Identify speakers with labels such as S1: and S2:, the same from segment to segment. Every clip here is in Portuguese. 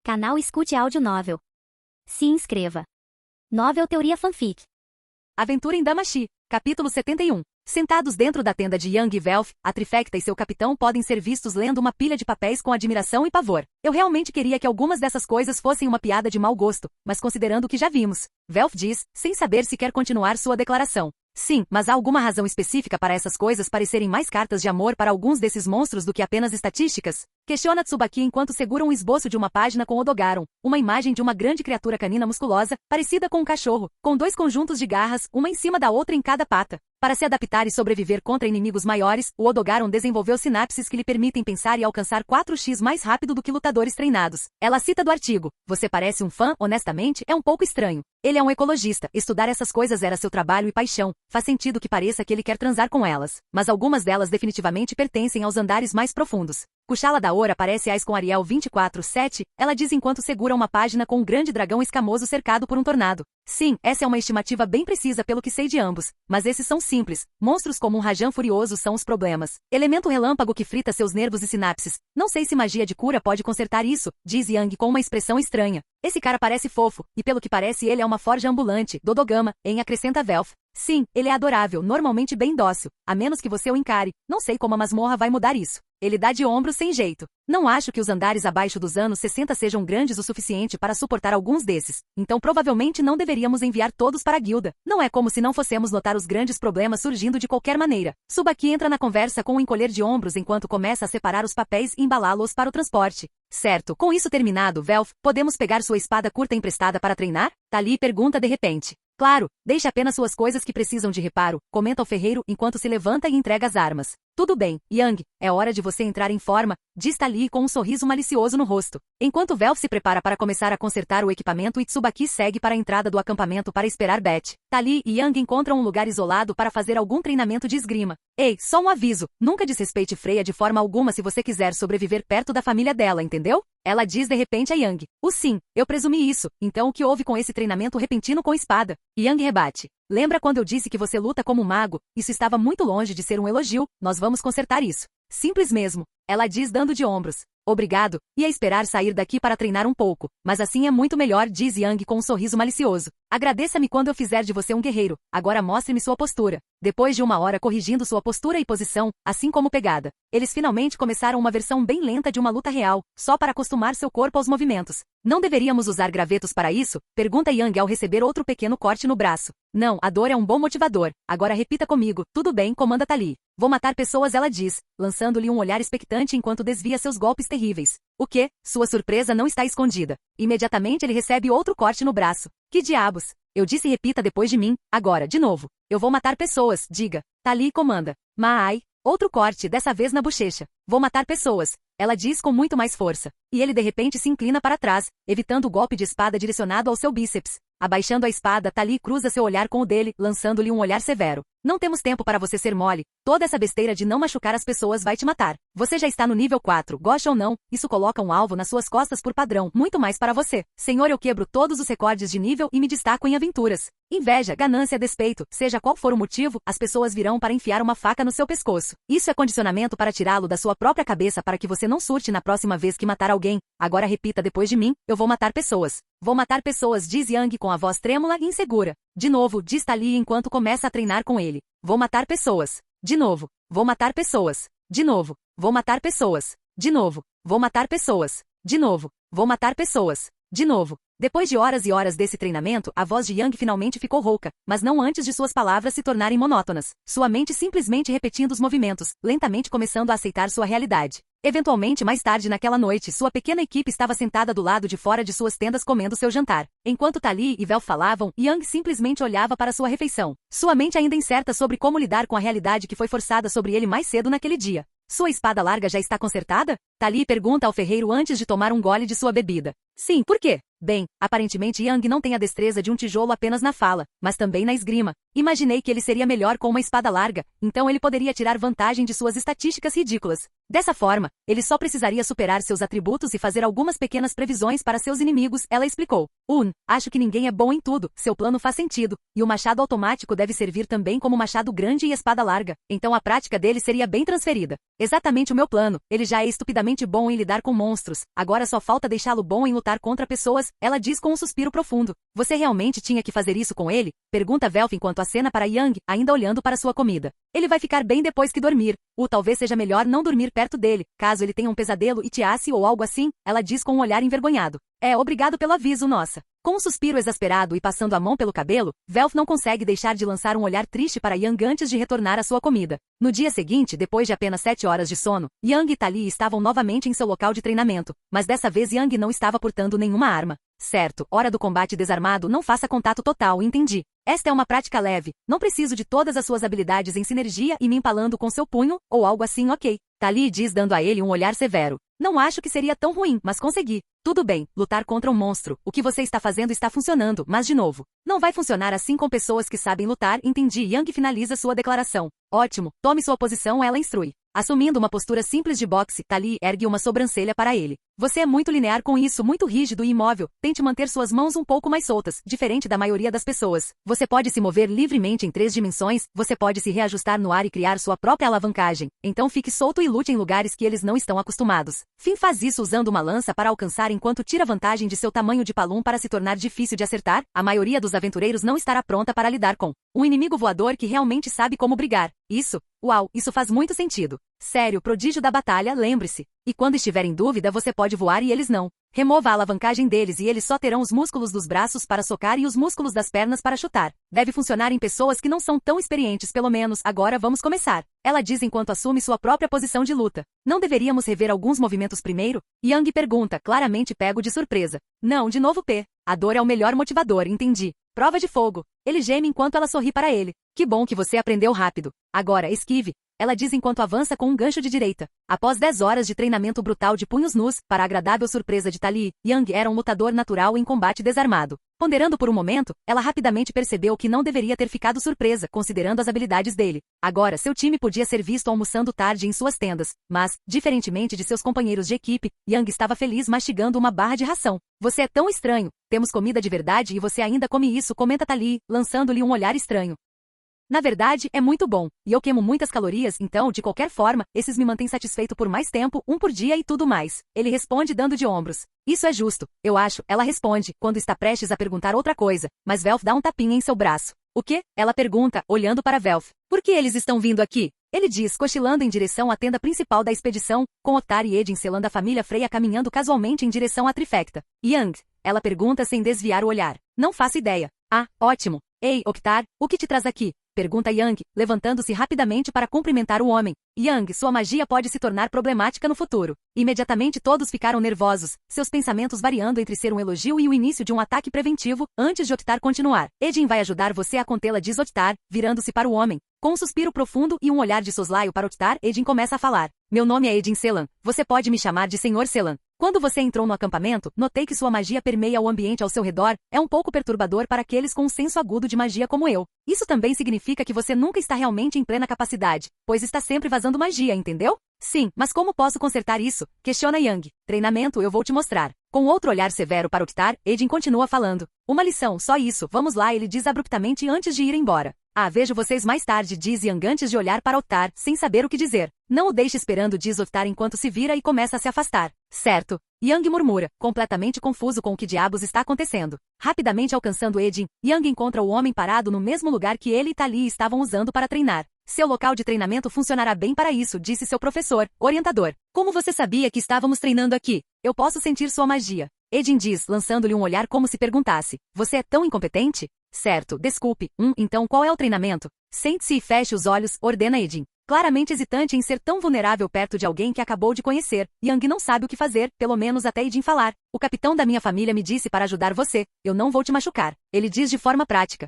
S1: Canal Escute Áudio Novel. Se inscreva. Novel Teoria Fanfic.
S2: Aventura em Damashi, capítulo 71. Sentados dentro da tenda de Yang e Velf, a trifecta e seu capitão podem ser vistos lendo uma pilha de papéis com admiração e pavor. Eu realmente queria que algumas dessas coisas fossem uma piada de mau gosto, mas considerando o que já vimos. Velf diz, sem saber se quer continuar sua declaração. Sim, mas há alguma razão específica para essas coisas parecerem mais cartas de amor para alguns desses monstros do que apenas estatísticas? Questiona Tsubaki enquanto segura um esboço de uma página com Odogaron, uma imagem de uma grande criatura canina musculosa, parecida com um cachorro, com dois conjuntos de garras, uma em cima da outra em cada pata. Para se adaptar e sobreviver contra inimigos maiores, o Odogaron desenvolveu sinapses que lhe permitem pensar e alcançar 4x mais rápido do que lutadores treinados. Ela cita do artigo: "Você parece um fã, honestamente, é um pouco estranho. Ele é um ecologista, estudar essas coisas era seu trabalho e paixão. Faz sentido que pareça que ele quer transar com elas. Mas algumas delas definitivamente pertencem aos andares mais profundos." Kuchala Daora parece Ais com Ariel 24/7, ela diz enquanto segura uma página com um grande dragão escamoso cercado por um tornado. Sim, essa é uma estimativa bem precisa pelo que sei de ambos, mas esses são simples. Monstros como um Rajan furioso são os problemas. Elemento relâmpago que frita seus nervos e sinapses. Não sei se magia de cura pode consertar isso, diz Yang com uma expressão estranha. Esse cara parece fofo, e pelo que parece ele é uma forja ambulante, Dodogama, acrescenta Velf. Sim, ele é adorável, normalmente bem dócil, a menos que você o encare. Não sei como a masmorra vai mudar isso. Ele dá de ombros sem jeito. Não acho que os andares abaixo dos anos 60 sejam grandes o suficiente para suportar alguns desses. Então provavelmente não deveríamos enviar todos para a guilda. Não é como se não fossemos notar os grandes problemas surgindo de qualquer maneira. Tsubaki entra na conversa com um encolher de ombros enquanto começa a separar os papéis e embalá-los para o transporte. Certo, com isso terminado, Velf, podemos pegar sua espada curta emprestada para treinar? Tali pergunta de repente. Claro, deixe apenas suas coisas que precisam de reparo, comenta o ferreiro enquanto se levanta e entrega as armas. Tudo bem, Yang, é hora de você entrar em forma, diz Tali com um sorriso malicioso no rosto. Enquanto Velf se prepara para começar a consertar o equipamento e Tsubaki segue para a entrada do acampamento para esperar Beth. Tali e Yang encontram um lugar isolado para fazer algum treinamento de esgrima. Ei, só um aviso, nunca desrespeite Freya de forma alguma se você quiser sobreviver perto da família dela, entendeu? Ela diz de repente a Yang. Sim, eu presumi isso, então o que houve com esse treinamento repentino com espada? Yang rebate. Lembra quando eu disse que você luta como um mago? Isso estava muito longe de ser um elogio, nós vamos consertar isso. Simples mesmo. Ela diz dando de ombros. Obrigado, ia esperar sair daqui para treinar um pouco, mas assim é muito melhor, diz Yang com um sorriso malicioso. Agradeça-me quando eu fizer de você um guerreiro, agora mostre-me sua postura. Depois de uma hora corrigindo sua postura e posição, assim como pegada, eles finalmente começaram uma versão bem lenta de uma luta real, só para acostumar seu corpo aos movimentos. Não deveríamos usar gravetos para isso? Pergunta Yang ao receber outro pequeno corte no braço. Não, a dor é um bom motivador. Agora repita comigo. Tudo bem, comanda Tali. Vou matar pessoas, ela diz, lançando-lhe um olhar expectante enquanto desvia seus golpes terríveis. O quê? Sua surpresa não está escondida. Imediatamente ele recebe outro corte no braço. Que diabos? Eu disse repita depois de mim. Agora, de novo. Eu vou matar pessoas, diga. Tali comanda. Ai. Outro corte, dessa vez na bochecha. Vou matar pessoas. Ela diz com muito mais força. E ele de repente se inclina para trás, evitando o golpe de espada direcionado ao seu bíceps. Abaixando a espada, Tali cruza seu olhar com o dele, lançando-lhe um olhar severo. Não temos tempo para você ser mole. Toda essa besteira de não machucar as pessoas vai te matar. Você já está no nível 4, goste ou não, isso coloca um alvo nas suas costas por padrão, muito mais para você. Senhor, eu quebro todos os recordes de nível e me destaco em aventuras. Inveja, ganância, despeito, seja qual for o motivo, as pessoas virão para enfiar uma faca no seu pescoço. Isso é condicionamento para tirá-lo da sua própria cabeça para que você não surte na próxima vez que matar alguém. Agora repita depois de mim, eu vou matar pessoas. Vou matar pessoas, diz Yang com a voz trêmula e insegura. De novo, diz Tali enquanto começa a treinar com ele. Vou matar pessoas. De novo. Vou matar pessoas. De novo. Vou matar pessoas. De novo. Vou matar pessoas. De novo. Vou matar pessoas. De novo. Depois de horas e horas desse treinamento, a voz de Yang finalmente ficou rouca, mas não antes de suas palavras se tornarem monótonas. Sua mente simplesmente repetindo os movimentos, lentamente começando a aceitar sua realidade. Eventualmente, mais tarde naquela noite, sua pequena equipe estava sentada do lado de fora de suas tendas comendo seu jantar. Enquanto Tali e Velf falavam, Yang simplesmente olhava para sua refeição. Sua mente ainda incerta sobre como lidar com a realidade que foi forçada sobre ele mais cedo naquele dia. Sua espada larga já está consertada? Tali pergunta ao ferreiro antes de tomar um gole de sua bebida. Sim, por quê? Bem, aparentemente Yang não tem a destreza de um tijolo apenas na fala, mas também na esgrima. Imaginei que ele seria melhor com uma espada larga, então ele poderia tirar vantagem de suas estatísticas ridículas. Dessa forma, ele só precisaria superar seus atributos e fazer algumas pequenas previsões para seus inimigos, ela explicou. Acho que ninguém é bom em tudo, seu plano faz sentido, e o machado automático deve servir também como machado grande e espada larga, então a prática dele seria bem transferida. Exatamente o meu plano, ele já é estupidamente bom em lidar com monstros, agora só falta deixá-lo bom em lutar contra pessoas, ela diz com um suspiro profundo. Você realmente tinha que fazer isso com ele? Pergunta Velf enquanto acena para Yang, ainda olhando para sua comida. Ele vai ficar bem depois que dormir. Talvez seja melhor não dormir perto dele, caso ele tenha um pesadelo e te asse ou algo assim, ela diz com um olhar envergonhado. Obrigado pelo aviso, nossa. Com um suspiro exasperado e passando a mão pelo cabelo, Velf não consegue deixar de lançar um olhar triste para Yang antes de retornar à sua comida. No dia seguinte, depois de apenas 7 horas de sono, Yang e Tali estavam novamente em seu local de treinamento, mas dessa vez Yang não estava portando nenhuma arma. Certo, hora do combate desarmado, não faça contato total, entendi. Esta é uma prática leve, não preciso de todas as suas habilidades em sinergia e me empalando com seu punho, ou algo assim, ok. Tali diz dando a ele um olhar severo. Não acho que seria tão ruim, mas consegui. Tudo bem, lutar contra um monstro, o que você está fazendo está funcionando, mas de novo. Não vai funcionar assim com pessoas que sabem lutar, entendi. Yang finaliza sua declaração. Ótimo, tome sua posição, ela instrui. Assumindo uma postura simples de boxe, Tali ergue uma sobrancelha para ele. Você é muito linear com isso, muito rígido e imóvel. Tente manter suas mãos um pouco mais soltas, diferente da maioria das pessoas. Você pode se mover livremente em 3 dimensões, você pode se reajustar no ar e criar sua própria alavancagem. Então fique solto e lute em lugares que eles não estão acostumados. Finn faz isso usando uma lança para alcançar enquanto tira vantagem de seu tamanho de palum para se tornar difícil de acertar. A maioria dos aventureiros não estará pronta para lidar com um inimigo voador que realmente sabe como brigar. Uau, isso faz muito sentido. Sério, prodígio da batalha, lembre-se. E quando estiver em dúvida você pode voar e eles não. Remova a alavancagem deles e eles só terão os músculos dos braços para socar e os músculos das pernas para chutar. Deve funcionar em pessoas que não são tão experientes, pelo menos. Agora vamos começar. Ela diz enquanto assume sua própria posição de luta. Não deveríamos rever alguns movimentos primeiro? Yang pergunta, claramente pego de surpresa. Não, de novo P. A dor é o melhor motivador, entendi. Prova de fogo. Ele geme enquanto ela sorri para ele. Que bom que você aprendeu rápido. Agora, esquive. Ela diz enquanto avança com um gancho de direita. Após 10 horas de treinamento brutal de punhos nus, para a agradável surpresa de Tali, Yang era um lutador natural em combate desarmado. Ponderando por um momento, ela rapidamente percebeu que não deveria ter ficado surpresa, considerando as habilidades dele. Agora, seu time podia ser visto almoçando tarde em suas tendas, mas, diferentemente de seus companheiros de equipe, Yang estava feliz mastigando uma barra de ração. Você é tão estranho. Temos comida de verdade e você ainda come isso, comenta Tali, lançando-lhe um olhar estranho. Na verdade, é muito bom, e eu queimo muitas calorias, então, de qualquer forma, esses me mantêm satisfeito por mais tempo, um por dia e tudo mais. Ele responde dando de ombros. Isso é justo, eu acho, ela responde, quando está prestes a perguntar outra coisa, mas Velf dá um tapinha em seu braço. O quê? Ela pergunta, olhando para Velf. Por que eles estão vindo aqui? Ele diz, cochilando em direção à tenda principal da expedição, com Oktar e Edin selando a família Freya caminhando casualmente em direção à trifecta. Yang? Ela pergunta sem desviar o olhar. Não faço ideia. Ah, ótimo. Ei, Oktar, o que te traz aqui? Pergunta Yang, levantando-se rapidamente para cumprimentar o homem. Yang, sua magia pode se tornar problemática no futuro. Imediatamente todos ficaram nervosos, seus pensamentos variando entre ser um elogio e o início de um ataque preventivo, antes de Oktar continuar. Edin vai ajudar você a contê-la, diz Oktar, virando-se para o homem. Com um suspiro profundo e um olhar de soslaio para Oktar, Edin começa a falar. Meu nome é Edin Selan. Você pode me chamar de Senhor Selan. Quando você entrou no acampamento, notei que sua magia permeia o ambiente ao seu redor, é um pouco perturbador para aqueles com um senso agudo de magia como eu. Isso também significa que você nunca está realmente em plena capacidade, pois está sempre vazando magia, entendeu? Sim, mas como posso consertar isso? Questiona Yang. Treinamento, eu vou te mostrar. Com outro olhar severo para Oktar, Edin continua falando. Uma lição, só isso, vamos lá, ele diz abruptamente antes de ir embora. Ah, vejo vocês mais tarde, diz Yang antes de olhar para Oktar, sem saber o que dizer. Não o deixe esperando, diz Oktar enquanto se vira e começa a se afastar. Certo. Yang murmura, completamente confuso com o que diabos está acontecendo. Rapidamente alcançando Edin, Yang encontra o homem parado no mesmo lugar que ele e Tali estavam usando para treinar. Seu local de treinamento funcionará bem para isso, disse seu professor, orientador. Como você sabia que estávamos treinando aqui? Eu posso sentir sua magia. Edin diz, lançando-lhe um olhar como se perguntasse. Você é tão incompetente? Certo, desculpe. Então qual é o treinamento? Sente-se e feche os olhos, ordena Edin. Claramente hesitante em ser tão vulnerável perto de alguém que acabou de conhecer, Yang não sabe o que fazer, pelo menos até Edin falar. O capitão da minha família me disse para ajudar você, eu não vou te machucar. Ele diz de forma prática.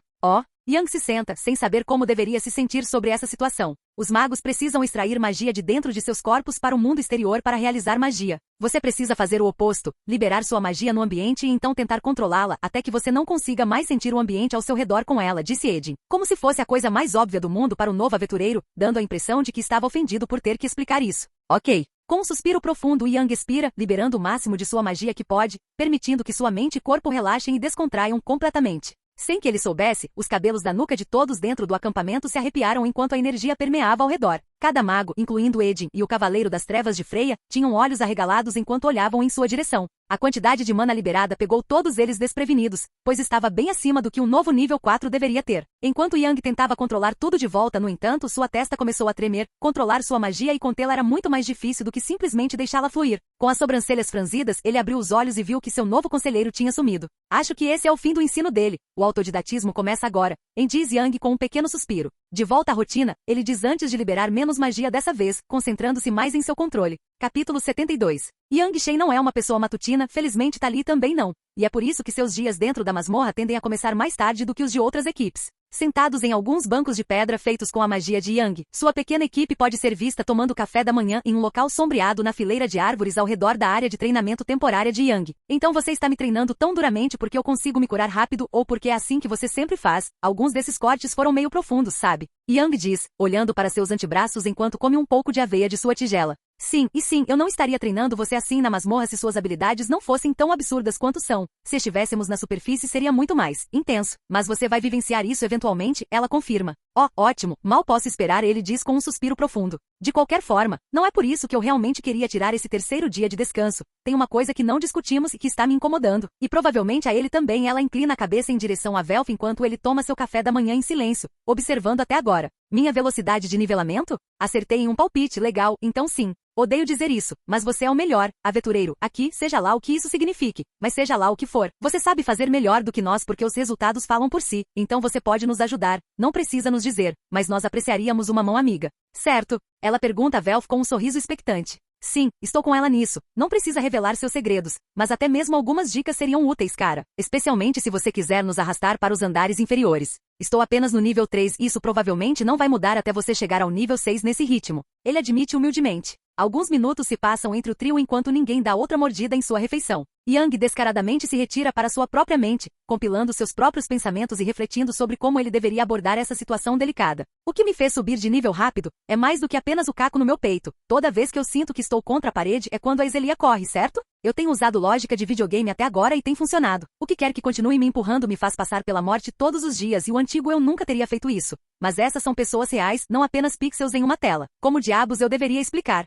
S2: Yang se senta, sem saber como deveria se sentir sobre essa situação. Os magos precisam extrair magia de dentro de seus corpos para o mundo exterior para realizar magia. Você precisa fazer o oposto, liberar sua magia no ambiente e então tentar controlá-la até que você não consiga mais sentir o ambiente ao seu redor com ela, disse Edin. Como se fosse a coisa mais óbvia do mundo para o novo aventureiro, dando a impressão de que estava ofendido por ter que explicar isso. Ok. Com um suspiro profundo, Yang expira, liberando o máximo de sua magia que pode, permitindo que sua mente e corpo relaxem e descontraiam completamente. Sem que ele soubesse, os cabelos da nuca de todos dentro do acampamento se arrepiaram enquanto a energia permeava ao redor. Cada mago, incluindo Edin e o Cavaleiro das Trevas de Freya, tinham olhos arregalados enquanto olhavam em sua direção. A quantidade de mana liberada pegou todos eles desprevenidos, pois estava bem acima do que um novo nível 4 deveria ter. Enquanto Yang tentava controlar tudo de volta, no entanto, sua testa começou a tremer. Controlar sua magia e contê-la era muito mais difícil do que simplesmente deixá-la fluir. Com as sobrancelhas franzidas, ele abriu os olhos e viu que seu novo conselheiro tinha sumido. Acho que esse é o fim do ensino dele. O autodidatismo começa agora, diz Yang com um pequeno suspiro. De volta à rotina, ele diz antes de liberar menos magia dessa vez, concentrando-se mais em seu controle. Capítulo 72. Yang Shen não é uma pessoa matutina, felizmente Tali também não. E é por isso que seus dias dentro da masmorra tendem a começar mais tarde do que os de outras equipes. Sentados em alguns bancos de pedra feitos com a magia de Yang, sua pequena equipe pode ser vista tomando café da manhã em um local sombreado na fileira de árvores ao redor da área de treinamento temporária de Yang. Então você está me treinando tão duramente porque eu consigo me curar rápido ou porque é assim que você sempre faz? Alguns desses cortes foram meio profundos, sabe? Yang diz, olhando para seus antebraços enquanto come um pouco de aveia de sua tigela. Sim, eu não estaria treinando você assim na masmorra se suas habilidades não fossem tão absurdas quanto são. Se estivéssemos na superfície seria muito mais intenso, mas você vai vivenciar isso eventualmente, ela confirma. Oh, ótimo, mal posso esperar, ele diz com um suspiro profundo. De qualquer forma, não é por isso que eu realmente queria tirar esse terceiro dia de descanso. Tem uma coisa que não discutimos e que está me incomodando. E provavelmente a ele também. Ela inclina a cabeça em direção a Velf enquanto ele toma seu café da manhã em silêncio, observando até agora. Minha velocidade de nivelamento? Acertei em um palpite, legal, então sim. Odeio dizer isso, mas você é o melhor, aventureiro, aqui, seja lá o que isso signifique, mas seja lá o que for. Você sabe fazer melhor do que nós porque os resultados falam por si, então você pode nos ajudar, não precisa nos dizer, mas nós apreciaríamos uma mão amiga. Certo? Ela pergunta a Velf com um sorriso expectante. Sim, estou com ela nisso. Não precisa revelar seus segredos, mas até mesmo algumas dicas seriam úteis, cara. Especialmente se você quiser nos arrastar para os andares inferiores. Estou apenas no nível 3 e isso provavelmente não vai mudar até você chegar ao nível 6 nesse ritmo. Ele admite humildemente. Alguns minutos se passam entre o trio enquanto ninguém dá outra mordida em sua refeição. Yang descaradamente se retira para sua própria mente, compilando seus próprios pensamentos e refletindo sobre como ele deveria abordar essa situação delicada. O que me fez subir de nível rápido é mais do que apenas o caco no meu peito. Toda vez que eu sinto que estou contra a parede é quando a Iselia corre, certo? Eu tenho usado lógica de videogame até agora e tem funcionado. O que quer que continue me empurrando me faz passar pela morte todos os dias e o antigo eu nunca teria feito isso. Mas essas são pessoas reais, não apenas pixels em uma tela. Como diabos eu deveria explicar?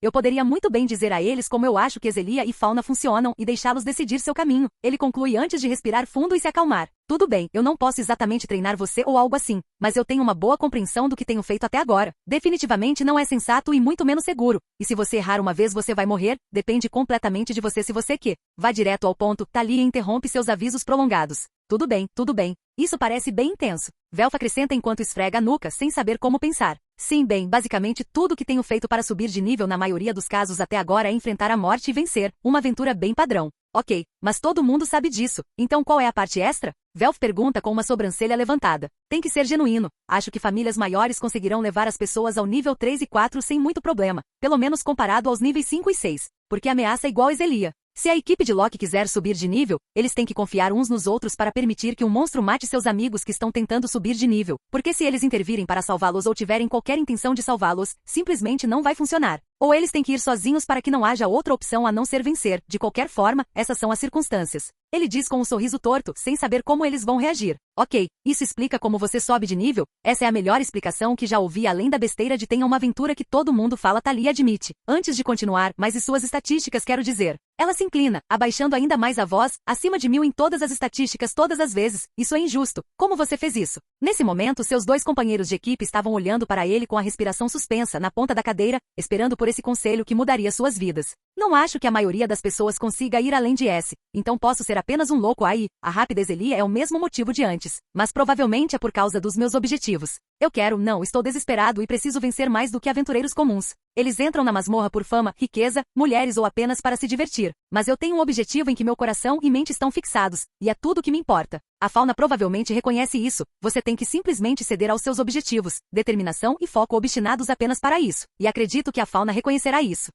S2: Eu poderia muito bem dizer a eles como eu acho que Iselia e Fauna funcionam e deixá-los decidir seu caminho. Ele conclui antes de respirar fundo e se acalmar. Tudo bem, eu não posso exatamente treinar você ou algo assim, mas eu tenho uma boa compreensão do que tenho feito até agora. Definitivamente não é sensato e muito menos seguro. E se você errar uma vez você vai morrer, depende completamente de você se você quer. Vá direto ao ponto, Thalia interrompe seus avisos prolongados. Tudo bem. Isso parece bem intenso. Velf acrescenta enquanto esfrega a nuca, sem saber como pensar. Sim, bem, basicamente tudo o que tenho feito para subir de nível na maioria dos casos até agora é enfrentar a morte e vencer. Uma aventura bem padrão. Ok, mas todo mundo sabe disso. Então qual é a parte extra? Velf pergunta com uma sobrancelha levantada. Tem que ser genuíno. Acho que famílias maiores conseguirão levar as pessoas ao nível 3 e 4 sem muito problema. Pelo menos comparado aos níveis 5 e 6. Porque a ameaça é igual a Iselia. Se a equipe de Loki quiser subir de nível, eles têm que confiar uns nos outros para permitir que um monstro mate seus amigos que estão tentando subir de nível. Porque se eles intervirem para salvá-los ou tiverem qualquer intenção de salvá-los, simplesmente não vai funcionar. Ou eles têm que ir sozinhos para que não haja outra opção a não ser vencer. De qualquer forma, essas são as circunstâncias. Ele diz com um sorriso torto, sem saber como eles vão reagir. Ok, isso explica como você sobe de nível? Essa é a melhor explicação que já ouvi além da besteira de tenha uma aventura que todo mundo fala, Thalia admite. Antes de continuar, mas e suas estatísticas quero dizer. Ela se inclina, abaixando ainda mais a voz, acima de 1000 em todas as estatísticas todas as vezes. Isso é injusto. Como você fez isso? Nesse momento, seus dois companheiros de equipe estavam olhando para ele com a respiração suspensa na ponta da cadeira, esperando por esse conselho que mudaria suas vidas. Não acho que a maioria das pessoas consiga ir além de S. Então posso ser apenas um louco aí. A rápida Iselia é o mesmo motivo de antes. Mas provavelmente é por causa dos meus objetivos. Não, estou desesperado e preciso vencer mais do que aventureiros comuns. Eles entram na masmorra por fama, riqueza, mulheres ou apenas para se divertir. Mas eu tenho um objetivo em que meu coração e mente estão fixados, e é tudo o que me importa. A fauna provavelmente reconhece isso. Você tem que simplesmente ceder aos seus objetivos, determinação e foco obstinados apenas para isso. E acredito que a fauna reconhecerá isso.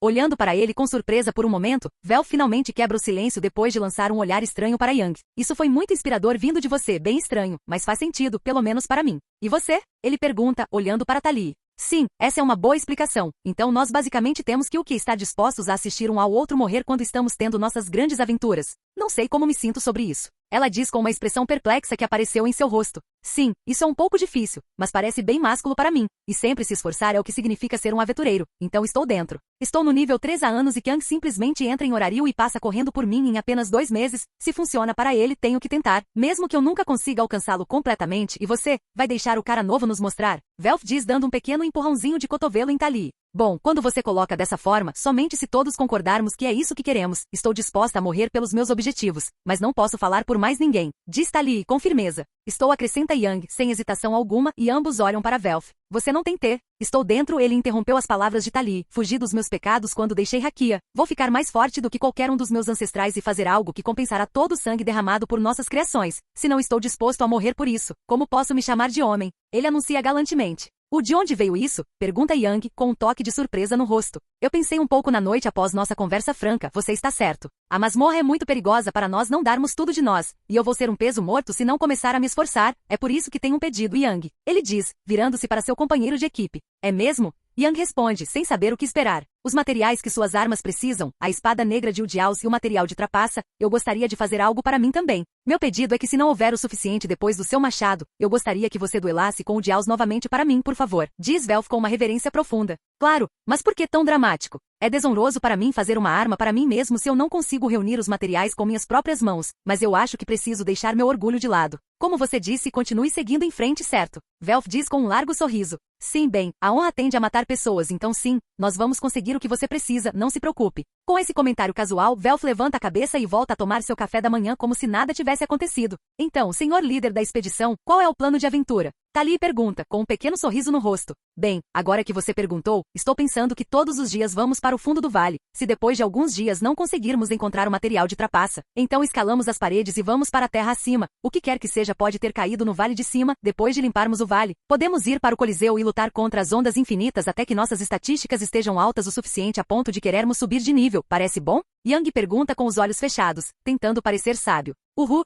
S2: Olhando para ele com surpresa por um momento, Vel finalmente quebra o silêncio depois de lançar um olhar estranho para Yang. Isso foi muito inspirador vindo de você, bem estranho, mas faz sentido, pelo menos para mim. E você? Ele pergunta, olhando para Tali. Sim, essa é uma boa explicação. Então nós basicamente temos que estar dispostos a assistir um ao outro morrer quando estamos tendo nossas grandes aventuras. Não sei como me sinto sobre isso. Ela diz com uma expressão perplexa que apareceu em seu rosto. Sim, isso é um pouco difícil, mas parece bem másculo para mim. E sempre se esforçar é o que significa ser um aventureiro. Então estou dentro. Estou no nível 3 há anos e Kyang simplesmente entra em horário e passa correndo por mim em apenas 2 meses. Se funciona para ele, tenho que tentar. Mesmo que eu nunca consiga alcançá-lo completamente, e você, vai deixar o cara novo nos mostrar? Velf diz dando um pequeno empurrãozinho de cotovelo em Tali. Bom, quando você coloca dessa forma, somente se todos concordarmos que é isso que queremos, estou disposta a morrer pelos meus objetivos, mas não posso falar por mais ninguém. Diz Tali com firmeza. Estou, acrescenta Yang, sem hesitação alguma, e ambos olham para Velf. Você não tem T. Estou dentro, ele interrompeu as palavras de Tali. Fugi dos meus pecados quando deixei Hakia. Vou ficar mais forte do que qualquer um dos meus ancestrais e fazer algo que compensará todo o sangue derramado por nossas criações. Se não estou disposto a morrer por isso, como posso me chamar de homem? Ele anuncia galantemente. De onde veio isso? Pergunta Yang, com um toque de surpresa no rosto. Eu pensei um pouco na noite após nossa conversa franca, você está certo. A masmorra é muito perigosa para nós não darmos tudo de nós, e eu vou ser um peso morto se não começar a me esforçar, é por isso que tenho um pedido, Yang. Ele diz, virando-se para seu companheiro de equipe. É mesmo? Yang responde, sem saber o que esperar. Os materiais que suas armas precisam, a espada negra de Udiaus e o material de trapaça, eu gostaria de fazer algo para mim também. Meu pedido é que se não houver o suficiente depois do seu machado, eu gostaria que você duelasse com Udiaus novamente para mim, por favor. Diz Velf com uma reverência profunda. Claro, mas por que tão dramático? É desonroso para mim fazer uma arma para mim mesmo se eu não consigo reunir os materiais com minhas próprias mãos, mas eu acho que preciso deixar meu orgulho de lado. Como você disse, continue seguindo em frente, certo? Velf diz com um largo sorriso. Sim, bem, a honra tende a matar pessoas, então sim, nós vamos conseguir o que você precisa, não se preocupe. Com esse comentário casual, Velf levanta a cabeça e volta a tomar seu café da manhã como se nada tivesse acontecido. Então, senhor líder da expedição, qual é o plano de aventura? Tali pergunta, com um pequeno sorriso no rosto. Bem, agora que você perguntou, estou pensando que todos os dias vamos para o fundo do vale. Se depois de alguns dias não conseguirmos encontrar o material de trapaça, então escalamos as paredes e vamos para a terra acima. O que quer que seja pode ter caído no vale de cima, depois de limparmos o vale. Podemos ir para o Coliseu e lutar contra as ondas infinitas até que nossas estatísticas estejam altas o suficiente a ponto de querermos subir de nível. Parece bom? Yang pergunta com os olhos fechados, tentando parecer sábio.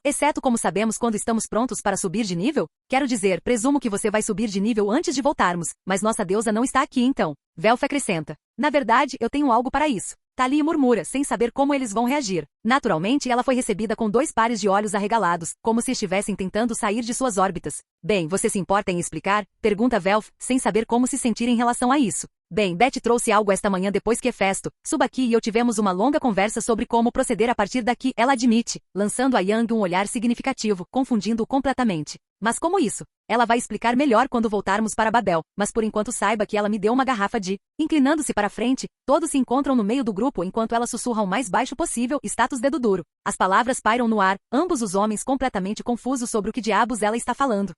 S2: Exceto como sabemos quando estamos prontos para subir de nível? Quero dizer, presumo que você vai subir de nível antes de voltarmos, mas nossa deusa não está aqui então. Velf acrescenta. Na verdade, eu tenho algo para isso. Tali murmura, sem saber como eles vão reagir. Naturalmente, ela foi recebida com 2 pares de olhos arregalados, como se estivessem tentando sair de suas órbitas. Bem, você se importa em explicar? Pergunta Velf, sem saber como se sentir em relação a isso. Bem, Beth trouxe algo esta manhã depois que Hefesto, Subaki e eu tivemos uma longa conversa sobre como proceder a partir daqui, ela admite, lançando a Yang um olhar significativo, confundindo-o completamente. Mas como isso? Ela vai explicar melhor quando voltarmos para Babel, mas por enquanto saiba que ela me deu uma garrafa de... Inclinando-se para frente, todos se encontram no meio do grupo enquanto ela sussurra o mais baixo possível, status dedo duro. As palavras pairam no ar, ambos os homens completamente confusos sobre o que diabos ela está falando.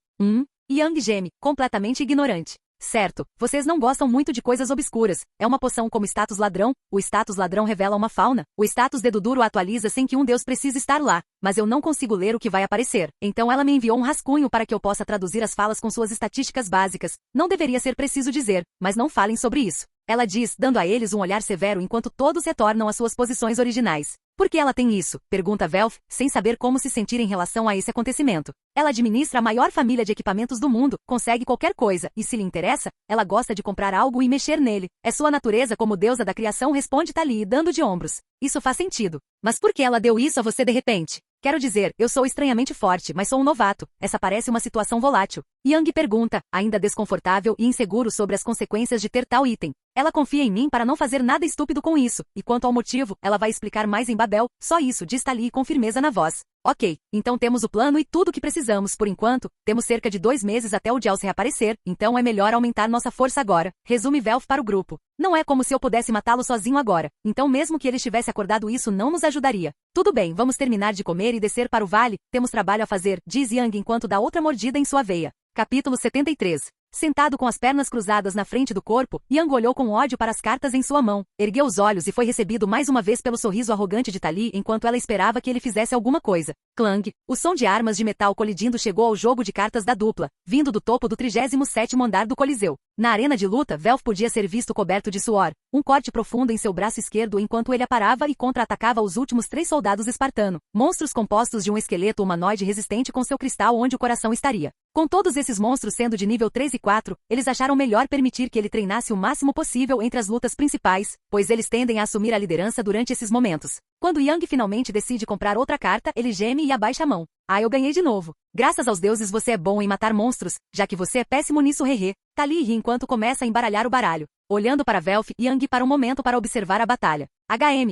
S2: Yang geme, completamente ignorante. Certo, vocês não gostam muito de coisas obscuras. É uma poção como status ladrão? O status ladrão revela uma fauna? O status dedo duro atualiza sem que um deus precise estar lá. Mas eu não consigo ler o que vai aparecer. Então ela me enviou um rascunho para que eu possa traduzir as falas com suas estatísticas básicas. Não deveria ser preciso dizer, mas não falem sobre isso. Ela diz, dando a eles um olhar severo enquanto todos retornam às suas posições originais. Por que ela tem isso? Pergunta Velf, sem saber como se sentir em relação a esse acontecimento. Ela administra a maior família de equipamentos do mundo, consegue qualquer coisa, e se lhe interessa, ela gosta de comprar algo e mexer nele. É sua natureza como deusa da criação, responde Tali, dando de ombros. Isso faz sentido. Mas por que ela deu isso a você de repente? Quero dizer, eu sou estranhamente forte, mas sou um novato. Essa parece uma situação volátil. Yang pergunta, ainda desconfortável e inseguro sobre as consequências de ter tal item. Ela confia em mim para não fazer nada estúpido com isso, e quanto ao motivo, ela vai explicar mais em Babel, só isso, diz Tali com firmeza na voz. Ok, então temos o plano e tudo o que precisamos por enquanto, temos cerca de 2 meses até o Giles reaparecer, então é melhor aumentar nossa força agora, resume Velf para o grupo. Não é como se eu pudesse matá-lo sozinho agora, então mesmo que ele estivesse acordado isso não nos ajudaria. Tudo bem, vamos terminar de comer e descer para o vale, temos trabalho a fazer, diz Yang enquanto dá outra mordida em sua veia. Capítulo 73. Sentado com as pernas cruzadas na frente do corpo, Yang olhou com ódio para as cartas em sua mão, ergueu os olhos e foi recebido mais uma vez pelo sorriso arrogante de Tali enquanto ela esperava que ele fizesse alguma coisa. Clang! O som de armas de metal colidindo chegou ao jogo de cartas da dupla, vindo do topo do 37º andar do Coliseu. Na arena de luta, Velf podia ser visto coberto de suor, um corte profundo em seu braço esquerdo enquanto ele aparava e contra-atacava os últimos 3 soldados espartano, monstros compostos de um esqueleto humanoide resistente com seu cristal onde o coração estaria. Com todos esses monstros sendo de nível 3 e 4, eles acharam melhor permitir que ele treinasse o máximo possível entre as lutas principais, pois eles tendem a assumir a liderança durante esses momentos. Quando Yang finalmente decide comprar outra carta, ele geme e abaixa a mão. Ah, eu ganhei de novo. Graças aos deuses você é bom em matar monstros, já que você é péssimo nisso, hehe. Tali ri enquanto começa a embaralhar o baralho. Olhando para Velf, Yang para um momento para observar a batalha.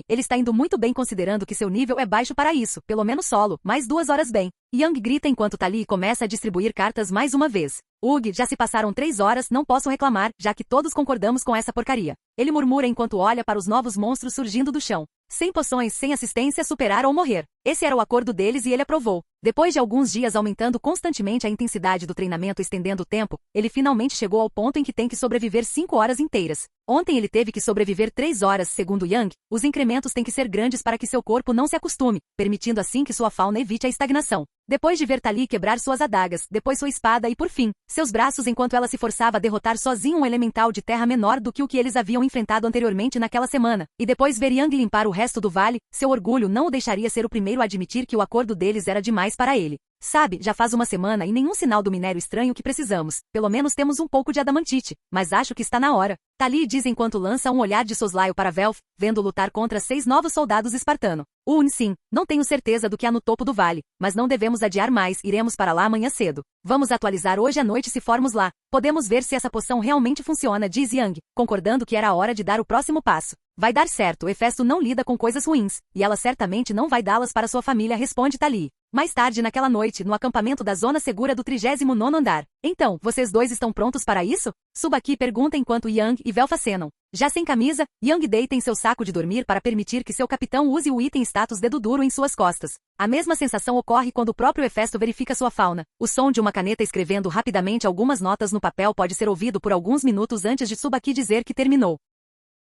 S2: Ele está indo muito bem considerando que seu nível é baixo para isso, pelo menos solo, mais 2 horas bem. Yang grita enquanto Tali começa a distribuir cartas mais uma vez. Ugh, já se passaram 3 horas, não posso reclamar, já que todos concordamos com essa porcaria. Ele murmura enquanto olha para os novos monstros surgindo do chão. 100 poções, sem assistência, superar ou morrer. Esse era o acordo deles e ele aprovou. Depois de alguns dias aumentando constantemente a intensidade do treinamento e estendendo o tempo, ele finalmente chegou ao ponto em que tem que sobreviver 5 horas inteiras. Ontem ele teve que sobreviver 3 horas, segundo Yang. Os incrementos têm que ser grandes para que seu corpo não se acostume, permitindo assim que sua fauna evite a estagnação. Depois de ver Tali quebrar suas adagas, depois sua espada e por fim, seus braços enquanto ela se forçava a derrotar sozinho um elemental de terra menor do que o que eles haviam enfrentado anteriormente naquela semana, e depois ver Yang limpar o resto do vale, seu orgulho não o deixaria ser o primeiro a admitir que o acordo deles era demais para ele. Sabe, já faz uma semana e nenhum sinal do minério estranho que precisamos. Pelo menos temos um pouco de adamantite, mas acho que está na hora. Tali diz enquanto lança um olhar de soslaio para Velf, vendo lutar contra 6 novos soldados espartano. Sim, não tenho certeza do que há no topo do vale, mas não devemos adiar mais, iremos para lá amanhã cedo. Vamos atualizar hoje à noite se formos lá. Podemos ver se essa poção realmente funciona, diz Yang, concordando que era a hora de dar o próximo passo. Vai dar certo, Hefesto não lida com coisas ruins, e ela certamente não vai dá-las para sua família, responde Tali. Mais tarde naquela noite, no acampamento da zona segura do 39º andar. Então, vocês dois estão prontos para isso? Subaki pergunta enquanto Yang e Velf acenam. Já sem camisa, Yang deita em seu saco de dormir para permitir que seu capitão use o item status dedo duro em suas costas. A mesma sensação ocorre quando o próprio Hefesto verifica sua fauna. O som de uma caneta escrevendo rapidamente algumas notas no papel pode ser ouvido por alguns minutos antes de Subaki dizer que terminou.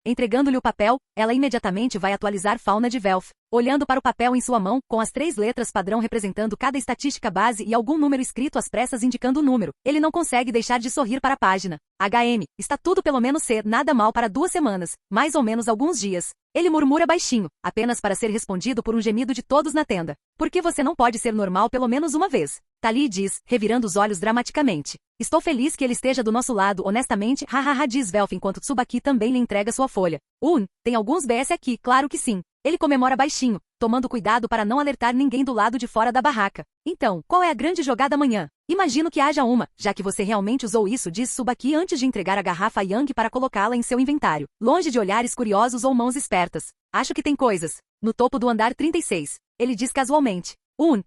S2: Entregando-lhe o papel, ela imediatamente vai atualizar fauna de Velf. Olhando para o papel em sua mão, com as 3 letras padrão representando cada estatística base e algum número escrito às pressas indicando o número, ele não consegue deixar de sorrir para a página. Está tudo pelo menos ser nada mal para 2 semanas, mais ou menos alguns dias. Ele murmura baixinho, apenas para ser respondido por um gemido de todos na tenda. Por que você não pode ser normal pelo menos uma vez? Tali diz, revirando os olhos dramaticamente. Estou feliz que ele esteja do nosso lado, honestamente, hahaha, diz Velf enquanto Tsubaki também lhe entrega sua folha. Tem alguns BS aqui, claro que sim. Ele comemora baixinho, tomando cuidado para não alertar ninguém do lado de fora da barraca. Então, qual é a grande jogada amanhã? Imagino que haja uma, já que você realmente usou isso, diz Subaki antes de entregar a garrafa a Yang para colocá-la em seu inventário, longe de olhares curiosos ou mãos espertas. Acho que tem coisas. No topo do andar 36. Ele diz casualmente.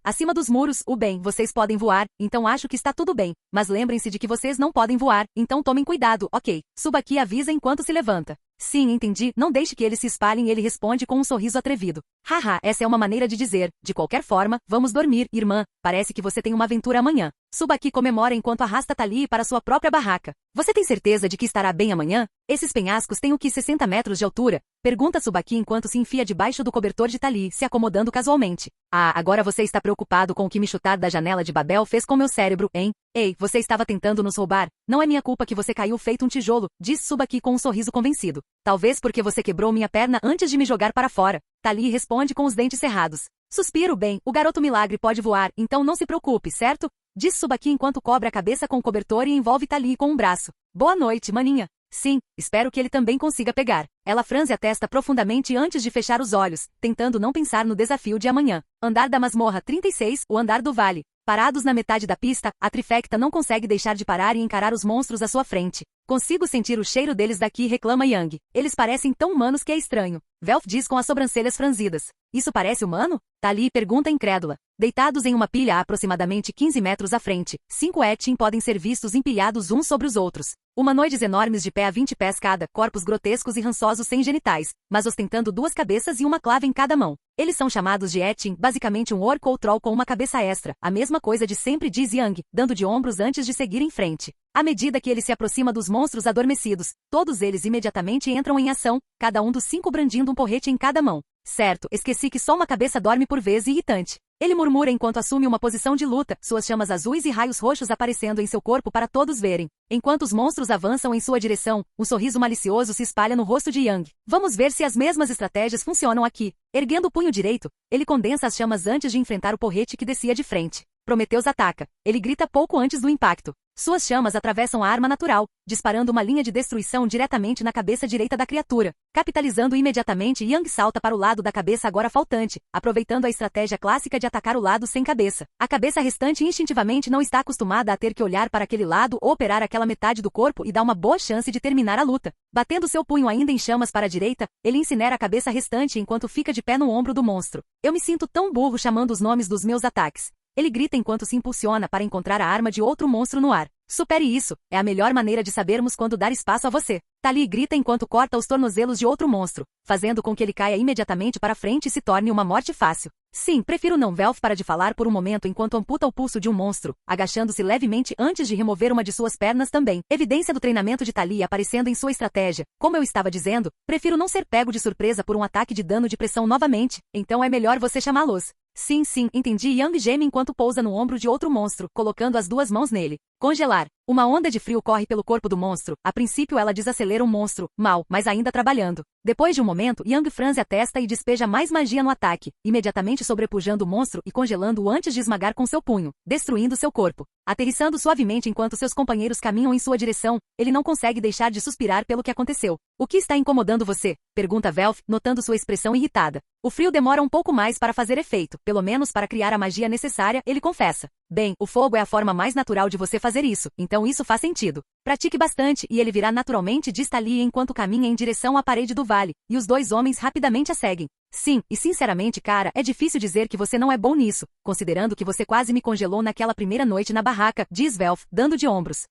S2: Acima dos muros, vocês podem voar, então acho que está tudo bem, mas lembrem-se de que vocês não podem voar, então tomem cuidado, ok? Subaki avisa enquanto se levanta. Sim, entendi, não deixe que eles se espalhem, ele responde com um sorriso atrevido. Haha, essa é uma maneira de dizer, de qualquer forma, vamos dormir, irmã, parece que você tem uma aventura amanhã. Subaki comemora enquanto arrasta Tali para sua própria barraca. Você tem certeza de que estará bem amanhã? Esses penhascos têm o que 60 metros de altura? Pergunta Subaki enquanto se enfia debaixo do cobertor de Tali, se acomodando casualmente. Agora você está preocupado com o que me chutar da janela de Babel fez com meu cérebro, hein? Ei, você estava tentando nos roubar. Não é minha culpa que você caiu feito um tijolo, diz Subaki com um sorriso convencido. Talvez porque você quebrou minha perna antes de me jogar para fora. Tali responde com os dentes cerrados. Suspiro, o garoto milagre pode voar, então não se preocupe, certo? Diz Subaki enquanto cobre a cabeça com o cobertor e envolve Tali com um braço. Boa noite, maninha. Sim, espero que ele também consiga pegar. Ela franze a testa profundamente antes de fechar os olhos, tentando não pensar no desafio de amanhã. Andar da masmorra 36, o andar do vale. Parados na metade da pista, a trifecta não consegue deixar de parar e encarar os monstros à sua frente. Consigo sentir o cheiro deles daqui, reclama Yang. Eles parecem tão humanos que é estranho. Velf diz com as sobrancelhas franzidas. Isso parece humano? Tali pergunta incrédula. Deitados em uma pilha a aproximadamente 15 metros à frente, 5 Etin podem ser vistos empilhados uns sobre os outros. Humanoides enormes de pé a 20 pés cada, corpos grotescos e rançosos sem genitais, mas ostentando 2 cabeças e uma clava em cada mão. Eles são chamados de Etin, basicamente um orc ou troll com uma cabeça extra, a mesma coisa de sempre, diz Yang, dando de ombros antes de seguir em frente. À medida que ele se aproxima dos monstros adormecidos, todos eles imediatamente entram em ação, cada um dos 5 brandindo um porrete em cada mão. Certo, esqueci que só uma cabeça dorme por vez, irritante. Ele murmura enquanto assume uma posição de luta, suas chamas azuis e raios roxos aparecendo em seu corpo para todos verem. Enquanto os monstros avançam em sua direção, um sorriso malicioso se espalha no rosto de Yang. Vamos ver se as mesmas estratégias funcionam aqui. Erguendo o punho direito, ele condensa as chamas antes de enfrentar o porrete que descia de frente. Prometheus ataca. Ele grita pouco antes do impacto. Suas chamas atravessam a arma natural, disparando uma linha de destruição diretamente na cabeça direita da criatura. Capitalizando imediatamente, Yang salta para o lado da cabeça agora faltante, aproveitando a estratégia clássica de atacar o lado sem cabeça. A cabeça restante instintivamente não está acostumada a ter que olhar para aquele lado ou operar aquela metade do corpo e dá uma boa chance de terminar a luta. Batendo seu punho ainda em chamas para a direita, ele incinera a cabeça restante enquanto fica de pé no ombro do monstro. Eu me sinto tão burro chamando os nomes dos meus ataques. Ele grita enquanto se impulsiona para encontrar a arma de outro monstro no ar. Supere isso, é a melhor maneira de sabermos quando dar espaço a você. Tali grita enquanto corta os tornozelos de outro monstro, fazendo com que ele caia imediatamente para frente e se torne uma morte fácil. Sim, prefiro não. Velf para de falar por um momento enquanto amputa o pulso de um monstro, agachando-se levemente antes de remover uma de suas pernas também. Evidência do treinamento de Tali aparecendo em sua estratégia. Como eu estava dizendo, prefiro não ser pego de surpresa por um ataque de dano de pressão novamente, então é melhor você chamá-los. Sim, entendi. Yang geme enquanto pousa no ombro de outro monstro, colocando as 2 mãos nele. Congelar. Uma onda de frio corre pelo corpo do monstro. A princípio ela desacelera o monstro, mal, mas ainda trabalhando. Depois de um momento, Yang franze a testa e despeja mais magia no ataque, imediatamente sobrepujando o monstro e congelando-o antes de esmagar com seu punho, destruindo seu corpo. Aterrissando suavemente enquanto seus companheiros caminham em sua direção, ele não consegue deixar de suspirar pelo que aconteceu. O que está incomodando você? Pergunta Velf, notando sua expressão irritada. O frio demora um pouco mais para fazer efeito, pelo menos para criar a magia necessária, ele confessa. Bem, o fogo é a forma mais natural de você fazer isso, então isso faz sentido. Pratique bastante e ele virá naturalmente, diz Tali enquanto caminha em direção à parede do vale, e os 2 homens rapidamente a seguem. Sim, e sinceramente, cara, é difícil dizer que você não é bom nisso, considerando que você quase me congelou naquela primeira noite na barraca, diz Velf, dando de ombros.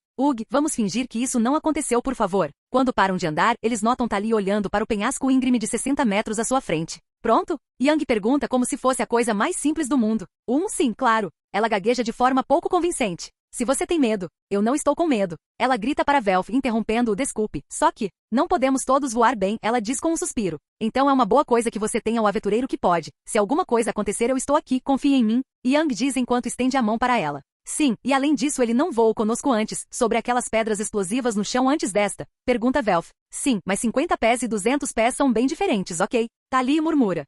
S2: Vamos fingir que isso não aconteceu, por favor. Quando param de andar, eles notam Tali olhando para o penhasco íngreme de 60 metros à sua frente. Pronto? Yang pergunta como se fosse a coisa mais simples do mundo. Sim, claro. Ela gagueja de forma pouco convincente. Se você tem medo, eu não estou com medo. Ela grita para Velf, interrompendo-o. Desculpe, só que não podemos todos voar bem, ela diz com um suspiro. Então é uma boa coisa que você tenha o aventureiro que pode. Se alguma coisa acontecer, eu estou aqui, confie em mim. Yang diz enquanto estende a mão para ela. Sim, e além disso ele não voou conosco antes, sobre aquelas pedras explosivas no chão antes desta, pergunta Velf. Sim, mas 50 pés e 200 pés são bem diferentes, ok? Tali murmura.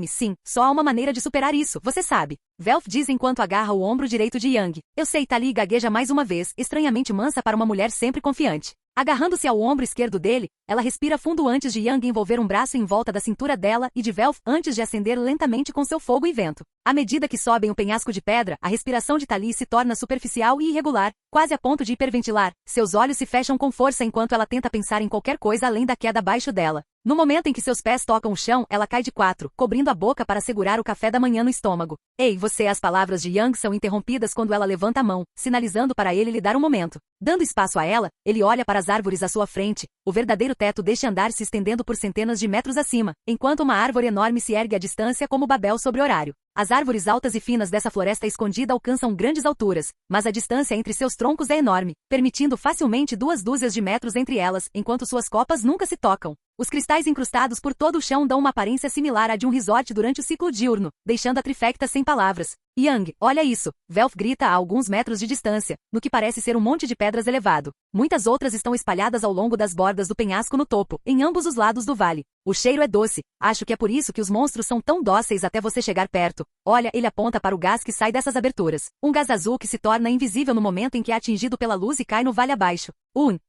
S2: Sim, só há uma maneira de superar isso, você sabe. Velf diz enquanto agarra o ombro direito de Yang. Eu sei. Tali gagueja mais uma vez, estranhamente mansa para uma mulher sempre confiante. Agarrando-se ao ombro esquerdo dele, ela respira fundo antes de Yang envolver um braço em volta da cintura dela e de Velf antes de acender lentamente com seu fogo e vento. À medida que sobem o penhasco de pedra, a respiração de Tali se torna superficial e irregular, quase a ponto de hiperventilar. Seus olhos se fecham com força enquanto ela tenta pensar em qualquer coisa além da queda abaixo dela. No momento em que seus pés tocam o chão, ela cai de 4, cobrindo a boca para segurar o café da manhã no estômago. Ei, você! As palavras de Yang são interrompidas quando ela levanta a mão, sinalizando para ele lhe dar um momento. Dando espaço a ela, ele olha para as árvores à sua frente, o verdadeiro teto deste andar se estendendo por centenas de metros acima, enquanto uma árvore enorme se ergue à distância como Babel sobre horário. As árvores altas e finas dessa floresta escondida alcançam grandes alturas, mas a distância entre seus troncos é enorme, permitindo facilmente 2 dúzias de metros entre elas, enquanto suas copas nunca se tocam. Os cristais incrustados por todo o chão dão uma aparência similar à de um resort durante o ciclo diurno, deixando a trifecta sem palavras. Yang, olha isso! Velf grita a alguns metros de distância, no que parece ser um monte de pedras elevado. Muitas outras estão espalhadas ao longo das bordas do penhasco no topo, em ambos os lados do vale. O cheiro é doce. Acho que é por isso que os monstros são tão dóceis até você chegar perto. Olha, ele aponta para o gás que sai dessas aberturas. Um gás azul que se torna invisível no momento em que é atingido pela luz e cai no vale abaixo.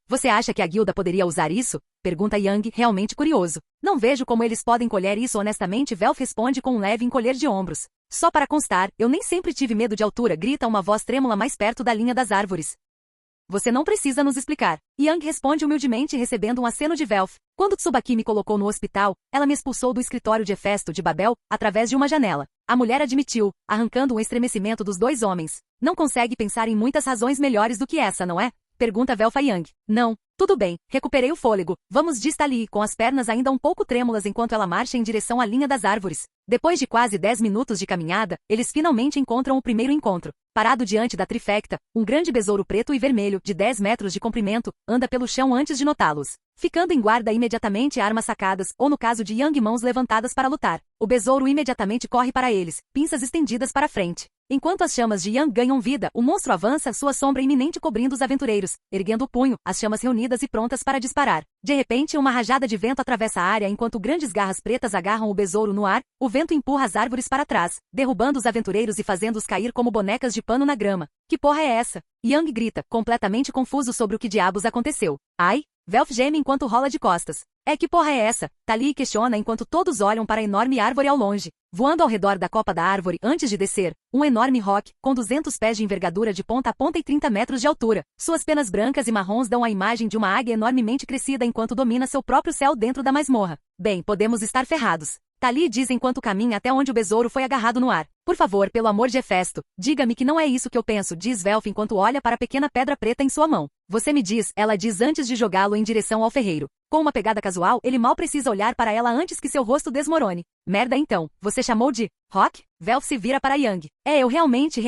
S2: Você acha que a guilda poderia usar isso? Pergunta Yang, realmente curioso. Não vejo como eles podem colher isso honestamente. Velf responde com um leve encolher de ombros. Só para constar, eu nem sempre tive medo de altura, grita uma voz trêmula mais perto da linha das árvores. Você não precisa nos explicar. Yang responde humildemente recebendo um aceno de Velf. Quando Tsubaki me colocou no hospital, ela me expulsou do escritório de Hefesto de Babel, através de uma janela. A mulher admitiu, arrancando um estremecimento dos dois homens. Não consegue pensar em muitas razões melhores do que essa, não é? Pergunta Velf a Yang. Não. Tudo bem, recuperei o fôlego. Vamos, diz Tali, com as pernas ainda um pouco trêmulas enquanto ela marcha em direção à linha das árvores. Depois de quase 10 minutos de caminhada, eles finalmente encontram o primeiro encontro. Parado diante da trifecta, um grande besouro preto e vermelho, de 10 metros de comprimento, anda pelo chão antes de notá-los. Ficando em guarda imediatamente armas sacadas, ou no caso de Yang, mãos levantadas para lutar. O besouro imediatamente corre para eles, pinças estendidas para frente. Enquanto as chamas de Yang ganham vida, o monstro avança, sua sombra iminente cobrindo os aventureiros, erguendo o punho, as chamas reunidas e prontas para disparar. De repente, uma rajada de vento atravessa a área enquanto grandes garras pretas agarram o besouro no ar, o vento empurra as árvores para trás, derrubando os aventureiros e fazendo-os cair como bonecas de pano na grama. Que porra é essa? Yang grita, completamente confuso sobre o que diabos aconteceu. Ai! Velf geme enquanto rola de costas. É, que porra é essa? Tali questiona enquanto todos olham para a enorme árvore ao longe. Voando ao redor da copa da árvore antes de descer, um enorme roque, com 200 pés de envergadura de ponta a ponta e 30 metros de altura. Suas penas brancas e marrons dão a imagem de uma águia enormemente crescida enquanto domina seu próprio céu dentro da masmorra. Bem, podemos estar ferrados. Tali diz enquanto caminha até onde o besouro foi agarrado no ar. Por favor, pelo amor de Hefesto, diga-me que não é isso que eu penso, diz Velf enquanto olha para a pequena pedra preta em sua mão. Você me diz, ela diz antes de jogá-lo em direção ao ferreiro. Com uma pegada casual, ele mal precisa olhar para ela antes que seu rosto desmorone. Merda então, você chamou de rock? Velf se vira para Yang. Eu realmente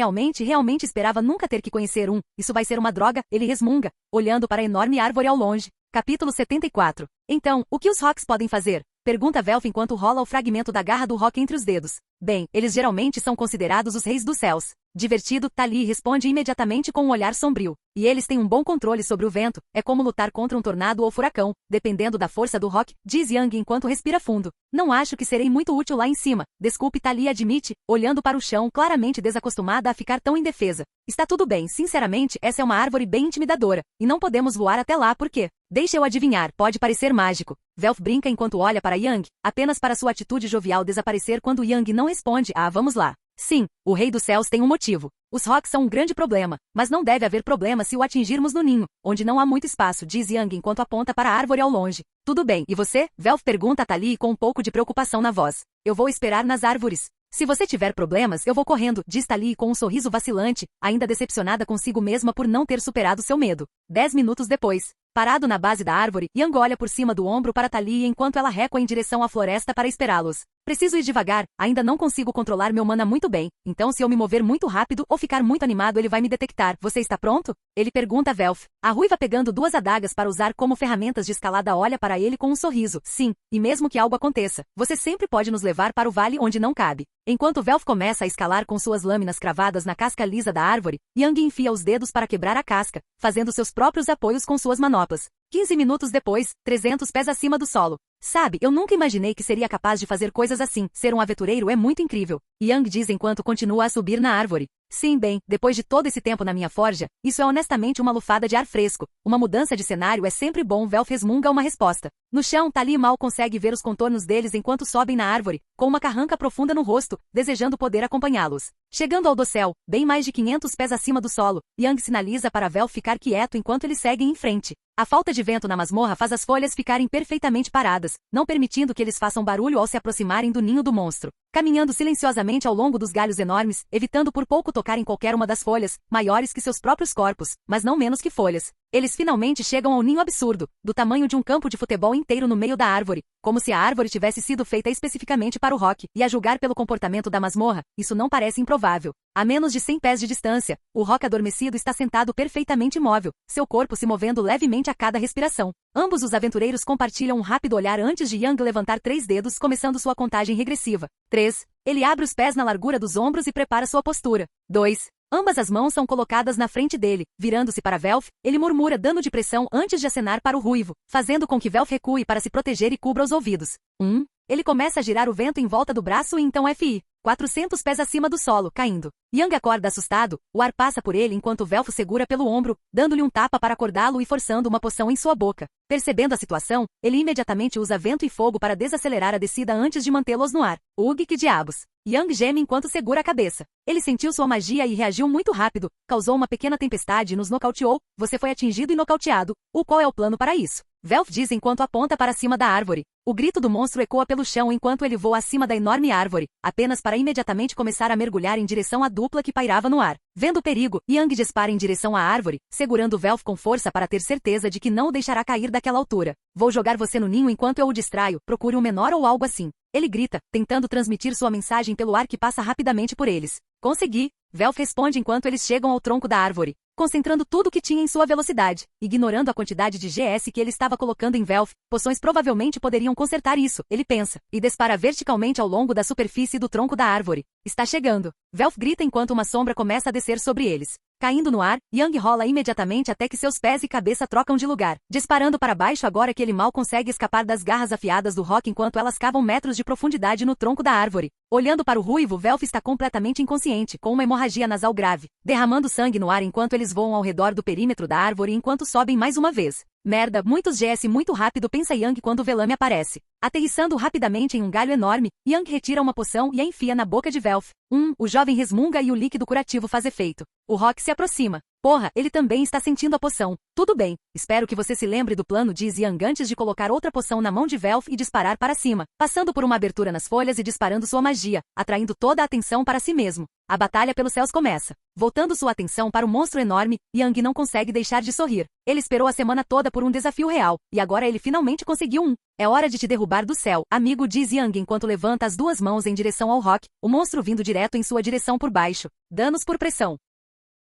S2: esperava nunca ter que conhecer um. Isso vai ser uma droga, ele resmunga, olhando para a enorme árvore ao longe. Capítulo 74. Então, o que os rocks podem fazer? Pergunta Velf enquanto rola o fragmento da garra do rock entre os dedos. Bem, eles geralmente são considerados os reis dos céus. Divertido, Tali responde imediatamente com um olhar sombrio. E eles têm um bom controle sobre o vento, é como lutar contra um tornado ou furacão, dependendo da força do rock, diz Yang enquanto respira fundo. Não acho que serei muito útil lá em cima. Desculpe, Tali admite, olhando para o chão, claramente desacostumada a ficar tão indefesa. Está tudo bem, sinceramente, essa é uma árvore bem intimidadora, e não podemos voar até lá porque... Deixa eu adivinhar, pode parecer mágico. Velf brinca enquanto olha para Yang, apenas para sua atitude jovial desaparecer quando Yang não responde. Vamos lá. Sim, o Rei dos Céus tem um motivo. Os rocks são um grande problema, mas não deve haver problema se o atingirmos no ninho, onde não há muito espaço, diz Yang enquanto aponta para a árvore ao longe. Tudo bem, e você? Velf pergunta a Tali com um pouco de preocupação na voz. Eu vou esperar nas árvores. Se você tiver problemas, eu vou correndo, diz Tali com um sorriso vacilante, ainda decepcionada consigo mesma por não ter superado seu medo. 10 minutos depois. Parado na base da árvore, Yang olha por cima do ombro para Tali enquanto ela recua em direção à floresta para esperá-los. Preciso ir devagar, ainda não consigo controlar meu mana muito bem, então se eu me mover muito rápido ou ficar muito animado ele vai me detectar. Você está pronto? Ele pergunta a Velf. A ruiva pegando 2 adagas para usar como ferramentas de escalada olha para ele com um sorriso. Sim, e mesmo que algo aconteça, você sempre pode nos levar para o vale onde não cabe. Enquanto Velf começa a escalar com suas lâminas cravadas na casca lisa da árvore, Yang enfia os dedos para quebrar a casca, fazendo seus próprios apoios com suas manoplas. 15 minutos depois, 300 pés acima do solo. Sabe, eu nunca imaginei que seria capaz de fazer coisas assim. Ser um aventureiro é muito incrível. Yang diz enquanto continua a subir na árvore. Sim, bem, depois de todo esse tempo na minha forja, isso é honestamente uma lufada de ar fresco. Uma mudança de cenário é sempre bom, Velf resmunga uma resposta. No chão, Tali mal consegue ver os contornos deles enquanto sobem na árvore, com uma carranca profunda no rosto, desejando poder acompanhá-los. Chegando ao dossel, bem mais de 500 pés acima do solo, Yang sinaliza para Velf ficar quieto enquanto eles seguem em frente. A falta de vento na masmorra faz as folhas ficarem perfeitamente paradas, não permitindo que eles façam barulho ao se aproximarem do ninho do monstro. Caminhando silenciosamente ao longo dos galhos enormes, evitando por pouco tocar em qualquer uma das folhas, maiores que seus próprios corpos, mas não menos que folhas. Eles finalmente chegam ao ninho absurdo, do tamanho de um campo de futebol inteiro no meio da árvore, como se a árvore tivesse sido feita especificamente para o rock, e a julgar pelo comportamento da masmorra, isso não parece improvável. A menos de 100 pés de distância, o rock adormecido está sentado perfeitamente imóvel, seu corpo se movendo levemente a cada respiração. Ambos os aventureiros compartilham um rápido olhar antes de Yang levantar 3 dedos, começando sua contagem regressiva. 3. Ele abre os pés na largura dos ombros e prepara sua postura. 2. Ambas as mãos são colocadas na frente dele. Virando-se para Velf, ele murmura dano de pressão antes de acenar para o ruivo, fazendo com que Velf recue para se proteger e cubra os ouvidos. 1. Ele começa a girar o vento em volta do braço e então FI. 400 pés acima do solo, caindo. Yang acorda assustado, o ar passa por ele enquanto Velf segura pelo ombro, dando-lhe um tapa para acordá-lo e forçando uma poção em sua boca. Percebendo a situação, ele imediatamente usa vento e fogo para desacelerar a descida antes de mantê-los no ar. Ugh, que diabos! Yang geme enquanto segura a cabeça. Ele sentiu sua magia e reagiu muito rápido, causou uma pequena tempestade e nos nocauteou. Você foi atingido e nocauteado. Qual é o plano para isso? Velf diz enquanto aponta para cima da árvore. O grito do monstro ecoa pelo chão enquanto ele voa acima da enorme árvore, apenas para imediatamente começar a mergulhar em direção à dupla que pairava no ar. Vendo o perigo, Yang dispara em direção à árvore, segurando Velf com força para ter certeza de que não o deixará cair daquela altura. Vou jogar você no ninho enquanto eu o distraio, procure um menor ou algo assim. Ele grita, tentando transmitir sua mensagem pelo ar que passa rapidamente por eles. Consegui! Velf responde enquanto eles chegam ao tronco da árvore, concentrando tudo o que tinha em sua velocidade, ignorando a quantidade de GS que ele estava colocando em Velf. Poções provavelmente poderiam consertar isso, ele pensa, e dispara verticalmente ao longo da superfície do tronco da árvore. Está chegando! Velf grita enquanto uma sombra começa a descer sobre eles. Caindo no ar, Yang rola imediatamente até que seus pés e cabeça trocam de lugar, disparando para baixo agora que ele mal consegue escapar das garras afiadas do Rock enquanto elas cavam metros de profundidade no tronco da árvore. Olhando para o ruivo, Velf está completamente inconsciente, com uma hemorragia nasal grave, derramando sangue no ar enquanto eles voam ao redor do perímetro da árvore enquanto sobem mais uma vez. Merda, muitos GS muito rápido, pensa Yang quando o Velame aparece. Aterrissando rapidamente em um galho enorme, Yang retira uma poção e a enfia na boca de Velf. O jovem resmunga e o líquido curativo faz efeito. O Rock se aproxima. Porra, ele também está sentindo a poção. Tudo bem, espero que você se lembre do plano, diz Yang antes de colocar outra poção na mão de Velf e disparar para cima, passando por uma abertura nas folhas e disparando sua magia, atraindo toda a atenção para si mesmo. A batalha pelos céus começa. Voltando sua atenção para o monstro enorme, Yang não consegue deixar de sorrir. Ele esperou a semana toda por um desafio real, e agora ele finalmente conseguiu um. É hora de te derrubar do céu, amigo, diz Yang enquanto levanta as duas mãos em direção ao Rock, o monstro vindo direto em sua direção por baixo. Danos por pressão.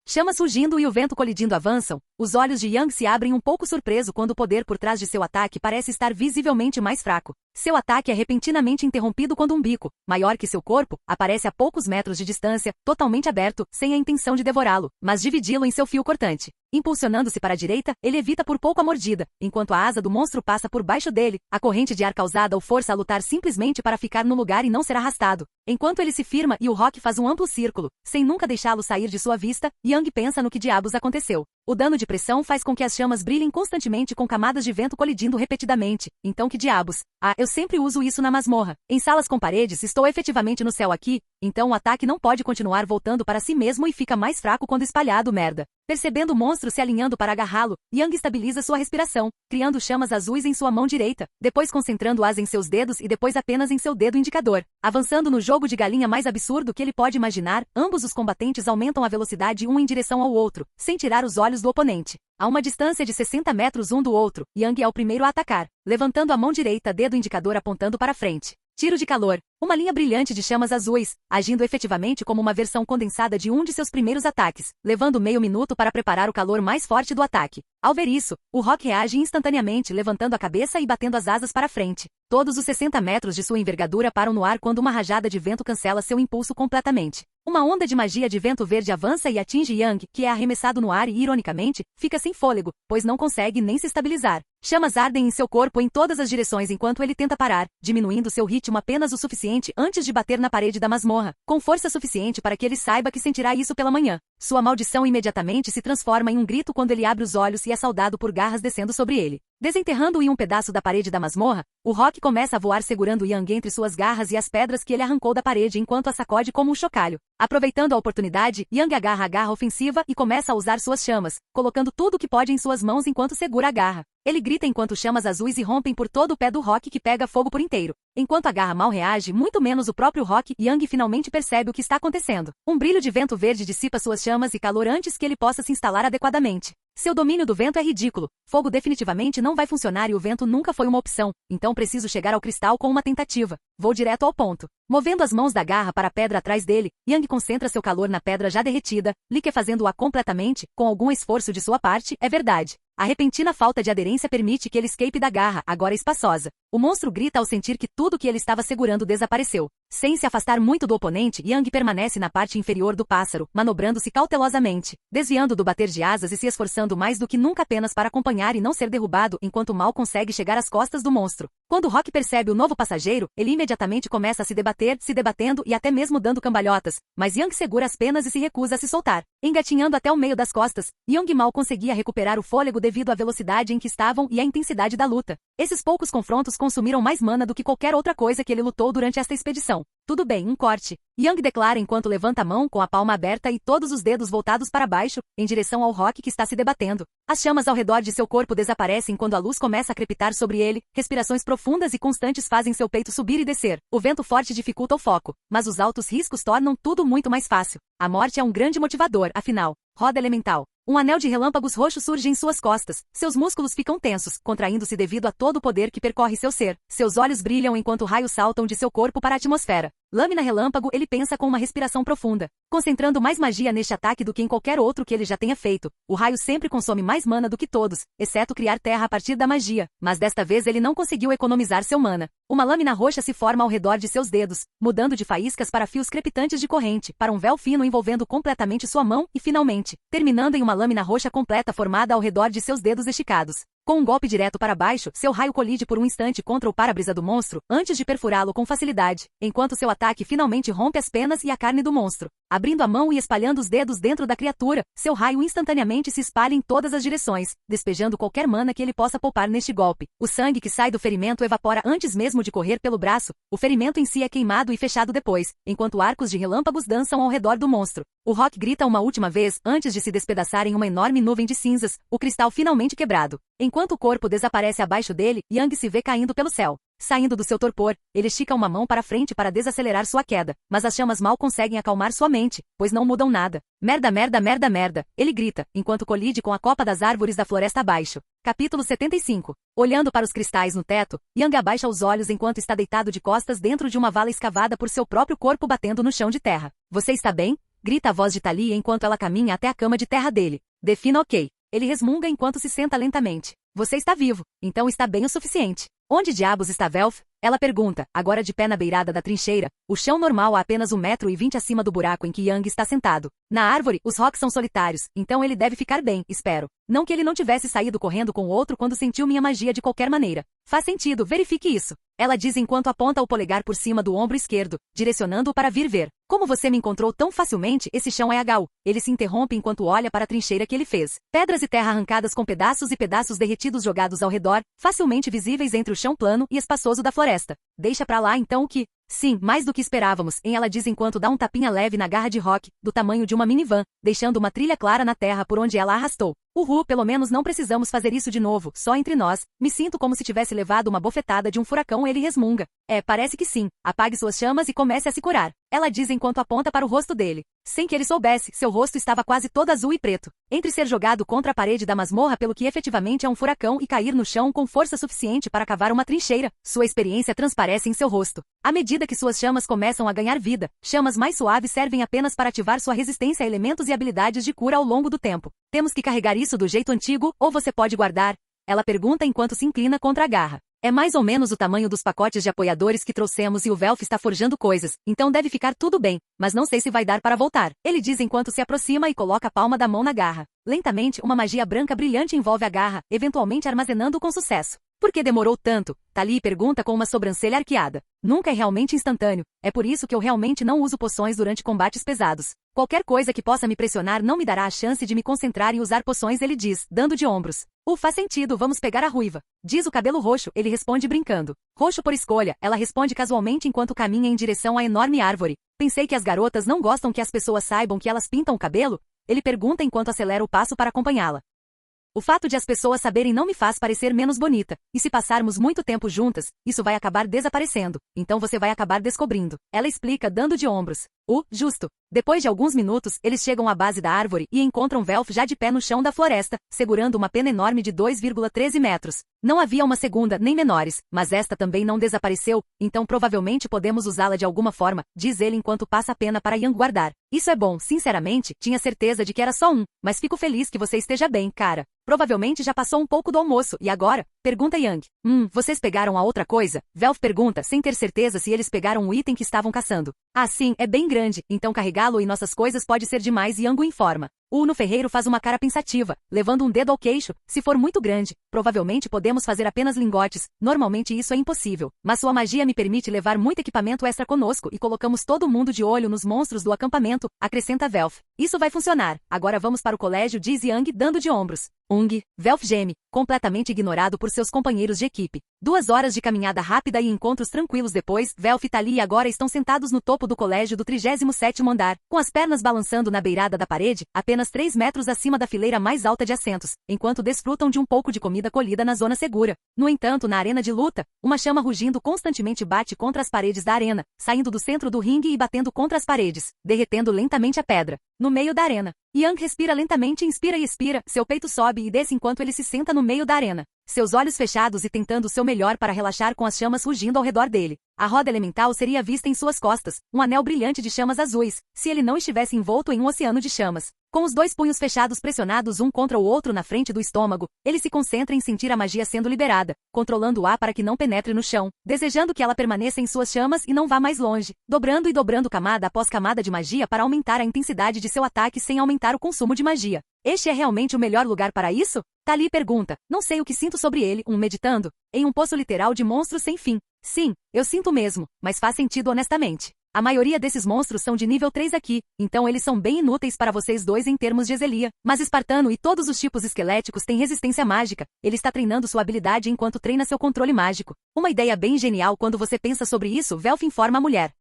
S2: Chamas surgindo e o vento colidindo avançam. Os olhos de Yang se abrem um pouco surpreso quando o poder por trás de seu ataque parece estar visivelmente mais fraco. Seu ataque é repentinamente interrompido quando um bico, maior que seu corpo, aparece a poucos metros de distância, totalmente aberto, sem a intenção de devorá-lo, mas dividi-lo em seu fio cortante. Impulsionando-se para a direita, ele evita por pouco a mordida, enquanto a asa do monstro passa por baixo dele. A corrente de ar causada o força a lutar simplesmente para ficar no lugar e não ser arrastado. Enquanto ele se firma e o Rock faz um amplo círculo, sem nunca deixá-lo sair de sua vista, Yang pensa no que diabos aconteceu. O dano de pressão faz com que as chamas brilhem constantemente com camadas de vento colidindo repetidamente. Então que diabos? Eu sempre uso isso na masmorra. Em salas com paredes, estou efetivamente no céu aqui, então o ataque não pode continuar voltando para si mesmo e fica mais fraco quando espalhado, merda. Percebendo o monstro se alinhando para agarrá-lo, Yang estabiliza sua respiração, criando chamas azuis em sua mão direita, depois concentrando-as em seus dedos e depois apenas em seu dedo indicador. Avançando no jogo de galinha mais absurdo que ele pode imaginar, ambos os combatentes aumentam a velocidade um em direção ao outro, sem tirar os olhos do oponente. A uma distância de 60 metros um do outro, Yang é o primeiro a atacar, levantando a mão direita, dedo indicador apontando para frente. Tiro de calor. Uma linha brilhante de chamas azuis, agindo efetivamente como uma versão condensada de um de seus primeiros ataques, levando meio minuto para preparar o calor mais forte do ataque. Ao ver isso, o Rock reage instantaneamente, levantando a cabeça e batendo as asas para frente. Todos os 60 metros de sua envergadura param no ar quando uma rajada de vento cancela seu impulso completamente. Uma onda de magia de vento verde avança e atinge Yang, que é arremessado no ar e, ironicamente, fica sem fôlego, pois não consegue nem se estabilizar. Chamas ardem em seu corpo em todas as direções enquanto ele tenta parar, diminuindo seu ritmo apenas o suficiente antes de bater na parede da masmorra, com força suficiente para que ele saiba que sentirá isso pela manhã. Sua maldição imediatamente se transforma em um grito quando ele abre os olhos e é saudado por garras descendo sobre ele. Desenterrando-o em um pedaço da parede da masmorra, o Rock começa a voar segurando Yang entre suas garras e as pedras que ele arrancou da parede enquanto a sacode como um chocalho. Aproveitando a oportunidade, Yang agarra a garra ofensiva e começa a usar suas chamas, colocando tudo o que pode em suas mãos enquanto segura a garra. Ele grita enquanto chamas azuis irrompem por todo o pé do Rock que pega fogo por inteiro. Enquanto a garra mal reage, muito menos o próprio Rock, Yang finalmente percebe o que está acontecendo. Um brilho de vento verde dissipa suas chamas e calor antes que ele possa se instalar adequadamente. Seu domínio do vento é ridículo. Fogo definitivamente não vai funcionar e o vento nunca foi uma opção, então preciso chegar ao cristal com uma tentativa. Vou direto ao ponto. Movendo as mãos da garra para a pedra atrás dele, Yang concentra seu calor na pedra já derretida, liquefazendo-a completamente, com algum esforço de sua parte, é verdade. A repentina falta de aderência permite que ele escape da garra, agora espaçosa. O monstro grita ao sentir que tudo que ele estava segurando desapareceu. Sem se afastar muito do oponente, Yang permanece na parte inferior do pássaro, manobrando-se cautelosamente, desviando do bater de asas e se esforçando mais do que nunca apenas para acompanhar e não ser derrubado enquanto mal consegue chegar às costas do monstro. Quando Rock percebe o novo passageiro, ele imediatamente começa a se debater, se debatendo e até mesmo dando cambalhotas, mas Yang segura as penas e se recusa a se soltar. Engatinhando até o meio das costas, Yang mal conseguia recuperar o fôlego devido à velocidade em que estavam e à intensidade da luta. Esses poucos confrontos consumiram mais mana do que qualquer outra coisa que ele lutou durante esta expedição. Tudo bem, um corte. Yang declara enquanto levanta a mão com a palma aberta e todos os dedos voltados para baixo, em direção ao Rock que está se debatendo. As chamas ao redor de seu corpo desaparecem quando a luz começa a crepitar sobre ele, respirações profundas e constantes fazem seu peito subir e descer. O vento forte dificulta o foco, mas os altos riscos tornam tudo muito mais fácil. A morte é um grande motivador, afinal. Roda elemental. Um anel de relâmpagos roxos surge em suas costas. Seus músculos ficam tensos, contraindo-se devido a todo o poder que percorre seu ser. Seus olhos brilham enquanto raios saltam de seu corpo para a atmosfera. Lâmina relâmpago, ele pensa com uma respiração profunda, concentrando mais magia neste ataque do que em qualquer outro que ele já tenha feito. O raio sempre consome mais mana do que todos, exceto criar terra a partir da magia, mas desta vez ele não conseguiu economizar seu mana. Uma lâmina roxa se forma ao redor de seus dedos, mudando de faíscas para fios crepitantes de corrente, para um véu fino envolvendo completamente sua mão e, finalmente, terminando em uma lâmina roxa completa formada ao redor de seus dedos esticados. Com um golpe direto para baixo, seu raio colide por um instante contra o para-brisa do monstro, antes de perfurá-lo com facilidade, enquanto seu ataque finalmente rompe as penas e a carne do monstro. Abrindo a mão e espalhando os dedos dentro da criatura, seu raio instantaneamente se espalha em todas as direções, despejando qualquer mana que ele possa poupar neste golpe. O sangue que sai do ferimento evapora antes mesmo de correr pelo braço, o ferimento em si é queimado e fechado depois, enquanto arcos de relâmpagos dançam ao redor do monstro. O Rock grita uma última vez antes de se despedaçar em uma enorme nuvem de cinzas, o cristal finalmente quebrado. Enquanto o corpo desaparece abaixo dele, Yang se vê caindo pelo céu. Saindo do seu torpor, ele estica uma mão para frente para desacelerar sua queda, mas as chamas mal conseguem acalmar sua mente, pois não mudam nada. Merda, merda, merda, merda, ele grita, enquanto colide com a copa das árvores da floresta abaixo. Capítulo 75. Olhando para os cristais no teto, Yang abaixa os olhos enquanto está deitado de costas dentro de uma vala escavada por seu próprio corpo batendo no chão de terra. Você está bem? Grita a voz de Thalia enquanto ela caminha até a cama de terra dele. Defina ok. Ele resmunga enquanto se senta lentamente. Você está vivo, então está bem o suficiente. Onde diabos está Velf? Ela pergunta, agora de pé na beirada da trincheira, o chão normal a apenas 1,20 m acima do buraco em que Yang está sentado. Na árvore, os rocks são solitários, então ele deve ficar bem, espero. Não que ele não tivesse saído correndo com o outro quando sentiu minha magia de qualquer maneira. Faz sentido, verifique isso. Ela diz enquanto aponta o polegar por cima do ombro esquerdo, direcionando-o para vir ver. Como você me encontrou tão facilmente, esse chão é HU. Ele se interrompe enquanto olha para a trincheira que ele fez. Pedras e terra arrancadas com pedaços e pedaços derretidos jogados ao redor, facilmente visíveis entre o chão plano e espaçoso da floresta. Deixa pra lá então o que... Sim, mais do que esperávamos, ela diz enquanto dá um tapinha leve na garra de Rock, do tamanho de uma minivan, deixando uma trilha clara na terra por onde ela arrastou. Pelo menos não precisamos fazer isso de novo, só entre nós. Me sinto como se tivesse levado uma bofetada de um furacão, ele resmunga. Parece que sim. Apague suas chamas e comece a se curar. Ela diz enquanto aponta para o rosto dele. Sem que ele soubesse, seu rosto estava quase todo azul e preto. Entre ser jogado contra a parede da masmorra pelo que efetivamente é um furacão e cair no chão com força suficiente para cavar uma trincheira, sua experiência transparece em seu rosto. À medida que suas chamas começam a ganhar vida, chamas mais suaves servem apenas para ativar sua resistência a elementos e habilidades de cura ao longo do tempo. Temos que carregar isso do jeito antigo, ou você pode guardar? Ela pergunta enquanto se inclina contra a garra. É mais ou menos o tamanho dos pacotes de apoiadores que trouxemos e o Velf está forjando coisas, então deve ficar tudo bem, mas não sei se vai dar para voltar. Ele diz enquanto se aproxima e coloca a palma da mão na garra. Lentamente, uma magia branca brilhante envolve a garra, eventualmente armazenando com sucesso. Por que demorou tanto? Thalia pergunta com uma sobrancelha arqueada. Nunca é realmente instantâneo, é por isso que eu realmente não uso poções durante combates pesados. Qualquer coisa que possa me pressionar não me dará a chance de me concentrar e usar poções, ele diz, dando de ombros. Faz sentido, vamos pegar a ruiva. Diz o cabelo roxo, ele responde brincando. Roxo por escolha, ela responde casualmente enquanto caminha em direção à enorme árvore. Pensei que as garotas não gostam que as pessoas saibam que elas pintam o cabelo? Ele pergunta enquanto acelera o passo para acompanhá-la. O fato de as pessoas saberem não me faz parecer menos bonita, e se passarmos muito tempo juntas, isso vai acabar desaparecendo, então você vai acabar descobrindo. Ela explica dando de ombros. Justo. Depois de alguns minutos, eles chegam à base da árvore e encontram Velf já de pé no chão da floresta, segurando uma pena enorme de 2,13 metros. Não havia uma segunda, nem menores, mas esta também não desapareceu, então provavelmente podemos usá-la de alguma forma, diz ele enquanto passa a pena para Yang guardar. Isso é bom, sinceramente, tinha certeza de que era só um, mas fico feliz que você esteja bem, cara. Provavelmente já passou um pouco do almoço, e agora, Pergunta Yang. Vocês pegaram a outra coisa? Velf pergunta, sem ter certeza se eles pegaram o item que estavam caçando. Ah, sim, é bem grande, então carregá-lo em nossas coisas pode ser demais, Yang o informa. No ferreiro faz uma cara pensativa, levando um dedo ao queixo. Se for muito grande, provavelmente podemos fazer apenas lingotes. Normalmente isso é impossível, mas sua magia me permite levar muito equipamento extra conosco e colocamos todo mundo de olho nos monstros do acampamento, acrescenta Velf. Isso vai funcionar. Agora vamos para o colégio, diz Yang dando de ombros. Velf geme, completamente ignorado por seus companheiros de equipe. 2 horas de caminhada rápida e encontros tranquilos depois, Velf e Tali agora estão sentados no topo do colégio do 37º andar, com as pernas balançando na beirada da parede, apenas 3 metros acima da fileira mais alta de assentos, enquanto desfrutam de um pouco de comida colhida na zona segura. No entanto, na arena de luta, uma chama rugindo constantemente bate contra as paredes da arena, saindo do centro do ringue e batendo contra as paredes, derretendo lentamente a pedra. No meio da arena, Yang respira lentamente, inspira e expira, seu peito sobe e desce enquanto ele se senta no meio da arena, seus olhos fechados e tentando o seu melhor para relaxar com as chamas rugindo ao redor dele. A roda elemental seria vista em suas costas, um anel brilhante de chamas azuis, se ele não estivesse envolto em um oceano de chamas. Com os 2 punhos fechados pressionados um contra o outro na frente do estômago, ele se concentra em sentir a magia sendo liberada, controlando o ar para que não penetre no chão, desejando que ela permaneça em suas chamas e não vá mais longe, dobrando e dobrando camada após camada de magia para aumentar a intensidade de seu ataque sem aumentar o consumo de magia. Este é realmente o melhor lugar para isso? Tali pergunta. Não sei o que sinto sobre ele, meditando, em um poço literal de monstros sem fim. Sim, eu sinto mesmo, mas faz sentido honestamente. A maioria desses monstros são de nível 3 aqui, então eles são bem inúteis para vocês dois em termos de Exelia. Mas Espartano e todos os tipos esqueléticos têm resistência mágica. Ele está treinando sua habilidade enquanto treina seu controle mágico. Uma ideia bem genial quando você pensa sobre isso, Velf informa a mulher.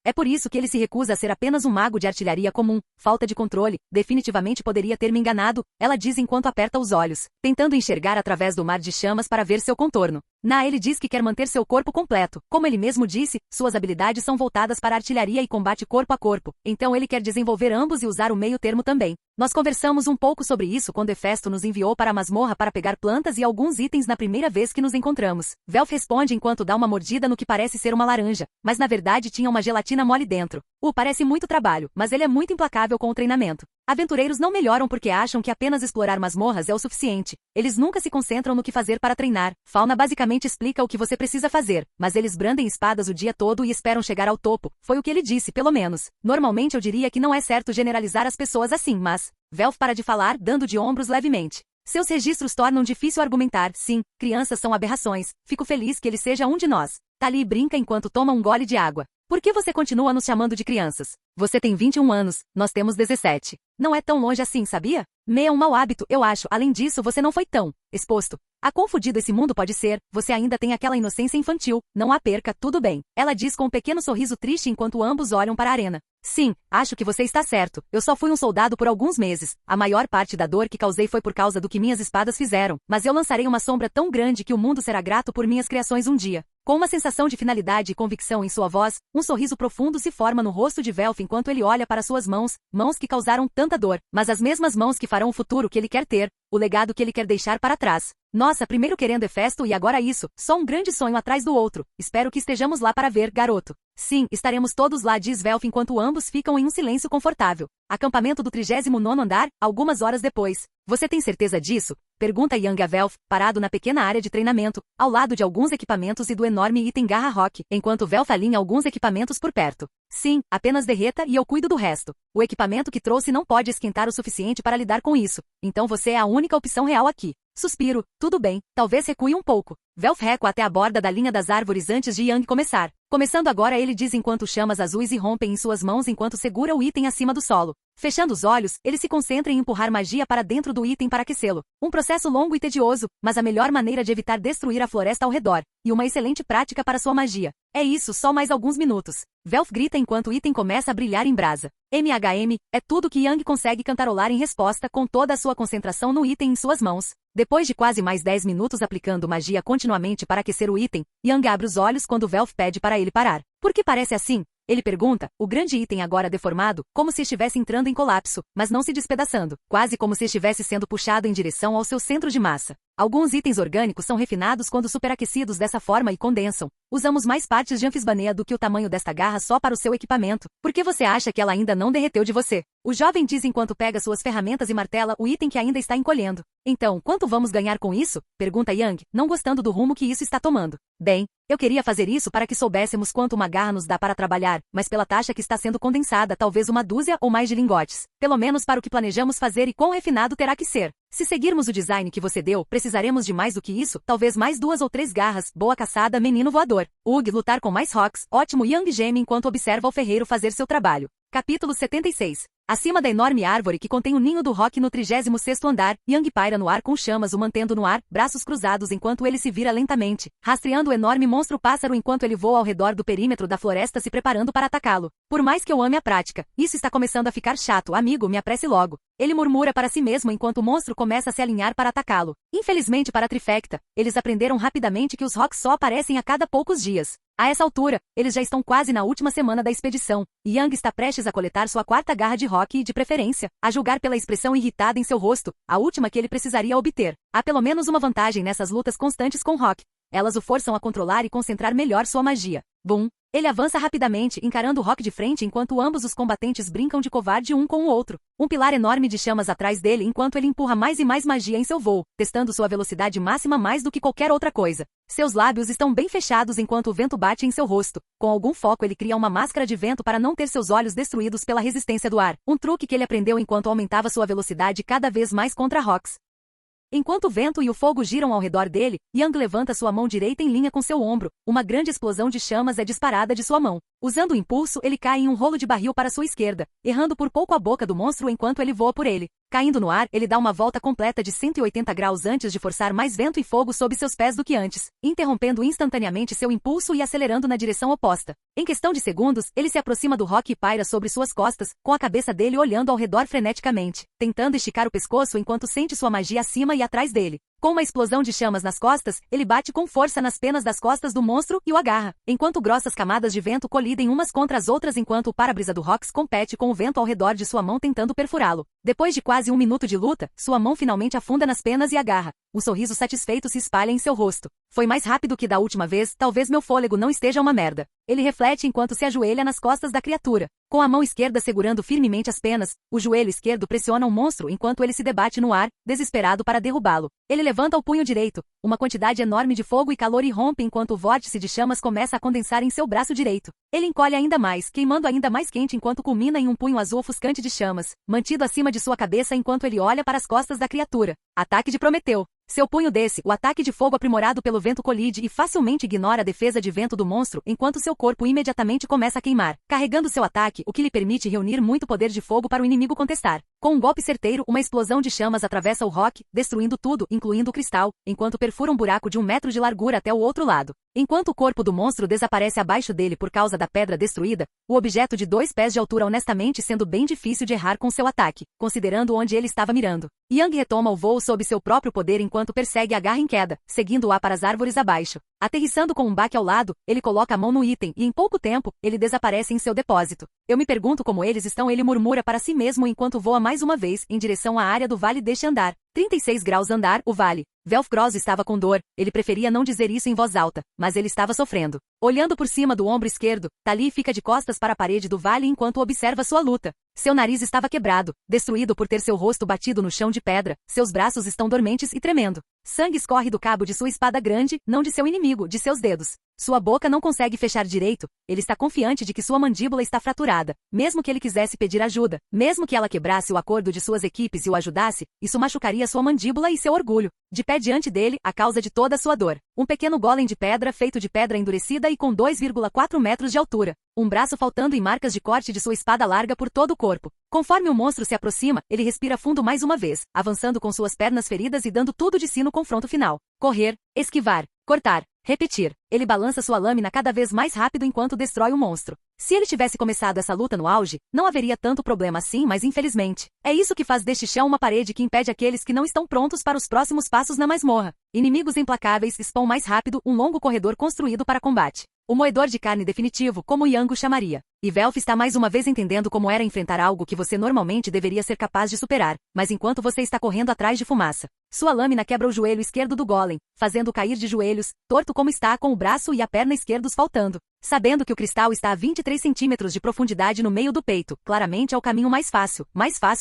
S2: É por isso que ele se recusa a ser apenas um mago de artilharia comum. Falta de controle. Definitivamente poderia ter me enganado, ela diz enquanto aperta os olhos, tentando enxergar através do mar de chamas para ver seu contorno. Ele diz que quer manter seu corpo completo. Como ele mesmo disse, suas habilidades são voltadas para artilharia e combate corpo a corpo. Então ele quer desenvolver ambos e usar o meio termo também. Nós conversamos um pouco sobre isso quando Hefesto nos enviou para a masmorra para pegar plantas e alguns itens na primeira vez que nos encontramos. Velf responde enquanto dá uma mordida no que parece ser uma laranja, mas na verdade tinha uma gelatina mole dentro. Parece muito trabalho, mas ele é muito implacável com o treinamento. Aventureiros não melhoram porque acham que apenas explorar masmorras é o suficiente. Eles nunca se concentram no que fazer para treinar. Fauna basicamente explica o que você precisa fazer, mas eles brandem espadas o dia todo e esperam chegar ao topo. Foi o que ele disse, pelo menos. Normalmente eu diria que não é certo generalizar as pessoas assim, mas... Velf para de falar, dando de ombros levemente. Seus registros tornam difícil argumentar. Sim, crianças são aberrações. Fico feliz que ele seja um de nós. Tali brinca enquanto toma um gole de água. Por que você continua nos chamando de crianças? Você tem 21 anos, nós temos 17. Não é tão longe assim, sabia? É um mau hábito, eu acho. Além disso, você não foi tão exposto a confundido esse mundo pode ser. Você ainda tem aquela inocência infantil. Não a perca, tudo bem. Ela diz com um pequeno sorriso triste enquanto ambos olham para a arena. Sim, acho que você está certo. Eu só fui um soldado por alguns meses. A maior parte da dor que causei foi por causa do que minhas espadas fizeram. Mas eu lançarei uma sombra tão grande que o mundo será grato por minhas criações um dia. Com uma sensação de finalidade e convicção em sua voz, um sorriso profundo se forma no rosto de Velf enquanto ele olha para suas mãos, mãos que causaram tanta dor, mas as mesmas mãos que farão o futuro que ele quer ter, o legado que ele quer deixar para trás. Nossa, primeiro querendo Hefesto e agora isso, só um grande sonho atrás do outro. Espero que estejamos lá para ver, garoto. Sim, estaremos todos lá, diz Velf enquanto ambos ficam em um silêncio confortável. Acampamento do 39º andar, algumas horas depois. Você tem certeza disso? Pergunta Yang a Velf, parado na pequena área de treinamento, ao lado de alguns equipamentos e do enorme item Garra Rock, enquanto Velf alinha alguns equipamentos por perto. Sim, apenas derreta e eu cuido do resto. O equipamento que trouxe não pode esquentar o suficiente para lidar com isso, então você é a única opção real aqui. Suspiro, tudo bem, talvez recue um pouco. Velf recua até a borda da linha das árvores antes de Yang começar. Começando agora, ele diz enquanto chamas azuis irrompem em suas mãos enquanto segura o item acima do solo. Fechando os olhos, ele se concentra em empurrar magia para dentro do item para aquecê-lo. Um processo longo e tedioso, mas a melhor maneira de evitar destruir a floresta ao redor. E uma excelente prática para sua magia. É isso, só mais alguns minutos. Velf grita enquanto o item começa a brilhar em brasa. MHM, é tudo que Yang consegue cantarolar em resposta com toda a sua concentração no item em suas mãos. Depois de quase mais 10 minutos aplicando magia continuamente para aquecer o item, Yang abre os olhos quando Velf pede para ele parar. Por que parece assim? Ele pergunta, o grande item agora deformado, como se estivesse entrando em colapso, mas não se despedaçando, quase como se estivesse sendo puxado em direção ao seu centro de massa. Alguns itens orgânicos são refinados quando superaquecidos dessa forma e condensam. Usamos mais partes de anfisbaneia do que o tamanho desta garra só para o seu equipamento. Por que você acha que ela ainda não derreteu de você? O jovem diz enquanto pega suas ferramentas e martela o item que ainda está encolhendo. Então, quanto vamos ganhar com isso? Pergunta Yang, não gostando do rumo que isso está tomando. Bem, eu queria fazer isso para que soubéssemos quanto uma garra nos dá para trabalhar, mas pela taxa que está sendo condensada, talvez uma dúzia ou mais de lingotes. Pelo menos para o que planejamos fazer e quão refinado terá que ser. Se seguirmos o design que você deu, precisaremos de mais do que isso, talvez mais 2 ou 3 garras. Boa caçada, menino voador. Ugh, lutar com mais rocks. Ótimo. Yang geme enquanto observa o ferreiro fazer seu trabalho. Capítulo 76. Acima da enorme árvore que contém o ninho do rock no 36º andar, Yang paira no ar com chamas o mantendo no ar, braços cruzados enquanto ele se vira lentamente, rastreando o enorme monstro pássaro enquanto ele voa ao redor do perímetro da floresta se preparando para atacá-lo. Por mais que eu ame a prática, isso está começando a ficar chato, amigo, me apresse logo. Ele murmura para si mesmo enquanto o monstro começa a se alinhar para atacá-lo. Infelizmente para a trifecta, eles aprenderam rapidamente que os rocks só aparecem a cada poucos dias. A essa altura, eles já estão quase na última semana da expedição, e Yang está prestes a coletar sua 4ª garra de rock e, de preferência, a julgar pela expressão irritada em seu rosto, a última que ele precisaria obter. Há pelo menos uma vantagem nessas lutas constantes com rock. Elas o forçam a controlar e concentrar melhor sua magia. Boom! Ele avança rapidamente, encarando o rock de frente enquanto ambos os combatentes brincam de covarde um com o outro. Um pilar enorme de chamas atrás dele enquanto ele empurra mais e mais magia em seu voo, testando sua velocidade máxima mais do que qualquer outra coisa. Seus lábios estão bem fechados enquanto o vento bate em seu rosto. Com algum foco ele cria uma máscara de vento para não ter seus olhos destruídos pela resistência do ar. Um truque que ele aprendeu enquanto aumentava sua velocidade cada vez mais contra rocks. Enquanto o vento e o fogo giram ao redor dele, Yang levanta sua mão direita em linha com seu ombro. Uma grande explosão de chamas é disparada de sua mão. Usando o impulso, ele cai em um rolo de barril para sua esquerda, errando por pouco a boca do monstro enquanto ele voa por ele. Caindo no ar, ele dá uma volta completa de 180 graus antes de forçar mais vento e fogo sob seus pés do que antes, interrompendo instantaneamente seu impulso e acelerando na direção oposta. Em questão de segundos, ele se aproxima do rock e paira sobre suas costas, com a cabeça dele olhando ao redor freneticamente, tentando esticar o pescoço enquanto sente sua magia acima e atrás dele. Com uma explosão de chamas nas costas, ele bate com força nas penas das costas do monstro e o agarra, enquanto grossas camadas de vento colidem umas contra as outras enquanto o para-brisa do Rox compete com o vento ao redor de sua mão tentando perfurá-lo. Depois de quase 1 minuto de luta, sua mão finalmente afunda nas penas e agarra. Um sorriso satisfeito se espalha em seu rosto. Foi mais rápido que da última vez, talvez meu fôlego não esteja uma merda. Ele reflete enquanto se ajoelha nas costas da criatura. Com a mão esquerda segurando firmemente as penas, o joelho esquerdo pressiona o monstro enquanto ele se debate no ar, desesperado para derrubá-lo. Ele levanta o punho direito. Uma quantidade enorme de fogo e calor irrompe enquanto o vórtice de chamas começa a condensar em seu braço direito. Ele encolhe ainda mais, queimando ainda mais quente enquanto culmina em um punho azul ofuscante de chamas, mantido acima de sua cabeça enquanto ele olha para as costas da criatura. Ataque de Prometeu. Seu punho desce, o ataque de fogo aprimorado pelo vento colide e facilmente ignora a defesa de vento do monstro enquanto seu corpo imediatamente começa a queimar, carregando seu ataque, o que lhe permite reunir muito poder de fogo para o inimigo contestar. Com um golpe certeiro, uma explosão de chamas atravessa o rock, destruindo tudo, incluindo o cristal, enquanto perfura um buraco de 1 metro de largura até o outro lado. Enquanto o corpo do monstro desaparece abaixo dele por causa da pedra destruída, o objeto de 2 pés de altura honestamente sendo bem difícil de errar com seu ataque, considerando onde ele estava mirando. Yang retoma o voo sob seu próprio poder enquanto persegue a garra em queda, seguindo-a para as árvores abaixo. Aterrissando com um baque ao lado, ele coloca a mão no item e em pouco tempo, ele desaparece em seu depósito. Eu me pergunto como eles estão, ele murmura para si mesmo enquanto voa mais uma vez em direção à área do vale deste andar. 36 graus andar, o vale. Velfgross estava com dor, ele preferia não dizer isso em voz alta, mas ele estava sofrendo. Olhando por cima do ombro esquerdo, Tali fica de costas para a parede do vale enquanto observa sua luta. Seu nariz estava quebrado, destruído por ter seu rosto batido no chão de pedra, seus braços estão dormentes e tremendo. Sangue escorre do cabo de sua espada grande, não de seu inimigo, de seus dedos. Sua boca não consegue fechar direito, ele está confiante de que sua mandíbula está fraturada. Mesmo que ele quisesse pedir ajuda, mesmo que ela quebrasse o acordo de suas equipes e o ajudasse, isso machucaria sua mandíbula e seu orgulho. De pé diante dele, a causa de toda sua dor. Um pequeno golem de pedra feito de pedra endurecida e com 2,4 metros de altura. Um braço faltando e marcas de corte de sua espada larga por todo o corpo. Conforme o monstro se aproxima, ele respira fundo mais uma vez, avançando com suas pernas feridas e dando tudo de si no confronto final. Correr, esquivar, cortar, repetir. Ele balança sua lâmina cada vez mais rápido enquanto destrói o monstro. Se ele tivesse começado essa luta no auge, não haveria tanto problema assim, mas infelizmente, é isso que faz deste chão uma parede que impede aqueles que não estão prontos para os próximos passos na masmorra. Inimigos implacáveis spawn mais rápido, um longo corredor construído para combate. O moedor de carne definitivo, como Yang o chamaria. E Velf está mais uma vez entendendo como era enfrentar algo que você normalmente deveria ser capaz de superar, mas enquanto você está correndo atrás de fumaça. Sua lâmina quebra o joelho esquerdo do golem, fazendo-o cair de joelhos, torto como está com o braço e a perna esquerdos faltando. Sabendo que o cristal está a 23 centímetros de profundidade no meio do peito, claramente é o caminho mais fácil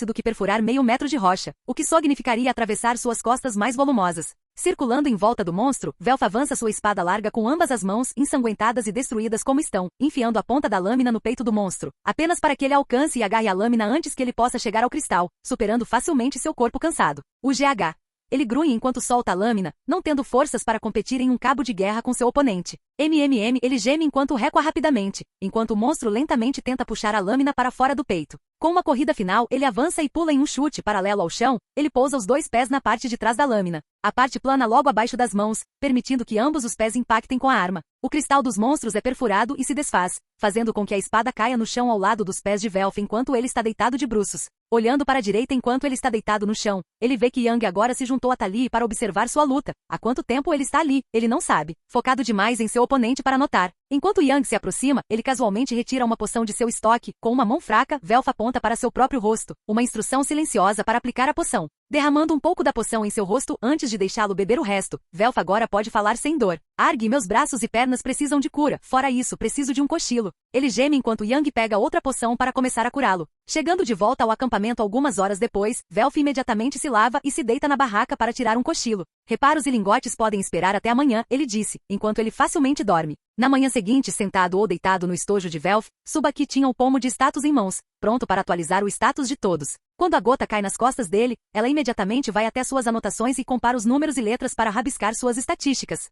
S2: do que perfurar meio metro de rocha, o que significaria atravessar suas costas mais volumosas. Circulando em volta do monstro, Velf avança sua espada larga com ambas as mãos, ensanguentadas e destruídas como estão, enfiando a ponta da lâmina no peito do monstro, apenas para que ele alcance e agarre a lâmina antes que ele possa chegar ao cristal, superando facilmente seu corpo cansado. O GH. Ele grunhe enquanto solta a lâmina, não tendo forças para competir em um cabo de guerra com seu oponente. Ele geme enquanto recua rapidamente, enquanto o monstro lentamente tenta puxar a lâmina para fora do peito. Com uma corrida final, ele avança e pula em um chute paralelo ao chão, ele pousa os dois pés na parte de trás da lâmina. A parte plana logo abaixo das mãos, permitindo que ambos os pés impactem com a arma. O cristal dos monstros é perfurado e se desfaz, fazendo com que a espada caia no chão ao lado dos pés de Velf enquanto ele está deitado de bruços. Olhando para a direita enquanto ele está deitado no chão, ele vê que Yang agora se juntou a Tali para observar sua luta. Há quanto tempo ele está ali, ele não sabe, focado demais em seu oponente para notar. Enquanto Yang se aproxima, ele casualmente retira uma poção de seu estoque, com uma mão fraca, Velf aponta para seu próprio rosto, uma instrução silenciosa para aplicar a poção. Derramando um pouco da poção em seu rosto antes de deixá-lo beber o resto, Velf agora pode falar sem dor. Arg, meus braços e pernas precisam de cura, fora isso preciso de um cochilo. Ele geme enquanto Yang pega outra poção para começar a curá-lo. Chegando de volta ao acampamento algumas horas depois, Velf imediatamente se lava e se deita na barraca para tirar um cochilo. Reparos e lingotes podem esperar até amanhã, ele disse, enquanto ele facilmente dorme. Na manhã seguinte, sentado ou deitado no estojo de Velf, Tsubaki tinha o pomo de status em mãos, pronto para atualizar o status de todos. Quando a gota cai nas costas dele, ela imediatamente vai até suas anotações e compara os números e letras para rabiscar suas estatísticas.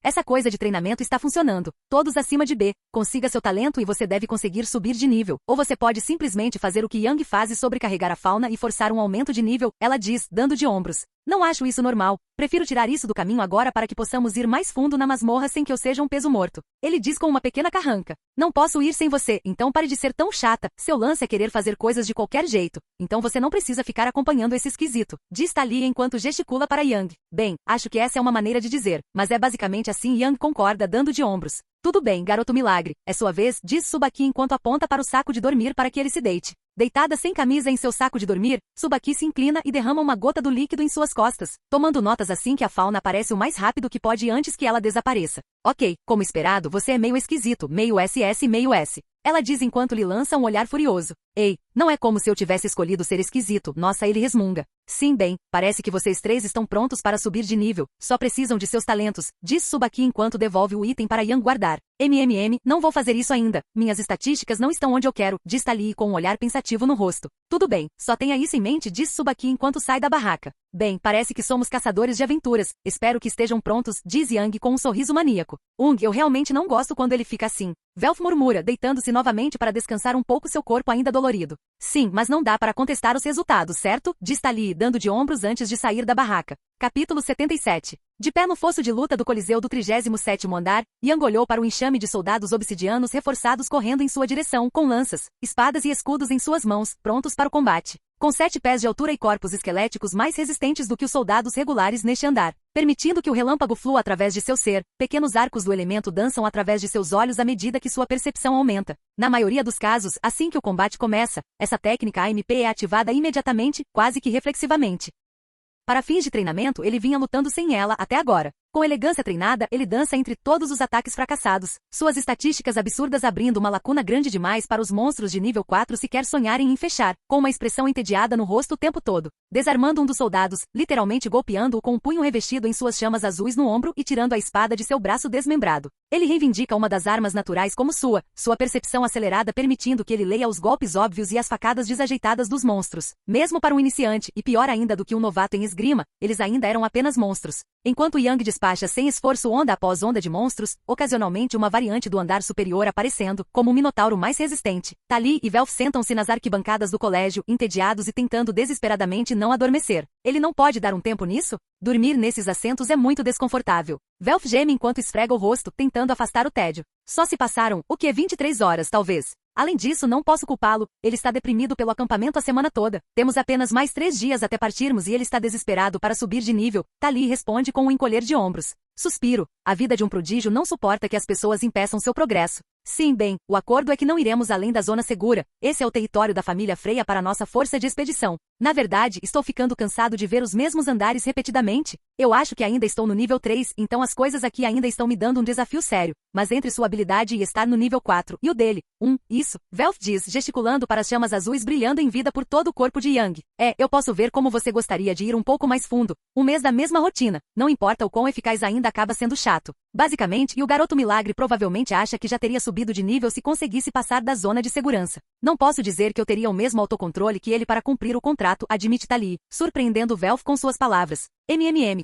S2: Essa coisa de treinamento está funcionando. Todos acima de B. Consiga seu talento e você deve conseguir subir de nível. Ou você pode simplesmente fazer o que Yang faz e sobrecarregar a fauna e forçar um aumento de nível, ela diz, dando de ombros. Não acho isso normal. Prefiro tirar isso do caminho agora para que possamos ir mais fundo na masmorra sem que eu seja um peso morto. Ele diz com uma pequena carranca. Não posso ir sem você, então pare de ser tão chata. Seu lance é querer fazer coisas de qualquer jeito. Então você não precisa ficar acompanhando esse esquisito. Diz Tali enquanto gesticula para Yang. Bem, acho que essa é uma maneira de dizer, mas é basicamente assim. Yang concorda dando de ombros. Tudo bem, garoto milagre. É sua vez, diz Tsubaki enquanto aponta para o saco de dormir para que ele se deite. Deitada sem camisa em seu saco de dormir, Tsubaki se inclina e derrama uma gota do líquido em suas costas, tomando notas assim que a fauna aparece o mais rápido que pode antes que ela desapareça. Ok, como esperado, você é meio esquisito, meio SS e meio S. Ela diz enquanto lhe lança um olhar furioso. Ei, não é como se eu tivesse escolhido ser esquisito, nossa, ele resmunga. Sim, bem, parece que vocês três estão prontos para subir de nível, só precisam de seus talentos, diz Tsubaki enquanto devolve o item para Yang guardar. Não vou fazer isso ainda, minhas estatísticas não estão onde eu quero, diz Tali com um olhar pensativo no rosto. Tudo bem, só tenha isso em mente, diz Tsubaki enquanto sai da barraca. Bem, parece que somos caçadores de aventuras, espero que estejam prontos, diz Yang com um sorriso maníaco. Eu realmente não gosto quando ele fica assim. Velf murmura, deitando-se novamente para descansar um pouco seu corpo ainda dolorido. Sim, mas não dá para contestar os resultados, certo? Diz Tali, dando de ombros antes de sair da barraca. Capítulo 77. De pé no fosso de luta do Coliseu do 37º andar, Yang olhou para o enxame de soldados obsidianos reforçados correndo em sua direção, com lanças, espadas e escudos em suas mãos, prontos para o combate. Com 7 pés de altura e corpos esqueléticos mais resistentes do que os soldados regulares neste andar, permitindo que o relâmpago flua através de seu ser, pequenos arcos do elemento dançam através de seus olhos à medida que sua percepção aumenta. Na maioria dos casos, assim que o combate começa, essa técnica AMP é ativada imediatamente, quase que reflexivamente. Para fins de treinamento, ele vinha lutando sem ela até agora. Com elegância treinada, ele dança entre todos os ataques fracassados, suas estatísticas absurdas abrindo uma lacuna grande demais para os monstros de nível 4 sequer sonharem em fechar, com uma expressão entediada no rosto o tempo todo, desarmando um dos soldados, literalmente golpeando-o com um punho revestido em suas chamas azuis no ombro e tirando a espada de seu braço desmembrado. Ele reivindica uma das armas naturais como sua percepção acelerada permitindo que ele leia os golpes óbvios e as facadas desajeitadas dos monstros. Mesmo para um iniciante, e pior ainda do que um novato em esgrima, eles ainda eram apenas monstros. Enquanto Yang despacha sem esforço onda após onda de monstros, ocasionalmente uma variante do andar superior aparecendo, como um minotauro mais resistente. Tali e Velf sentam-se nas arquibancadas do colégio, entediados e tentando desesperadamente não adormecer. Ele não pode dar um tempo nisso? Dormir nesses assentos é muito desconfortável. Velf geme enquanto esfrega o rosto, tentando afastar o tédio. Só se passaram, 23 horas, talvez. Além disso, não posso culpá-lo, ele está deprimido pelo acampamento a semana toda. Temos apenas mais 3 dias até partirmos e ele está desesperado para subir de nível. Tali responde com um encolher de ombros. Suspiro. A vida de um prodígio não suporta que as pessoas impeçam seu progresso. Sim, bem, o acordo é que não iremos além da zona segura. Esse é o território da família Freya para nossa força de expedição. Na verdade, estou ficando cansado de ver os mesmos andares repetidamente. Eu acho que ainda estou no nível 3, então as coisas aqui ainda estão me dando um desafio sério. Mas entre sua habilidade e estar no nível 4 e o dele, isso, Velf diz, gesticulando para as chamas azuis brilhando em vida por todo o corpo de Yang. Eu posso ver como você gostaria de ir um pouco mais fundo. Um mês da mesma rotina. Não importa o quão eficaz ainda acaba sendo chato. Basicamente, e o garoto milagre provavelmente acha que já teria subido de nível se conseguisse passar da zona de segurança. Não posso dizer que eu teria o mesmo autocontrole que ele para cumprir o contrato, admite Tali, surpreendendo Velf com suas palavras.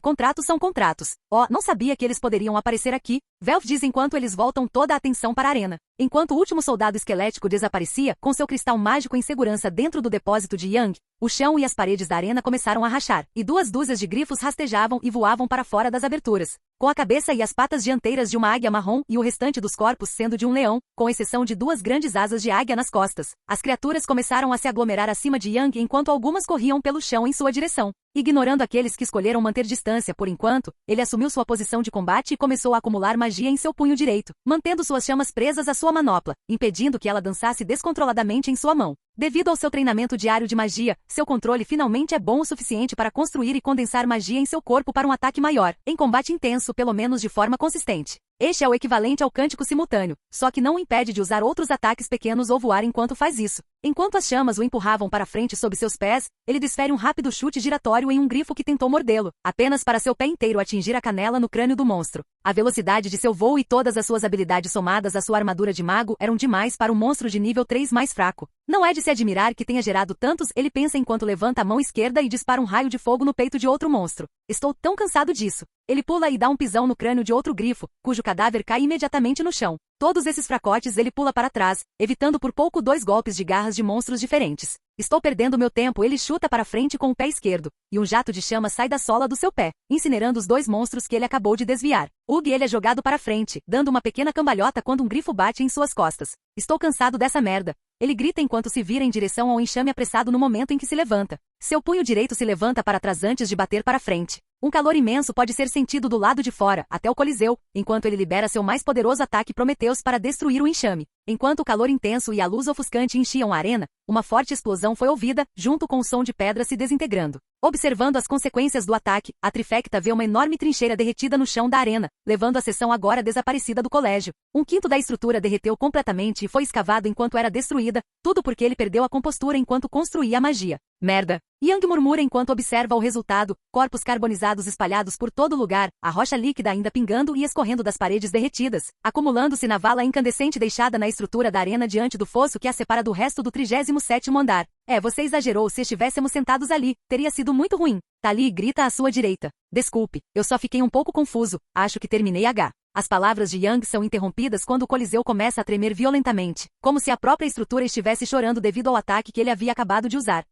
S2: Contratos são contratos. Não sabia que eles poderiam aparecer aqui. Velf diz enquanto eles voltam toda a atenção para a arena. Enquanto o último soldado esquelético desaparecia, com seu cristal mágico em segurança dentro do depósito de Yang, o chão e as paredes da arena começaram a rachar, e 2 dúzias de grifos rastejavam e voavam para fora das aberturas. Com a cabeça e as patas dianteiras de uma águia marrom e o restante dos corpos sendo de um leão, com exceção de 2 grandes asas de águia nas costas, as criaturas começaram a se aglomerar acima de Yang enquanto algumas corriam pelo chão em sua direção. Ignorando aqueles que escolheram manter distância por enquanto, ele assumiu sua posição de combate e começou a acumular magia em seu punho direito, mantendo suas chamas presas à sua manopla, impedindo que ela dançasse descontroladamente em sua mão. Devido ao seu treinamento diário de magia, seu controle finalmente é bom o suficiente para construir e condensar magia em seu corpo para um ataque maior, em combate intenso, pelo menos de forma consistente. Este é o equivalente ao cântico simultâneo, só que não o impede de usar outros ataques pequenos ou voar enquanto faz isso. Enquanto as chamas o empurravam para frente sob seus pés, ele desfere um rápido chute giratório em um grifo que tentou mordê-lo, apenas para seu pé inteiro atingir a canela no crânio do monstro. A velocidade de seu voo e todas as suas habilidades somadas à sua armadura de mago eram demais para um monstro de nível 3 mais fraco. Não é de se admirar que tenha gerado tantos, ele pensa enquanto levanta a mão esquerda e dispara um raio de fogo no peito de outro monstro. Estou tão cansado disso. Ele pula e dá um pisão no crânio de outro grifo, cujo cadáver cai imediatamente no chão. Todos esses fracotes ele pula para trás, evitando por pouco 2 golpes de garras de monstros diferentes. Estou perdendo meu tempo, ele chuta para frente com o pé esquerdo, e um jato de chama sai da sola do seu pé, incinerando os 2 monstros que ele acabou de desviar. Ele é jogado para frente, dando uma pequena cambalhota quando um grifo bate em suas costas. Estou cansado dessa merda. Ele grita enquanto se vira em direção ao enxame apressado no momento em que se levanta. Seu punho direito se levanta para trás antes de bater para frente. Um calor imenso pode ser sentido do lado de fora, até o Coliseu, enquanto ele libera seu mais poderoso ataque Prometheus para destruir o enxame. Enquanto o calor intenso e a luz ofuscante enchiam a arena, uma forte explosão foi ouvida, junto com o som de pedra se desintegrando. Observando as consequências do ataque, a Trifecta vê uma enorme trincheira derretida no chão da arena, levando a seção agora desaparecida do colégio. 1/5 da estrutura derreteu completamente e foi escavado enquanto era destruída, tudo porque ele perdeu a compostura enquanto construía a magia. Merda! Yang murmura enquanto observa o resultado, corpos carbonizados espalhados por todo lugar, a rocha líquida ainda pingando e escorrendo das paredes derretidas, acumulando-se na vala incandescente deixada na estrutura da arena diante do fosso que a separa do resto do 37º andar. Você exagerou, se estivéssemos sentados ali, teria sido muito ruim. Tali grita à sua direita. Desculpe, eu só fiquei um pouco confuso, acho que terminei H. As palavras de Yang são interrompidas quando o Coliseu começa a tremer violentamente, como se a própria estrutura estivesse chorando devido ao ataque que ele havia acabado de usar.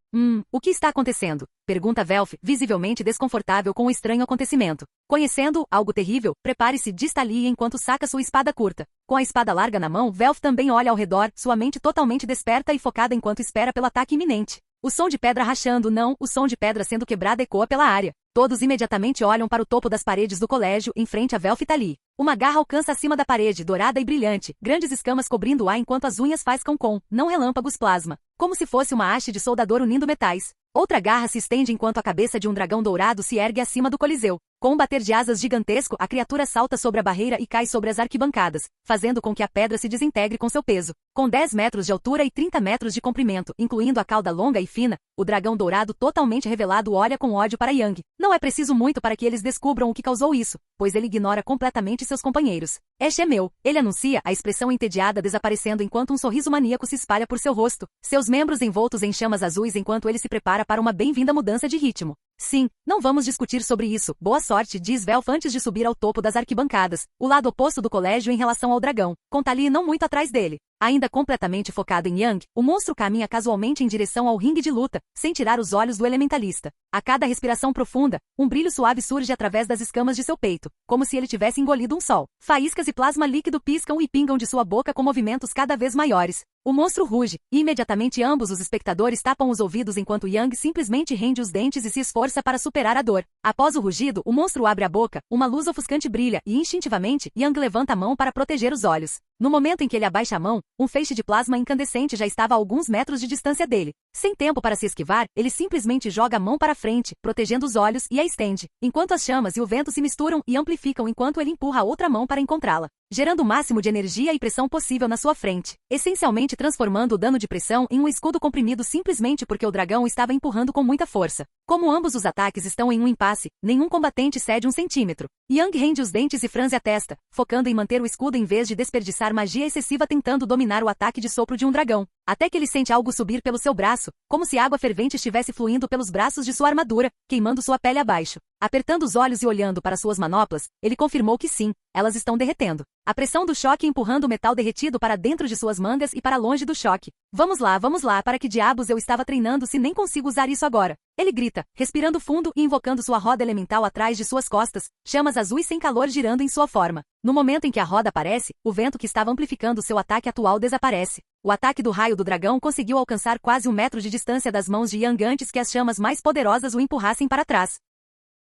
S2: O que está acontecendo? Pergunta Velf, visivelmente desconfortável com o estranho acontecimento. Conhecendo algo terrível, prepare-se, diz Tali enquanto saca sua espada curta. Com a espada larga na mão, Velf também olha ao redor, sua mente totalmente desperta e focada enquanto espera pelo ataque iminente. O som de pedra rachando, não, o som de pedra sendo quebrada ecoa pela área. Todos imediatamente olham para o topo das paredes do colégio, em frente a Velf e Tali. Uma garra alcança acima da parede, dourada e brilhante, grandes escamas cobrindo o ar enquanto as unhas faiscam não relâmpagos plasma, como se fosse uma haste de soldador unindo metais. Outra garra se estende enquanto a cabeça de um dragão dourado se ergue acima do Coliseu. Com um bater de asas gigantesco, a criatura salta sobre a barreira e cai sobre as arquibancadas, fazendo com que a pedra se desintegre com seu peso. Com 10 metros de altura e 30 metros de comprimento, incluindo a cauda longa e fina, o dragão dourado totalmente revelado olha com ódio para Yang. Não é preciso muito para que eles descubram o que causou isso, pois ele ignora completamente seus companheiros. Este é meu, ele anuncia, a expressão entediada desaparecendo enquanto um sorriso maníaco se espalha por seu rosto, seus membros envoltos em chamas azuis enquanto ele se prepara para uma bem-vinda mudança de ritmo. Sim, não vamos discutir sobre isso. Boa sorte, diz Velf antes de subir ao topo das arquibancadas, o lado oposto do colégio em relação ao dragão, com Tali não muito atrás dele. Ainda completamente focado em Yang, o monstro caminha casualmente em direção ao ringue de luta, sem tirar os olhos do elementalista. A cada respiração profunda, um brilho suave surge através das escamas de seu peito, como se ele tivesse engolido um sol. Faíscas e plasma líquido piscam e pingam de sua boca com movimentos cada vez maiores. O monstro ruge, e imediatamente ambos os espectadores tapam os ouvidos enquanto Yang simplesmente rende os dentes e se esforça para superar a dor. Após o rugido, o monstro abre a boca, uma luz ofuscante brilha e instintivamente, Yang levanta a mão para proteger os olhos. No momento em que ele abaixa a mão, um feixe de plasma incandescente já estava a alguns metros de distância dele. Sem tempo para se esquivar, ele simplesmente joga a mão para frente, protegendo os olhos, e a estende, enquanto as chamas e o vento se misturam e amplificam enquanto ele empurra a outra mão para encontrá-la, gerando o máximo de energia e pressão possível na sua frente, essencialmente transformando o dano de pressão em um escudo comprimido simplesmente porque o dragão estava empurrando com muita força. Como ambos os ataques estão em um impasse, nenhum combatente cede um centímetro. Yang rende os dentes e franze a testa, focando em manter o escudo em vez de desperdiçar magia excessiva tentando dominar o ataque de sopro de um dragão, até que ele sente algo subir pelo seu braço, como se água fervente estivesse fluindo pelos braços de sua armadura, queimando sua pele abaixo. Apertando os olhos e olhando para suas manoplas, ele confirmou que sim, elas estão derretendo. A pressão do choque empurrando o metal derretido para dentro de suas mangas e para longe do choque. Vamos lá, para que diabos eu estava treinando se nem consigo usar isso agora? Ele grita, respirando fundo e invocando sua roda elemental atrás de suas costas, chamas azuis sem calor girando em sua forma. No momento em que a roda aparece, o vento que estava amplificando seu ataque atual desaparece. O ataque do raio do dragão conseguiu alcançar quase 1 metro de distância das mãos de Yang antes que as chamas mais poderosas o empurrassem para trás.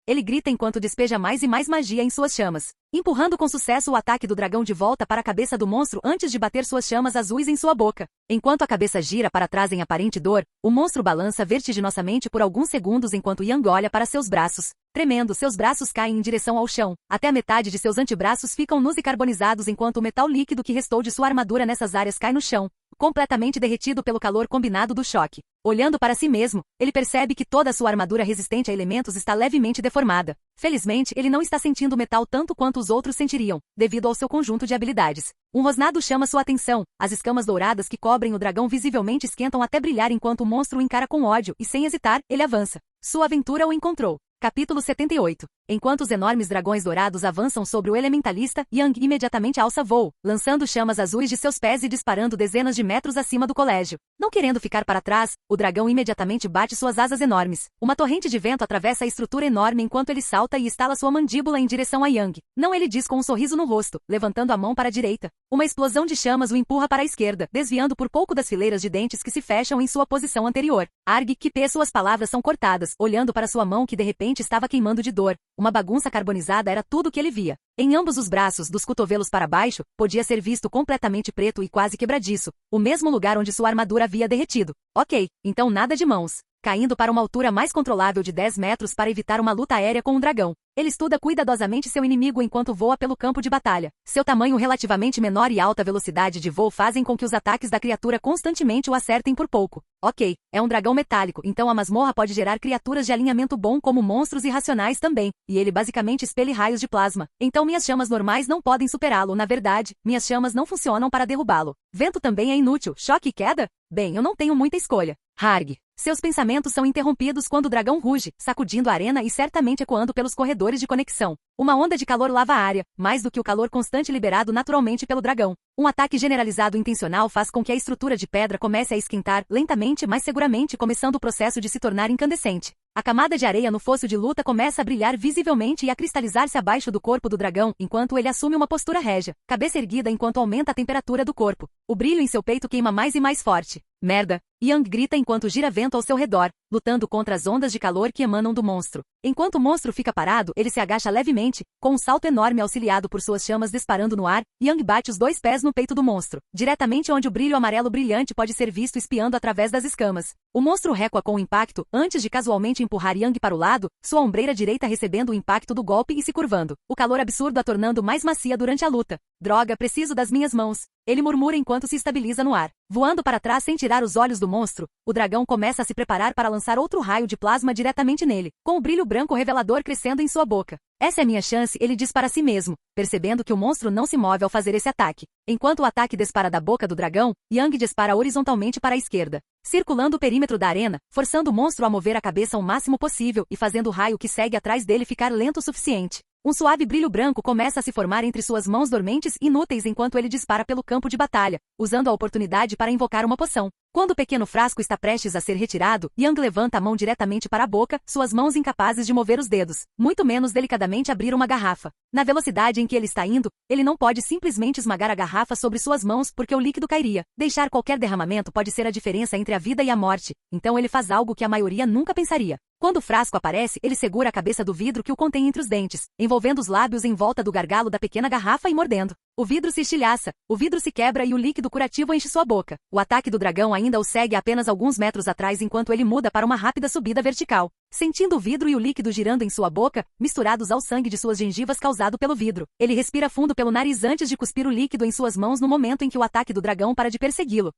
S2: Ele grita enquanto despeja mais e mais magia em suas chamas, empurrando com sucesso o ataque do dragão de volta para a cabeça do monstro antes de bater suas chamas azuis em sua boca. Enquanto a cabeça gira para trás em aparente dor, o monstro balança vertiginosamente por alguns segundos enquanto Yang olha para seus braços. Tremendo, seus braços caem em direção ao chão. Até a metade de seus antebraços ficam nus e carbonizados enquanto o metal líquido que restou de sua armadura nessas áreas cai no chão, completamente derretido pelo calor combinado do choque. Olhando para si mesmo, ele percebe que toda a sua armadura resistente a elementos está levemente deformada. Felizmente, ele não está sentindo o metal tanto quanto os outros sentiriam, devido ao seu conjunto de habilidades. Um rosnado chama sua atenção. As escamas douradas que cobrem o dragão visivelmente esquentam até brilhar enquanto o monstro o encara com ódio e, sem hesitar, ele avança. Sua aventura o encontrou. Capítulo 78. Enquanto os enormes dragões dourados avançam sobre o elementalista, Yang imediatamente alça voo, lançando chamas azuis de seus pés e disparando dezenas de metros acima do colégio. Não querendo ficar para trás, o dragão imediatamente bate suas asas enormes. Uma torrente de vento atravessa a estrutura enorme enquanto ele salta e estala sua mandíbula em direção a Yang. Não, ele diz com um sorriso no rosto, levantando a mão para a direita. Uma explosão de chamas o empurra para a esquerda, desviando por pouco das fileiras de dentes que se fecham em sua posição anterior. Arg, que P, suas palavras são cortadas, olhando para sua mão que de repente estava queimando de dor. Uma bagunça carbonizada era tudo o que ele via. Em ambos os braços, dos cotovelos para baixo, podia ser visto completamente preto e quase quebradiço, o mesmo lugar onde sua armadura havia derretido. Ok, então nada de mãos. Caindo para uma altura mais controlável de 10 metros para evitar uma luta aérea com um dragão. Ele estuda cuidadosamente seu inimigo enquanto voa pelo campo de batalha. Seu tamanho relativamente menor e alta velocidade de voo fazem com que os ataques da criatura constantemente o acertem por pouco. Ok, é um dragão metálico, então a masmorra pode gerar criaturas de alinhamento bom como monstros irracionais também, e ele basicamente expele raios de plasma. Então minhas chamas normais não podem superá-lo, na verdade, minhas chamas não funcionam para derrubá-lo. Vento também é inútil, choque e queda? Bem, eu não tenho muita escolha. Harg. Seus pensamentos são interrompidos quando o dragão ruge, sacudindo a arena e certamente ecoando pelos corredores de conexão. Uma onda de calor lava a área, mais do que o calor constante liberado naturalmente pelo dragão. Um ataque generalizado intencional faz com que a estrutura de pedra comece a esquentar, lentamente mas seguramente começando o processo de se tornar incandescente. A camada de areia no fosso de luta começa a brilhar visivelmente e a cristalizar-se abaixo do corpo do dragão, enquanto ele assume uma postura régia, cabeça erguida enquanto aumenta a temperatura do corpo. O brilho em seu peito queima mais e mais forte. Merda! Yang grita enquanto gira vento ao seu redor, lutando contra as ondas de calor que emanam do monstro. Enquanto o monstro fica parado, ele se agacha levemente, com um salto enorme auxiliado por suas chamas disparando no ar. Yang bate os 2 pés no peito do monstro, diretamente onde o brilho amarelo brilhante pode ser visto espiando através das escamas. O monstro recua com o impacto, antes de casualmente empurrar Yang para o lado, sua ombreira direita recebendo o impacto do golpe e se curvando. O calor absurdo a tornando mais macia durante a luta. Droga, preciso das minhas mãos. Ele murmura enquanto se estabiliza no ar. Voando para trás sem tirar os olhos do monstro, o dragão começa a se preparar para lançar outro raio de plasma diretamente nele, com o brilho branco revelador crescendo em sua boca. Essa é minha chance, ele diz para si mesmo, percebendo que o monstro não se move ao fazer esse ataque. Enquanto o ataque dispara da boca do dragão, Yang dispara horizontalmente para a esquerda, circulando o perímetro da arena, forçando o monstro a mover a cabeça o máximo possível e fazendo o raio que segue atrás dele ficar lento o suficiente. Um suave brilho branco começa a se formar entre suas mãos dormentes e inúteis enquanto ele dispara pelo campo de batalha, usando a oportunidade para invocar uma poção. Quando o pequeno frasco está prestes a ser retirado, Yang levanta a mão diretamente para a boca, suas mãos incapazes de mover os dedos, muito menos delicadamente abrir uma garrafa. Na velocidade em que ele está indo, ele não pode simplesmente esmagar a garrafa sobre suas mãos porque o líquido cairia. Deixar qualquer derramamento pode ser a diferença entre a vida e a morte, então ele faz algo que a maioria nunca pensaria. Quando o frasco aparece, ele segura a cabeça do vidro que o contém entre os dentes, envolvendo os lábios em volta do gargalo da pequena garrafa e mordendo. O vidro se estilhaça, o vidro se quebra e o líquido curativo enche sua boca. O ataque do dragão ainda o segue apenas alguns metros atrás enquanto ele muda para uma rápida subida vertical. Sentindo o vidro e o líquido girando em sua boca, misturados ao sangue de suas gengivas causado pelo vidro. Ele respira fundo pelo nariz antes de cuspir o líquido em suas mãos no momento em que o ataque do dragão para de persegui-lo.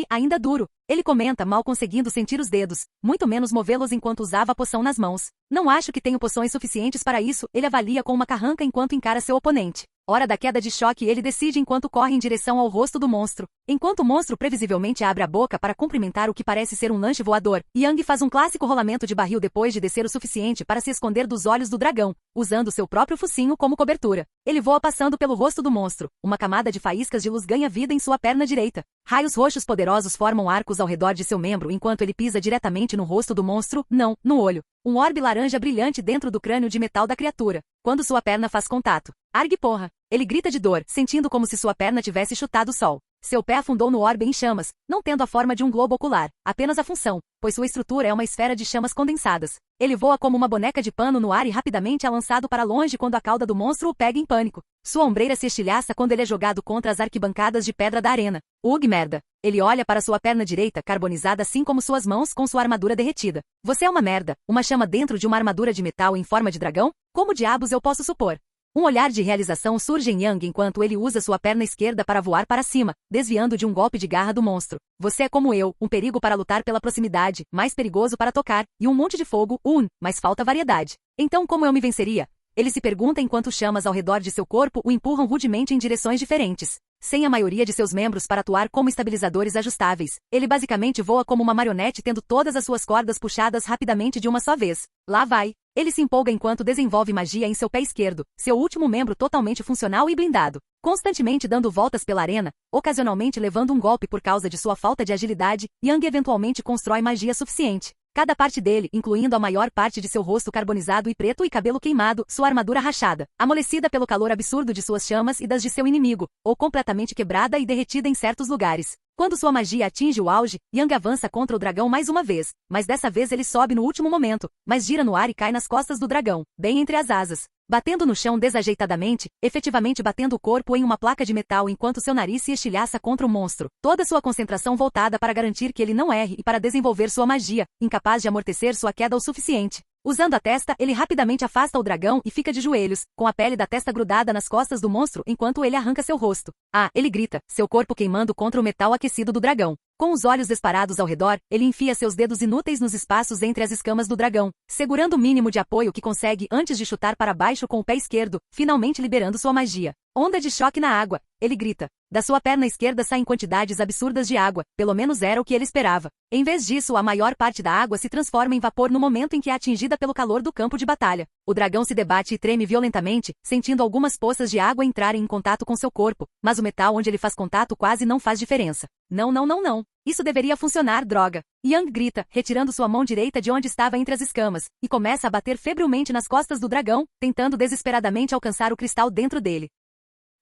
S2: Ainda duro. Ele comenta mal conseguindo sentir os dedos, muito menos movê-los enquanto usava a poção nas mãos. Não acho que tenho poções suficientes para isso, ele avalia com uma carranca enquanto encara seu oponente. Hora da queda de choque ele decide enquanto corre em direção ao rosto do monstro. Enquanto o monstro previsivelmente abre a boca para cumprimentar o que parece ser um lanche voador, Yang faz um clássico rolamento de barril depois de descer o suficiente para se esconder dos olhos do dragão, usando seu próprio focinho como cobertura. Ele voa passando pelo rosto do monstro. Uma camada de faíscas de luz ganha vida em sua perna direita. Raios roxos poderosos formam arcos ao redor de seu membro enquanto ele pisa diretamente no rosto do monstro, não, no olho. Um orbe laranja brilhante dentro do crânio de metal da criatura. Quando sua perna faz contato. Argue porra! Ele grita de dor, sentindo como se sua perna tivesse chutado o sol. Seu pé afundou no orbe em chamas, não tendo a forma de um globo ocular, apenas a função, pois sua estrutura é uma esfera de chamas condensadas. Ele voa como uma boneca de pano no ar e rapidamente é lançado para longe quando a cauda do monstro o pega em pânico. Sua ombreira se estilhaça quando ele é jogado contra as arquibancadas de pedra da arena. Ugh, merda! Ele olha para sua perna direita, carbonizada assim como suas mãos com sua armadura derretida. Você é uma merda, uma chama dentro de uma armadura de metal em forma de dragão? Como diabos eu posso supor? Um olhar de realização surge em Yang enquanto ele usa sua perna esquerda para voar para cima, desviando de um golpe de garra do monstro. Você é como eu, um perigo para lutar pela proximidade, mais perigoso para tocar, e um monte de fogo, mas falta variedade. Então como eu me venceria? Ele se pergunta enquanto chamas ao redor de seu corpo o empurram rudemente em direções diferentes. Sem a maioria de seus membros para atuar como estabilizadores ajustáveis, ele basicamente voa como uma marionete tendo todas as suas cordas puxadas rapidamente de uma só vez. Lá vai! Ele se empolga enquanto desenvolve magia em seu pé esquerdo, seu último membro totalmente funcional e blindado. Constantemente dando voltas pela arena, ocasionalmente levando um golpe por causa de sua falta de agilidade, Yang eventualmente constrói magia suficiente. Cada parte dele, incluindo a maior parte de seu rosto carbonizado e preto e cabelo queimado, sua armadura rachada, amolecida pelo calor absurdo de suas chamas e das de seu inimigo, ou completamente quebrada e derretida em certos lugares. Quando sua magia atinge o auge, Yang avança contra o dragão mais uma vez, mas dessa vez ele sobe no último momento, mas gira no ar e cai nas costas do dragão, bem entre as asas. Batendo no chão desajeitadamente, efetivamente batendo o corpo em uma placa de metal enquanto seu nariz se estilhaça contra o monstro. Toda sua concentração voltada para garantir que ele não erre e para desenvolver sua magia, incapaz de amortecer sua queda o suficiente. Usando a testa, ele rapidamente afasta o dragão e fica de joelhos, com a pele da testa grudada nas costas do monstro enquanto ele arranca seu rosto. Ele grita, seu corpo queimando contra o metal aquecido do dragão. Com os olhos disparados ao redor, ele enfia seus dedos inúteis nos espaços entre as escamas do dragão, segurando o mínimo de apoio que consegue antes de chutar para baixo com o pé esquerdo, finalmente liberando sua magia. Onda de choque na água, ele grita. Da sua perna esquerda saem quantidades absurdas de água, pelo menos era o que ele esperava. Em vez disso, a maior parte da água se transforma em vapor no momento em que é atingida pelo calor do campo de batalha. O dragão se debate e treme violentamente, sentindo algumas poças de água entrarem em contato com seu corpo, mas o metal onde ele faz contato quase não faz diferença. Não. Isso deveria funcionar, droga. Yang grita, retirando sua mão direita de onde estava entre as escamas, e começa a bater febrilmente nas costas do dragão, tentando desesperadamente alcançar o cristal dentro dele.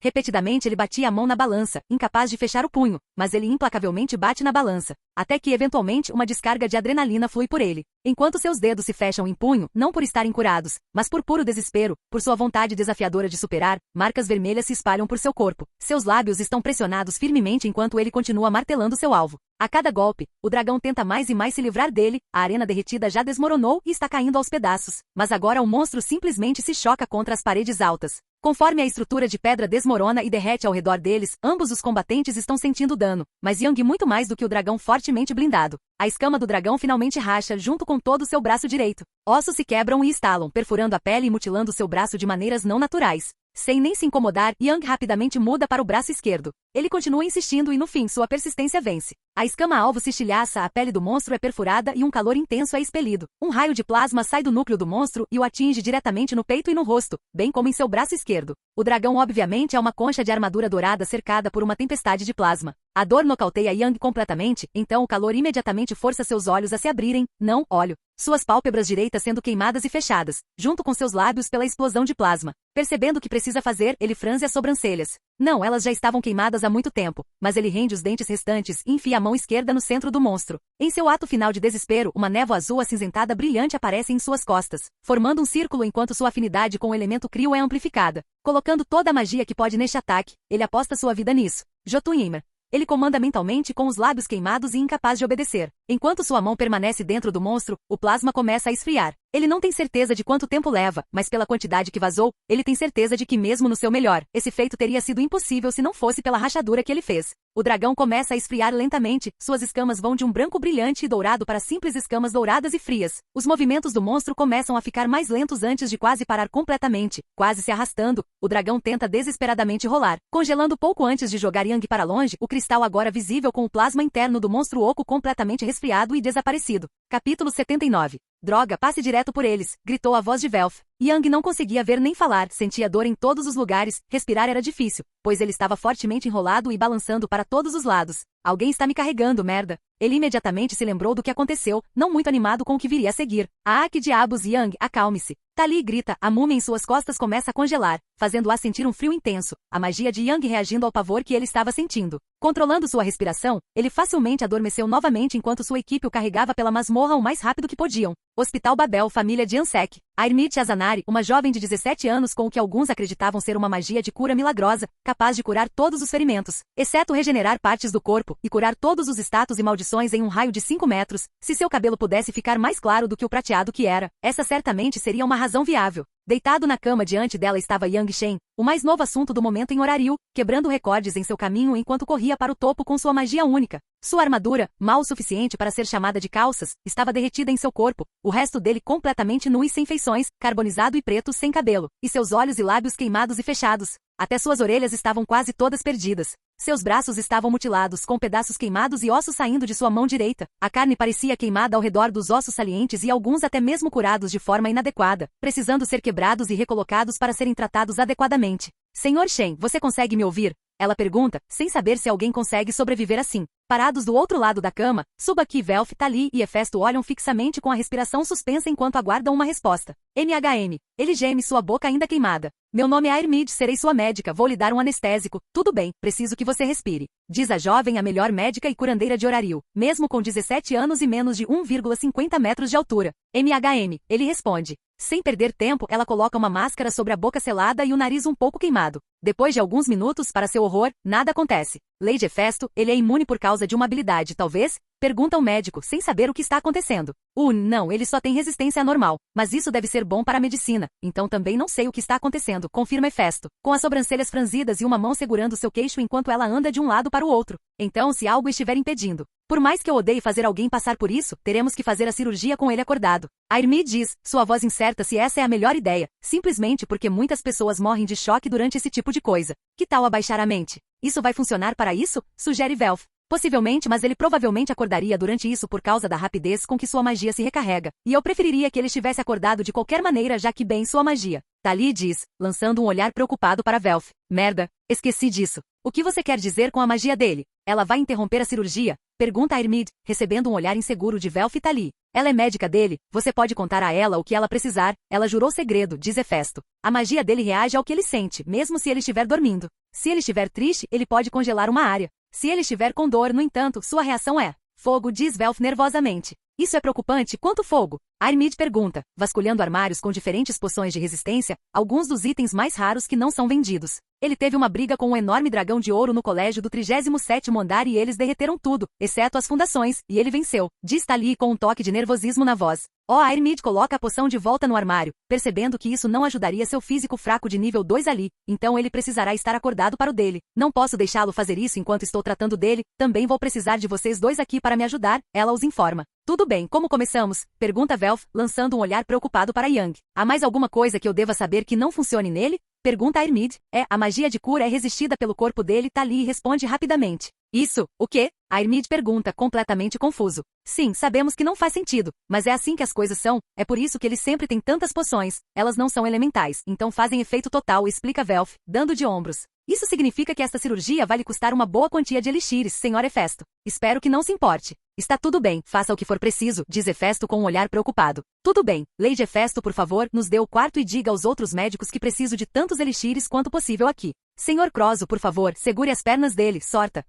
S2: Repetidamente ele batia a mão na balança, incapaz de fechar o punho, mas ele implacavelmente bate na balança, até que eventualmente uma descarga de adrenalina flui por ele. Enquanto seus dedos se fecham em punho, não por estarem curados, mas por puro desespero, por sua vontade desafiadora de superar, marcas vermelhas se espalham por seu corpo. Seus lábios estão pressionados firmemente enquanto ele continua martelando seu alvo. A cada golpe, o dragão tenta mais e mais se livrar dele, a arena derretida já desmoronou e está caindo aos pedaços, mas agora o monstro simplesmente se choca contra as paredes altas. Conforme a estrutura de pedra desmorona e derrete ao redor deles, ambos os combatentes estão sentindo dano, mas Yang muito mais do que o dragão fortemente blindado. A escama do dragão finalmente racha junto com todo o seu braço direito. Ossos se quebram e estalam, perfurando a pele e mutilando seu braço de maneiras não naturais. Sem nem se incomodar, Yang rapidamente muda para o braço esquerdo. Ele continua insistindo e no fim sua persistência vence. A escama-alvo se estilhaça, a pele do monstro é perfurada e um calor intenso é expelido. Um raio de plasma sai do núcleo do monstro e o atinge diretamente no peito e no rosto, bem como em seu braço esquerdo. O dragão obviamente é uma concha de armadura dourada cercada por uma tempestade de plasma. A dor nocauteia Yang completamente, então o calor imediatamente força seus olhos a se abrirem, não, olho. Suas pálpebras direitas sendo queimadas e fechadas, junto com seus lábios pela explosão de plasma. Percebendo o que precisa fazer, ele franze as sobrancelhas. Não, elas já estavam queimadas há muito tempo, mas ele rende os dentes restantes e enfia a mão esquerda no centro do monstro. Em seu ato final de desespero, uma névoa azul acinzentada brilhante aparece em suas costas, formando um círculo enquanto sua afinidade com o elemento Crio é amplificada. Colocando toda a magia que pode neste ataque, ele aposta sua vida nisso. Jotunheimer. Ele comanda mentalmente com os lábios queimados e incapaz de obedecer. Enquanto sua mão permanece dentro do monstro, o plasma começa a esfriar. Ele não tem certeza de quanto tempo leva, mas pela quantidade que vazou, ele tem certeza de que mesmo no seu melhor, esse feito teria sido impossível se não fosse pela rachadura que ele fez. O dragão começa a esfriar lentamente, suas escamas vão de um branco brilhante e dourado para simples escamas douradas e frias. Os movimentos do monstro começam a ficar mais lentos antes de quase parar completamente. Quase se arrastando, o dragão tenta desesperadamente rolar, congelando pouco antes de jogar Yang para longe, o cristal agora visível com o plasma interno do monstro oco completamente resfriado e desaparecido. Capítulo 79. Droga, passe direto por eles, gritou a voz de Velf. Yang não conseguia ver nem falar, sentia dor em todos os lugares, respirar era difícil, pois ele estava fortemente enrolado e balançando para todos os lados. Alguém está me carregando, merda. Ele imediatamente se lembrou do que aconteceu, não muito animado com o que viria a seguir. Ah, que diabos, Yang, acalme-se. Tali grita, a múmia em suas costas começa a congelar, fazendo-a sentir um frio intenso, a magia de Yang reagindo ao pavor que ele estava sentindo. Controlando sua respiração, ele facilmente adormeceu novamente enquanto sua equipe o carregava pela masmorra o mais rápido que podiam. Hospital Babel, família de Ansek. Airmit Azanari, uma jovem de 17 anos com o que alguns acreditavam ser uma magia de cura milagrosa, capaz de curar todos os ferimentos, exceto regenerar partes do corpo e curar todos os status e maldições em um raio de 5 metros. Se seu cabelo pudesse ficar mais claro do que o prateado que era, essa certamente seria uma razão viável. Deitado na cama diante dela estava Yang Shen, o mais novo assunto do momento em Horariu, quebrando recordes em seu caminho enquanto corria para o topo com sua magia única. Sua armadura, mal o suficiente para ser chamada de calças, estava derretida em seu corpo, o resto dele completamente nu e sem feições, carbonizado e preto sem cabelo, e seus olhos e lábios queimados e fechados. Até suas orelhas estavam quase todas perdidas. Seus braços estavam mutilados, com pedaços queimados e ossos saindo de sua mão direita. A carne parecia queimada ao redor dos ossos salientes e alguns até mesmo curados de forma inadequada, precisando ser quebrados e recolocados para serem tratados adequadamente. Senhor Shen, você consegue me ouvir? Ela pergunta, sem saber se alguém consegue sobreviver assim. Parados do outro lado da cama, Subaki, Velf, Tali e Hefesto olham fixamente com a respiração suspensa enquanto aguardam uma resposta. NHM. Ele geme, sua boca ainda queimada. Meu nome é Airmid, serei sua médica, vou lhe dar um anestésico. Tudo bem, preciso que você respire. Diz a jovem, a melhor médica e curandeira de Horariu, mesmo com 17 anos e menos de 1,50 metros de altura. NHM. Ele responde. Sem perder tempo, ela coloca uma máscara sobre a boca selada e o nariz um pouco queimado. Depois de alguns minutos, para seu horror, nada acontece. Lady Hefesto, ele é imune por causa de uma habilidade, talvez? Pergunta o médico, sem saber o que está acontecendo. Não, ele só tem resistência anormal. Mas isso deve ser bom para a medicina. Então também não sei o que está acontecendo, confirma Hefesto, com as sobrancelhas franzidas e uma mão segurando seu queixo enquanto ela anda de um lado para o outro. Então, se algo estiver impedindo. Por mais que eu odeie fazer alguém passar por isso, teremos que fazer a cirurgia com ele acordado. Airmid diz, sua voz incerta se essa é a melhor ideia, simplesmente porque muitas pessoas morrem de choque durante esse tipo de coisa. Que tal abaixar a mente? Isso vai funcionar para isso? Sugere Velf. Possivelmente, mas ele provavelmente acordaria durante isso por causa da rapidez com que sua magia se recarrega. E eu preferiria que ele estivesse acordado de qualquer maneira, já que bem sua magia. Tali diz, lançando um olhar preocupado para Velf. Merda, esqueci disso. O que você quer dizer com a magia dele? Ela vai interromper a cirurgia? Pergunta Airmid, recebendo um olhar inseguro de Velf e Tali. Ela é médica dele, você pode contar a ela o que ela precisar, ela jurou segredo, diz Hefesto. A magia dele reage ao que ele sente, mesmo se ele estiver dormindo. Se ele estiver triste, ele pode congelar uma área. Se ele estiver com dor, no entanto, sua reação é fogo, diz Velf nervosamente. Isso é preocupante, quanto fogo? Airmid pergunta, vasculhando armários com diferentes poções de resistência, alguns dos itens mais raros que não são vendidos. Ele teve uma briga com um enorme dragão de ouro no colégio do 37º andar e eles derreteram tudo, exceto as fundações, e ele venceu, diz Tali com um toque de nervosismo na voz. Airmid coloca a poção de volta no armário, percebendo que isso não ajudaria seu físico fraco de nível 2 ali, então ele precisará estar acordado para o dele. Não posso deixá-lo fazer isso enquanto estou tratando dele, também vou precisar de vocês dois aqui para me ajudar, ela os informa. Tudo bem, como começamos? Pergunta Velf, lançando um olhar preocupado para Yang. Há mais alguma coisa que eu deva saber que não funcione nele? Pergunta Airmid. A magia de cura é resistida pelo corpo dele, Tali responde rapidamente. Isso, o quê? Airmid pergunta, completamente confuso. Sim, sabemos que não faz sentido, mas é assim que as coisas são, é por isso que ele sempre tem tantas poções, elas não são elementais, então fazem efeito total, explica Velf, dando de ombros. Isso significa que esta cirurgia vai lhe custar uma boa quantia de elixires, Sr. Hefesto. Espero que não se importe. Está tudo bem, faça o que for preciso, diz Hefesto com um olhar preocupado. Tudo bem, Lady Hefesto, por favor, nos dê o quarto e diga aos outros médicos que preciso de tantos elixires quanto possível aqui. Sr. Croso, por favor, segure as pernas dele, sorta.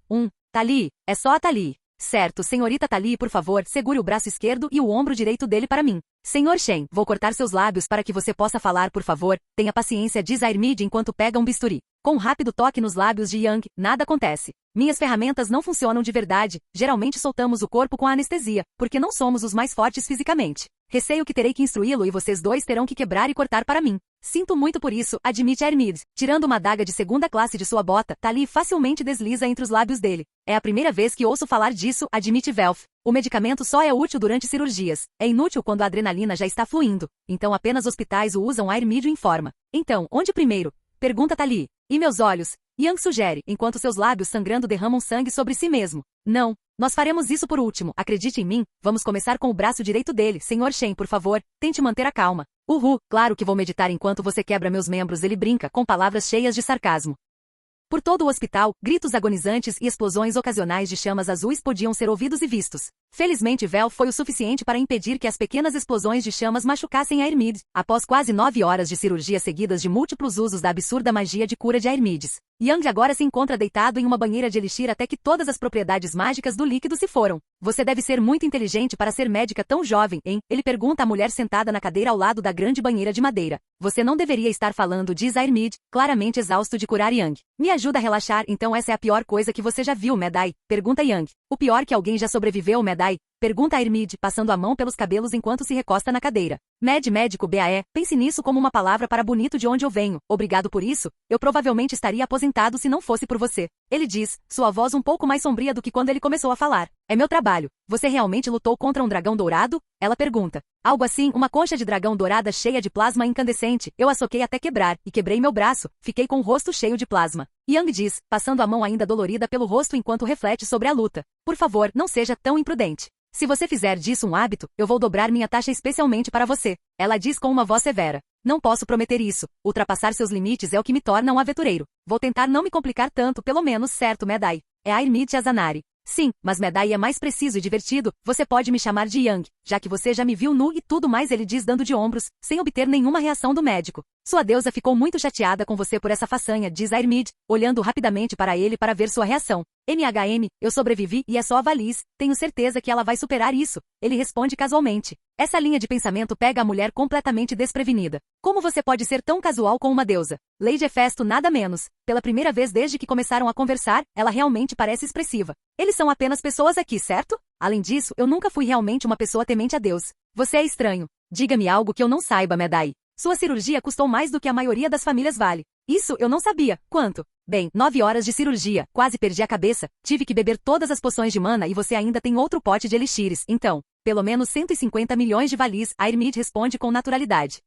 S2: Tali, é só a Tali. Certo, senhorita Tali, por favor, segure o braço esquerdo e o ombro direito dele para mim. Senhor Shen, vou cortar seus lábios para que você possa falar, por favor. Tenha paciência, diz Airmid enquanto pega um bisturi. Com um rápido toque nos lábios de Yang, nada acontece. Minhas ferramentas não funcionam de verdade. Geralmente soltamos o corpo com a anestesia, porque não somos os mais fortes fisicamente. Receio que terei que instruí-lo e vocês dois terão que quebrar e cortar para mim. Sinto muito por isso, admite Airmid. Tirando uma adaga de segunda classe de sua bota, Tali facilmente desliza entre os lábios dele. É a primeira vez que ouço falar disso, admite Velf. O medicamento só é útil durante cirurgias. É inútil quando a adrenalina já está fluindo. Então apenas hospitais o usam, Airmid o informa. Então, onde primeiro? Pergunta Tali. E meus olhos? Yang sugere, enquanto seus lábios sangrando derramam sangue sobre si mesmo. Não. Nós faremos isso por último, acredite em mim. Vamos começar com o braço direito dele, Sr. Shen, por favor. Tente manter a calma. Claro que vou meditar enquanto você quebra meus membros, ele brinca, com palavras cheias de sarcasmo. Por todo o hospital, gritos agonizantes e explosões ocasionais de chamas azuis podiam ser ouvidos e vistos. Felizmente Vel foi o suficiente para impedir que as pequenas explosões de chamas machucassem Airmid, após quase 9 horas de cirurgia seguidas de múltiplos usos da absurda magia de cura de Airmides. Yang agora se encontra deitado em uma banheira de elixir até que todas as propriedades mágicas do líquido se foram. Você deve ser muito inteligente para ser médica tão jovem, hein? Ele pergunta à mulher sentada na cadeira ao lado da grande banheira de madeira. Você não deveria estar falando, diz Airmid, claramente exausto de curar Yang. Me ajuda a relaxar, então essa é a pior coisa que você já viu, Medai? Pergunta Yang. O pior que alguém já sobreviveu, Medai? Pergunta Airmid, passando a mão pelos cabelos enquanto se recosta na cadeira. Médico BAE, pense nisso como uma palavra para bonito de onde eu venho. Obrigado por isso. Eu provavelmente estaria aposentado se não fosse por você. Ele diz, sua voz um pouco mais sombria do que quando ele começou a falar. É meu trabalho. Você realmente lutou contra um dragão dourado? Ela pergunta. Algo assim, uma concha de dragão dourada cheia de plasma incandescente. Eu a soquei até quebrar, e quebrei meu braço. Fiquei com o rosto cheio de plasma. Yang diz, passando a mão ainda dolorida pelo rosto enquanto reflete sobre a luta. Por favor, não seja tão imprudente. Se você fizer disso um hábito, eu vou dobrar minha taxa especialmente para você. Ela diz com uma voz severa. Não posso prometer isso. Ultrapassar seus limites é o que me torna um aventureiro. Vou tentar não me complicar tanto, pelo menos, certo, Medai? É Airmid Azanari. Sim, mas Medai é mais preciso e divertido. Você pode me chamar de Yang, já que você já me viu nu e tudo mais, ele diz dando de ombros, sem obter nenhuma reação do médico. Sua deusa ficou muito chateada com você por essa façanha, diz Airmid, olhando rapidamente para ele para ver sua reação. Eu sobrevivi e é só a Valis, tenho certeza que ela vai superar isso. Ele responde casualmente. Essa linha de pensamento pega a mulher completamente desprevenida. Como você pode ser tão casual com uma deusa? Lady Hefesto nada menos. Pela primeira vez desde que começaram a conversar, ela realmente parece expressiva. Eles são apenas pessoas aqui, certo? Além disso, eu nunca fui realmente uma pessoa temente a Deus. Você é estranho. Diga-me algo que eu não saiba, Medai. Sua cirurgia custou mais do que a maioria das famílias vale. Isso eu não sabia. Quanto? Bem, 9 horas de cirurgia, quase perdi a cabeça, tive que beber todas as poções de mana e você ainda tem outro pote de elixires, então, pelo menos 150 milhões de valis, Airmid responde com naturalidade.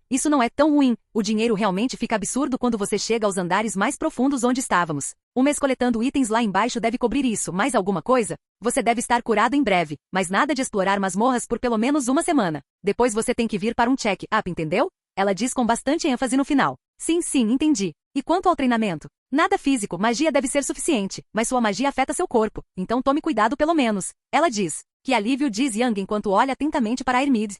S2: Isso não é tão ruim, o dinheiro realmente fica absurdo quando você chega aos andares mais profundos onde estávamos. Um mês coletando itens lá embaixo deve cobrir isso, mais alguma coisa? Você deve estar curado em breve, mas nada de explorar masmorras por pelo menos uma semana. Depois você tem que vir para um check-up, entendeu? Ela diz com bastante ênfase no final. Sim, entendi. E quanto ao treinamento? Nada físico, magia deve ser suficiente, mas sua magia afeta seu corpo, então tome cuidado pelo menos. Ela diz. Que alívio, diz Yang enquanto olha atentamente para Airmid.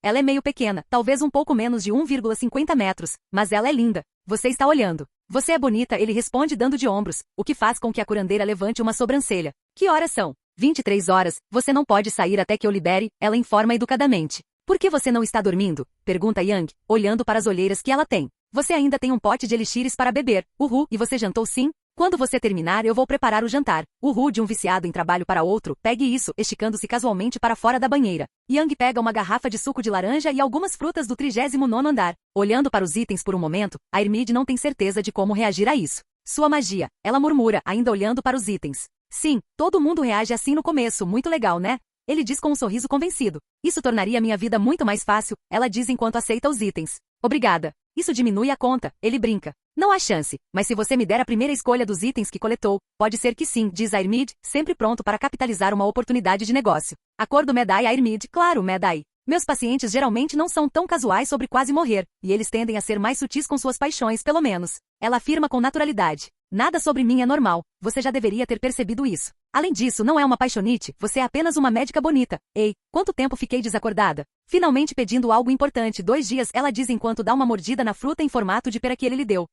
S2: Ela é meio pequena, talvez um pouco menos de 1,50 metros, mas ela é linda. Você está olhando. Você é bonita, ele responde dando de ombros, o que faz com que a curandeira levante uma sobrancelha. Que horas são? 23 horas, você não pode sair até que eu libere, ela informa educadamente. Por que você não está dormindo? Pergunta Yang, olhando para as olheiras que ela tem. Você ainda tem um pote de elixires para beber. E você jantou sim? Quando você terminar eu vou preparar o jantar. De um viciado em trabalho para outro, pegue isso, esticando-se casualmente para fora da banheira. Yang pega uma garrafa de suco de laranja e algumas frutas do 39º andar. Olhando para os itens por um momento, Airmid não tem certeza de como reagir a isso. Sua magia, ela murmura, ainda olhando para os itens. Sim, todo mundo reage assim no começo, muito legal, né? Ele diz com um sorriso convencido. Isso tornaria minha vida muito mais fácil, ela diz enquanto aceita os itens. Obrigada. Isso diminui a conta, ele brinca. Não há chance, mas se você me der a primeira escolha dos itens que coletou, pode ser que sim, diz Airmid, sempre pronto para capitalizar uma oportunidade de negócio. Acordo Medai Airmid, claro, Medai. Meus pacientes geralmente não são tão casuais sobre quase morrer, e eles tendem a ser mais sutis com suas paixões, pelo menos. Ela afirma com naturalidade. Nada sobre mim é normal, você já deveria ter percebido isso. Além disso, não é uma paixonite, você é apenas uma médica bonita. Ei, quanto tempo fiquei desacordada? Finalmente pedindo algo importante, 2 dias, ela diz enquanto dá uma mordida na fruta em formato de pera que ele lhe deu.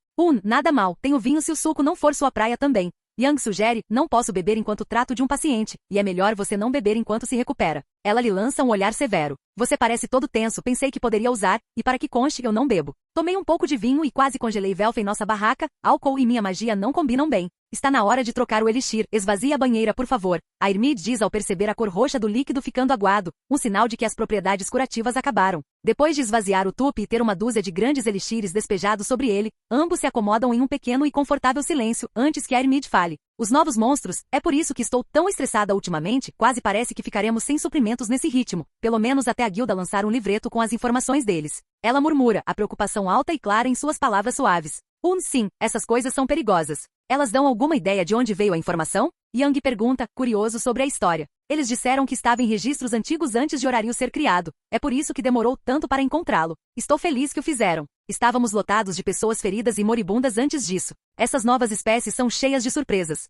S2: Nada mal, tenho vinho se o suco não for sua praia também. Yang sugere, não posso beber enquanto trato de um paciente, e é melhor você não beber enquanto se recupera. Ela lhe lança um olhar severo. Você parece todo tenso, pensei que poderia usar, e para que conste, eu não bebo. Tomei um pouco de vinho e quase congelei Velf em nossa barraca, álcool e minha magia não combinam bem. Está na hora de trocar o elixir, esvazie a banheira por favor. A Irmide diz ao perceber a cor roxa do líquido ficando aguado, um sinal de que as propriedades curativas acabaram. Depois de esvaziar o tupe e ter uma dúzia de grandes elixires despejados sobre ele, ambos se acomodam em um pequeno e confortável silêncio, antes que a Irmide fale. Os novos monstros, é por isso que estou tão estressada ultimamente, quase parece que ficaremos sem suprimentos nesse ritmo, pelo menos até a guilda lançar um livreto com as informações deles. Ela murmura, a preocupação alta e clara em suas palavras suaves. Sim, essas coisas são perigosas. Elas dão alguma ideia de onde veio a informação? Yang pergunta, curioso sobre a história. Eles disseram que estava em registros antigos antes de Horário ser criado. É por isso que demorou tanto para encontrá-lo. Estou feliz que o fizeram. Estávamos lotados de pessoas feridas e moribundas antes disso. Essas novas espécies são cheias de surpresas.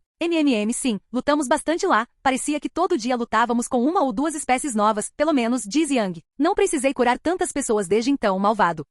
S2: Sim, lutamos bastante lá. Parecia que todo dia lutávamos com 1 ou 2 espécies novas, pelo menos, diz Yang. Não precisei curar tantas pessoas desde então, malvado.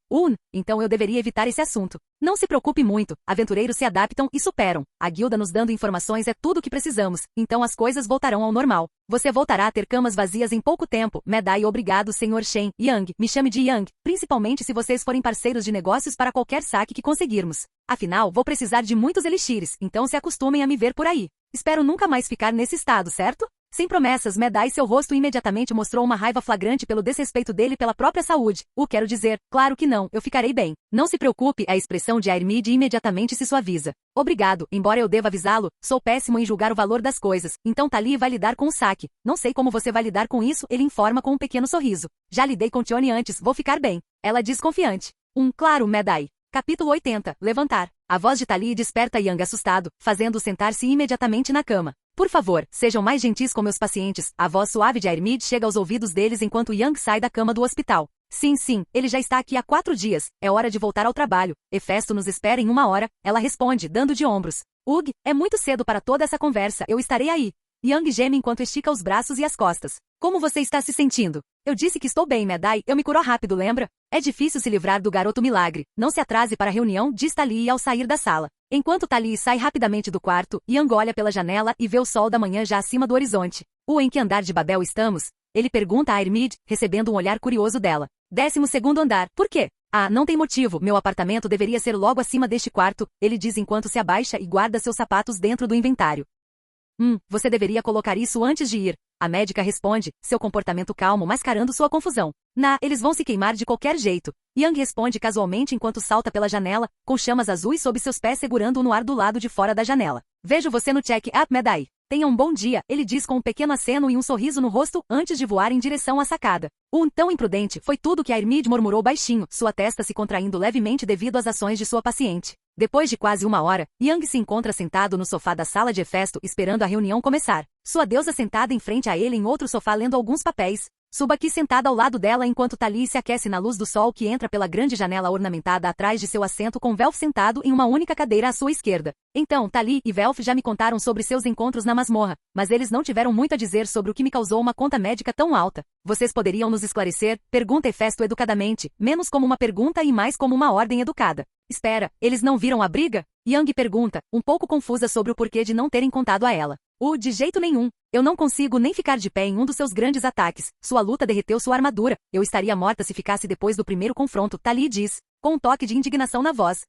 S2: Então eu deveria evitar esse assunto. Não se preocupe muito, aventureiros se adaptam e superam. A guilda nos dando informações é tudo o que precisamos, então as coisas voltarão ao normal. Você voltará a ter camas vazias em pouco tempo, Medai. Obrigado, Sr. Shen. Yang, me chame de Yang, principalmente se vocês forem parceiros de negócios para qualquer saque que conseguirmos. Afinal, vou precisar de muitos elixires, então se acostumem a me ver por aí. Espero nunca mais ficar nesse estado, certo? Sem promessas, Medai, seu rosto imediatamente mostrou uma raiva flagrante pelo desrespeito dele pela própria saúde. Quero dizer, claro que não, eu ficarei bem. Não se preocupe, a expressão de Airmide imediatamente se suaviza. Obrigado, embora eu deva avisá-lo, sou péssimo em julgar o valor das coisas, então Tali vai lidar com o saque. Não sei como você vai lidar com isso, ele informa com um pequeno sorriso. Já lidei com Tione antes, vou ficar bem. Ela diz confiante. Claro, Medai. Capítulo 80, levantar. A voz de Tali desperta Yang assustado, fazendo-o sentar-se imediatamente na cama. Por favor, sejam mais gentis com meus pacientes. A voz suave de Airmide chega aos ouvidos deles enquanto Yang sai da cama do hospital. Sim, ele já está aqui há 4 dias. É hora de voltar ao trabalho. Hefesto nos espera em 1 hora. Ela responde, dando de ombros. É muito cedo para toda essa conversa. Eu estarei aí. Yang geme enquanto estica os braços e as costas. Como você está se sentindo? Eu disse que estou bem, Medai. Eu me curo rápido, lembra? É difícil se livrar do garoto milagre. Não se atrase para a reunião, diz Tali ao sair da sala. Enquanto Tali sai rapidamente do quarto, Yang olha pela janela e vê o sol da manhã já acima do horizonte. Em que andar de Babel estamos? Ele pergunta a Airmide, recebendo um olhar curioso dela. 12º andar. Por quê? Não tem motivo. Meu apartamento deveria ser logo acima deste quarto, ele diz enquanto se abaixa e guarda seus sapatos dentro do inventário. Você deveria colocar isso antes de ir. A médica responde, seu comportamento calmo mascarando sua confusão. Eles vão se queimar de qualquer jeito. Yang responde casualmente enquanto salta pela janela, com chamas azuis sob seus pés segurando-o no ar do lado de fora da janela. Vejo você no check-up, Medai. Tenha um bom dia, ele diz com um pequeno aceno e um sorriso no rosto antes de voar em direção à sacada. Tão imprudente, foi tudo que Airmide murmurou baixinho, sua testa se contraindo levemente devido às ações de sua paciente. Depois de quase 1 hora, Yang se encontra sentado no sofá da sala de Hefesto esperando a reunião começar. Sua deusa sentada em frente a ele em outro sofá lendo alguns papéis. Suba aqui sentada ao lado dela enquanto Tali se aquece na luz do sol que entra pela grande janela ornamentada atrás de seu assento com Velf sentado em uma única cadeira à sua esquerda. Então, Tali e Velf já me contaram sobre seus encontros na masmorra, mas eles não tiveram muito a dizer sobre o que me causou uma conta médica tão alta. Vocês poderiam nos esclarecer? Pergunta Hefesto educadamente, menos como uma pergunta e mais como uma ordem educada. Espera, eles não viram a briga? Yang pergunta, um pouco confusa sobre o porquê de não terem contado a ela. De jeito nenhum. Eu não consigo nem ficar de pé em um dos seus grandes ataques. Sua luta derreteu sua armadura. Eu estaria morta se ficasse depois do primeiro confronto, Tali diz, com um toque de indignação na voz.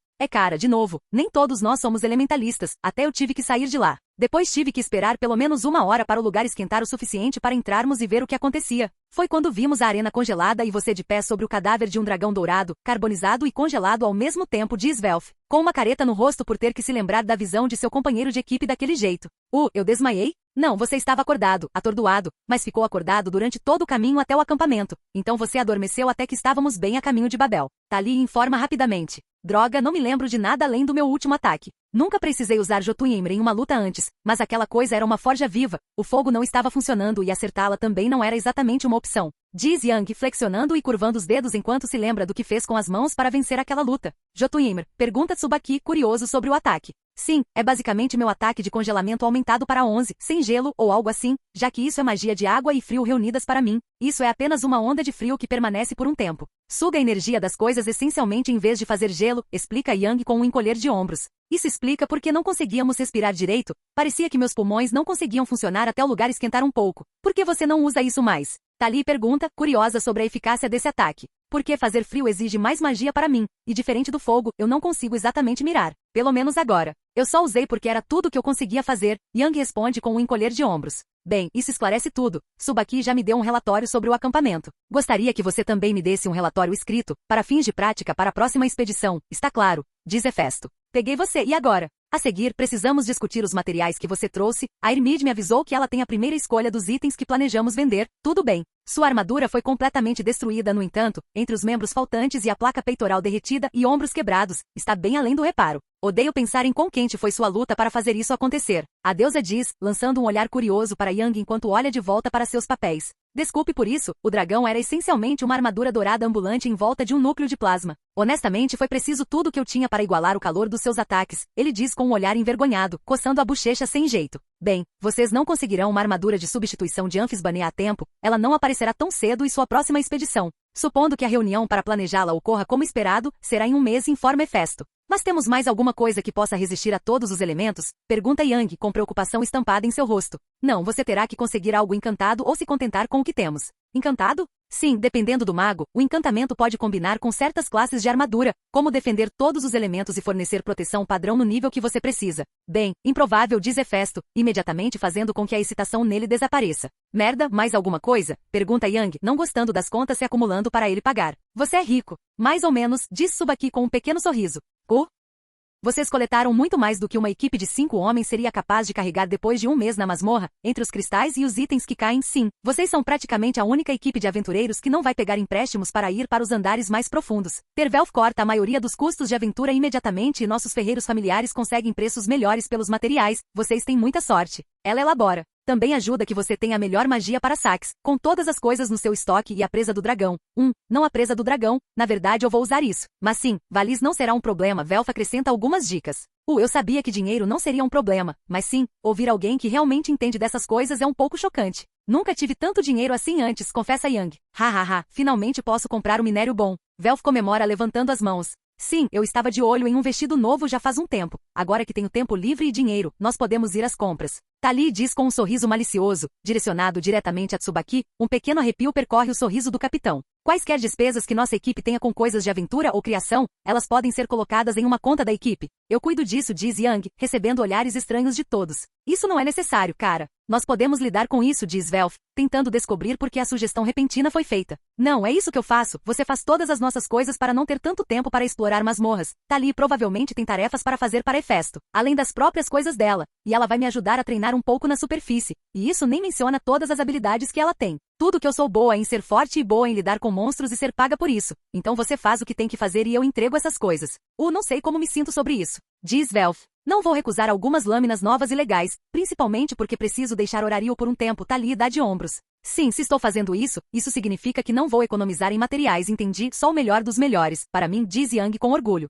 S2: De novo, nem todos nós somos elementalistas, até eu tive que sair de lá. Depois tive que esperar pelo menos 1 hora para o lugar esquentar o suficiente para entrarmos e ver o que acontecia. Foi quando vimos a arena congelada e você de pé sobre o cadáver de um dragão dourado, carbonizado e congelado ao mesmo tempo, diz Velf, com uma careta no rosto por ter que se lembrar da visão de seu companheiro de equipe daquele jeito. Eu desmaiei? Não, você estava acordado, atordoado, mas ficou acordado durante todo o caminho até o acampamento. Então você adormeceu até que estávamos bem a caminho de Babel. Tali informa rapidamente. Droga, não me lembro de nada além do meu último ataque. Nunca precisei usar Jotunheimr em uma luta antes, mas aquela coisa era uma forja viva, o fogo não estava funcionando e acertá-la também não era exatamente uma opção. Diz Yang, flexionando e curvando os dedos enquanto se lembra do que fez com as mãos para vencer aquela luta. Jotunheimer, pergunta Tsubaki, curioso sobre o ataque. Sim, é basicamente meu ataque de congelamento aumentado para 11, sem gelo ou algo assim, já que isso é magia de água e frio reunidas para mim. Isso é apenas uma onda de frio que permanece por um tempo. Suga a energia das coisas essencialmente em vez de fazer gelo, explica Yang com um encolher de ombros. Isso explica por que não conseguíamos respirar direito. Parecia que meus pulmões não conseguiam funcionar até o lugar esquentar um pouco. Por que você não usa isso mais? Tali pergunta, curiosa sobre a eficácia desse ataque. Porque fazer frio exige mais magia para mim, e diferente do fogo, eu não consigo exatamente mirar. Pelo menos agora. Eu só usei porque era tudo que eu conseguia fazer, Yang responde com um encolher de ombros. Bem, isso esclarece tudo. Tsubaki já me deu um relatório sobre o acampamento. Gostaria que você também me desse um relatório escrito, para fins de prática para a próxima expedição, está claro, diz Hefesto. Peguei você, e agora? A seguir, precisamos discutir os materiais que você trouxe. A Irmide me avisou que ela tem a primeira escolha dos itens que planejamos vender. Tudo bem. Sua armadura foi completamente destruída, no entanto, entre os membros faltantes e a placa peitoral derretida e ombros quebrados, está bem além do reparo. Odeio pensar em quão quente foi sua luta para fazer isso acontecer. A deusa diz, lançando um olhar curioso para Yang enquanto olha de volta para seus papéis. Desculpe por isso, o dragão era essencialmente uma armadura dourada ambulante em volta de um núcleo de plasma. Honestamente, foi preciso tudo o que eu tinha para igualar o calor dos seus ataques, ele diz com um olhar envergonhado, coçando a bochecha sem jeito. Bem, vocês não conseguirão uma armadura de substituição de Amphisbané a tempo, ela não aparecerá tão cedo em sua próxima expedição. Supondo que a reunião para planejá-la ocorra como esperado, será em um mês, informa Hefesto. Mas temos mais alguma coisa que possa resistir a todos os elementos? Pergunta Yang, com preocupação estampada em seu rosto. Não, você terá que conseguir algo encantado ou se contentar com o que temos. Encantado? Sim, dependendo do mago, o encantamento pode combinar com certas classes de armadura, como defender todos os elementos e fornecer proteção padrão no nível que você precisa. Bem, improvável, diz Hefesto, imediatamente fazendo com que a excitação nele desapareça. Merda, mais alguma coisa? Pergunta Yang, não gostando das contas se acumulando para ele pagar. Você é rico. Mais ou menos, diz Tsubaki com um pequeno sorriso. Vocês coletaram muito mais do que uma equipe de 5 homens seria capaz de carregar depois de um mês na masmorra, entre os cristais e os itens que caem, sim. Vocês são praticamente a única equipe de aventureiros que não vai pegar empréstimos para ir para os andares mais profundos. Tervelf corta a maioria dos custos de aventura imediatamente e nossos ferreiros familiares conseguem preços melhores pelos materiais, vocês têm muita sorte. Ela elabora. Também ajuda que você tenha a melhor magia para saques, com todas as coisas no seu estoque e a presa do dragão. Não a presa do dragão, na verdade eu vou usar isso. Mas sim, Valis não será um problema, Velf acrescenta algumas dicas. Eu sabia que dinheiro não seria um problema, mas sim, ouvir alguém que realmente entende dessas coisas é um pouco chocante. Nunca tive tanto dinheiro assim antes, confessa Yang. Finalmente posso comprar um minério bom. Velf comemora levantando as mãos. Sim, eu estava de olho em um vestido novo já faz um tempo. Agora que tenho tempo livre e dinheiro, nós podemos ir às compras. Tali diz com um sorriso malicioso, direcionado diretamente a Tsubaki, um pequeno arrepio percorre o sorriso do capitão. Quaisquer despesas que nossa equipe tenha com coisas de aventura ou criação, elas podem ser colocadas em uma conta da equipe. Eu cuido disso, diz Yang, recebendo olhares estranhos de todos. Isso não é necessário, cara. Nós podemos lidar com isso, diz Velf, tentando descobrir por que a sugestão repentina foi feita. Não, é isso que eu faço. Você faz todas as nossas coisas para não ter tanto tempo para explorar masmorras. Tali provavelmente tem tarefas para fazer para Hefesto, além das próprias coisas dela, e ela vai me ajudar a treinar um pouco na superfície. E isso nem menciona todas as habilidades que ela tem. Tudo que eu sou boa em ser forte e boa em lidar com monstros e ser paga por isso. Então você faz o que tem que fazer e eu entrego essas coisas. Não sei como me sinto sobre isso. Diz Velf. Não vou recusar algumas lâminas novas e legais, principalmente porque preciso deixar Horario por um tempo, Tali dá de ombros. Sim, se estou fazendo isso, isso significa que não vou economizar em materiais, entendi, só o melhor dos melhores, para mim, diz Yang com orgulho.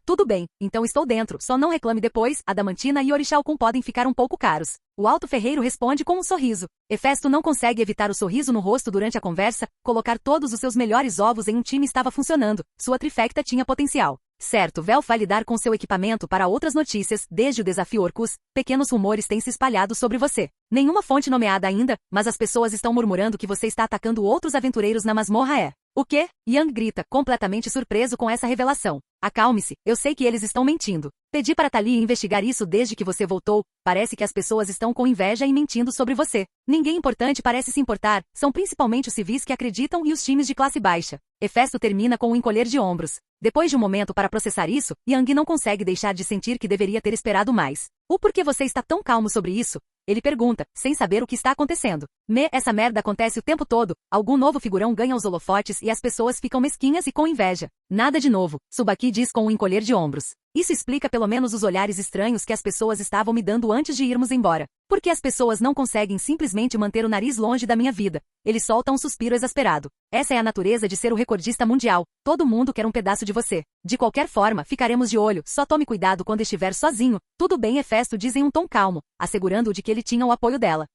S2: Tudo bem, então estou dentro, só não reclame depois, Adamantina e Orixalcum podem ficar um pouco caros. O alto ferreiro responde com um sorriso. Hefesto não consegue evitar o sorriso no rosto durante a conversa, colocar todos os seus melhores ovos em um time estava funcionando, sua trifecta tinha potencial. Certo, Velf vai lidar com seu equipamento para outras notícias, desde o desafio Orcus, pequenos rumores têm se espalhado sobre você. Nenhuma fonte nomeada ainda, mas as pessoas estão murmurando que você está atacando outros aventureiros na masmorra O quê? Yang grita, completamente surpreso com essa revelação. Acalme-se, eu sei que eles estão mentindo. Pedi para Tali investigar isso desde que você voltou, parece que as pessoas estão com inveja e mentindo sobre você. Ninguém importante parece se importar, são principalmente os civis que acreditam e os times de classe baixa. Hefesto termina com um encolher de ombros. Depois de um momento para processar isso, Yang não consegue deixar de sentir que deveria ter esperado mais. Por que você está tão calmo sobre isso? Ele pergunta, sem saber o que está acontecendo. Essa merda acontece o tempo todo, algum novo figurão ganha os holofotes e as pessoas ficam mesquinhas e com inveja. Nada de novo, Tsubaki diz com um encolher de ombros. Isso explica pelo menos os olhares estranhos que as pessoas estavam me dando antes de irmos embora. Porque as pessoas não conseguem simplesmente manter o nariz longe da minha vida. Ele solta um suspiro exasperado. Essa é a natureza de ser o recordista mundial. Todo mundo quer um pedaço de você. De qualquer forma, ficaremos de olho. Só tome cuidado quando estiver sozinho. Tudo bem, Hefesto diz em um tom calmo, assegurando-o de que ele tinha o apoio dela.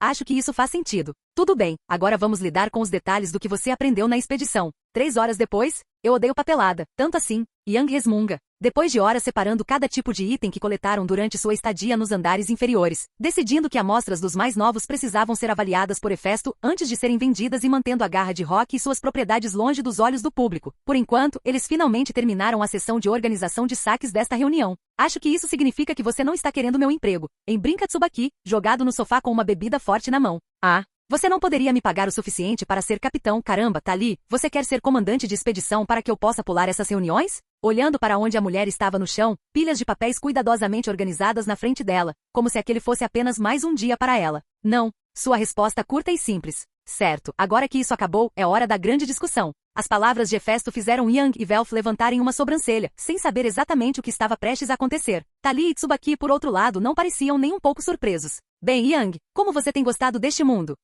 S2: Acho que isso faz sentido. Tudo bem, agora vamos lidar com os detalhes do que você aprendeu na expedição. 3 horas depois, eu odeio papelada. Tanto assim, Yang resmunga. Depois de horas separando cada tipo de item que coletaram durante sua estadia nos andares inferiores, decidindo que amostras dos mais novos precisavam ser avaliadas por Hefesto antes de serem vendidas e mantendo a garra de Rock e suas propriedades longe dos olhos do público. Por enquanto, eles finalmente terminaram a sessão de organização de saques desta reunião. Acho que isso significa que você não está querendo meu emprego. Embrinca Tsubaki, jogado no sofá com uma bebida forte na mão. Você não poderia me pagar o suficiente para ser capitão? Caramba, Tali, você quer ser comandante de expedição para que eu possa pular essas reuniões? Olhando para onde a mulher estava no chão, pilhas de papéis cuidadosamente organizadas na frente dela, como se aquele fosse apenas mais um dia para ela. Não. Sua resposta curta e simples. Certo, agora que isso acabou, é hora da grande discussão. As palavras de Hefesto fizeram Yang e Velf levantarem uma sobrancelha, sem saber exatamente o que estava prestes a acontecer. Tali e Tsubaki, por outro lado, não pareciam nem um pouco surpresos. Bem, Yang, como você tem gostado deste mundo?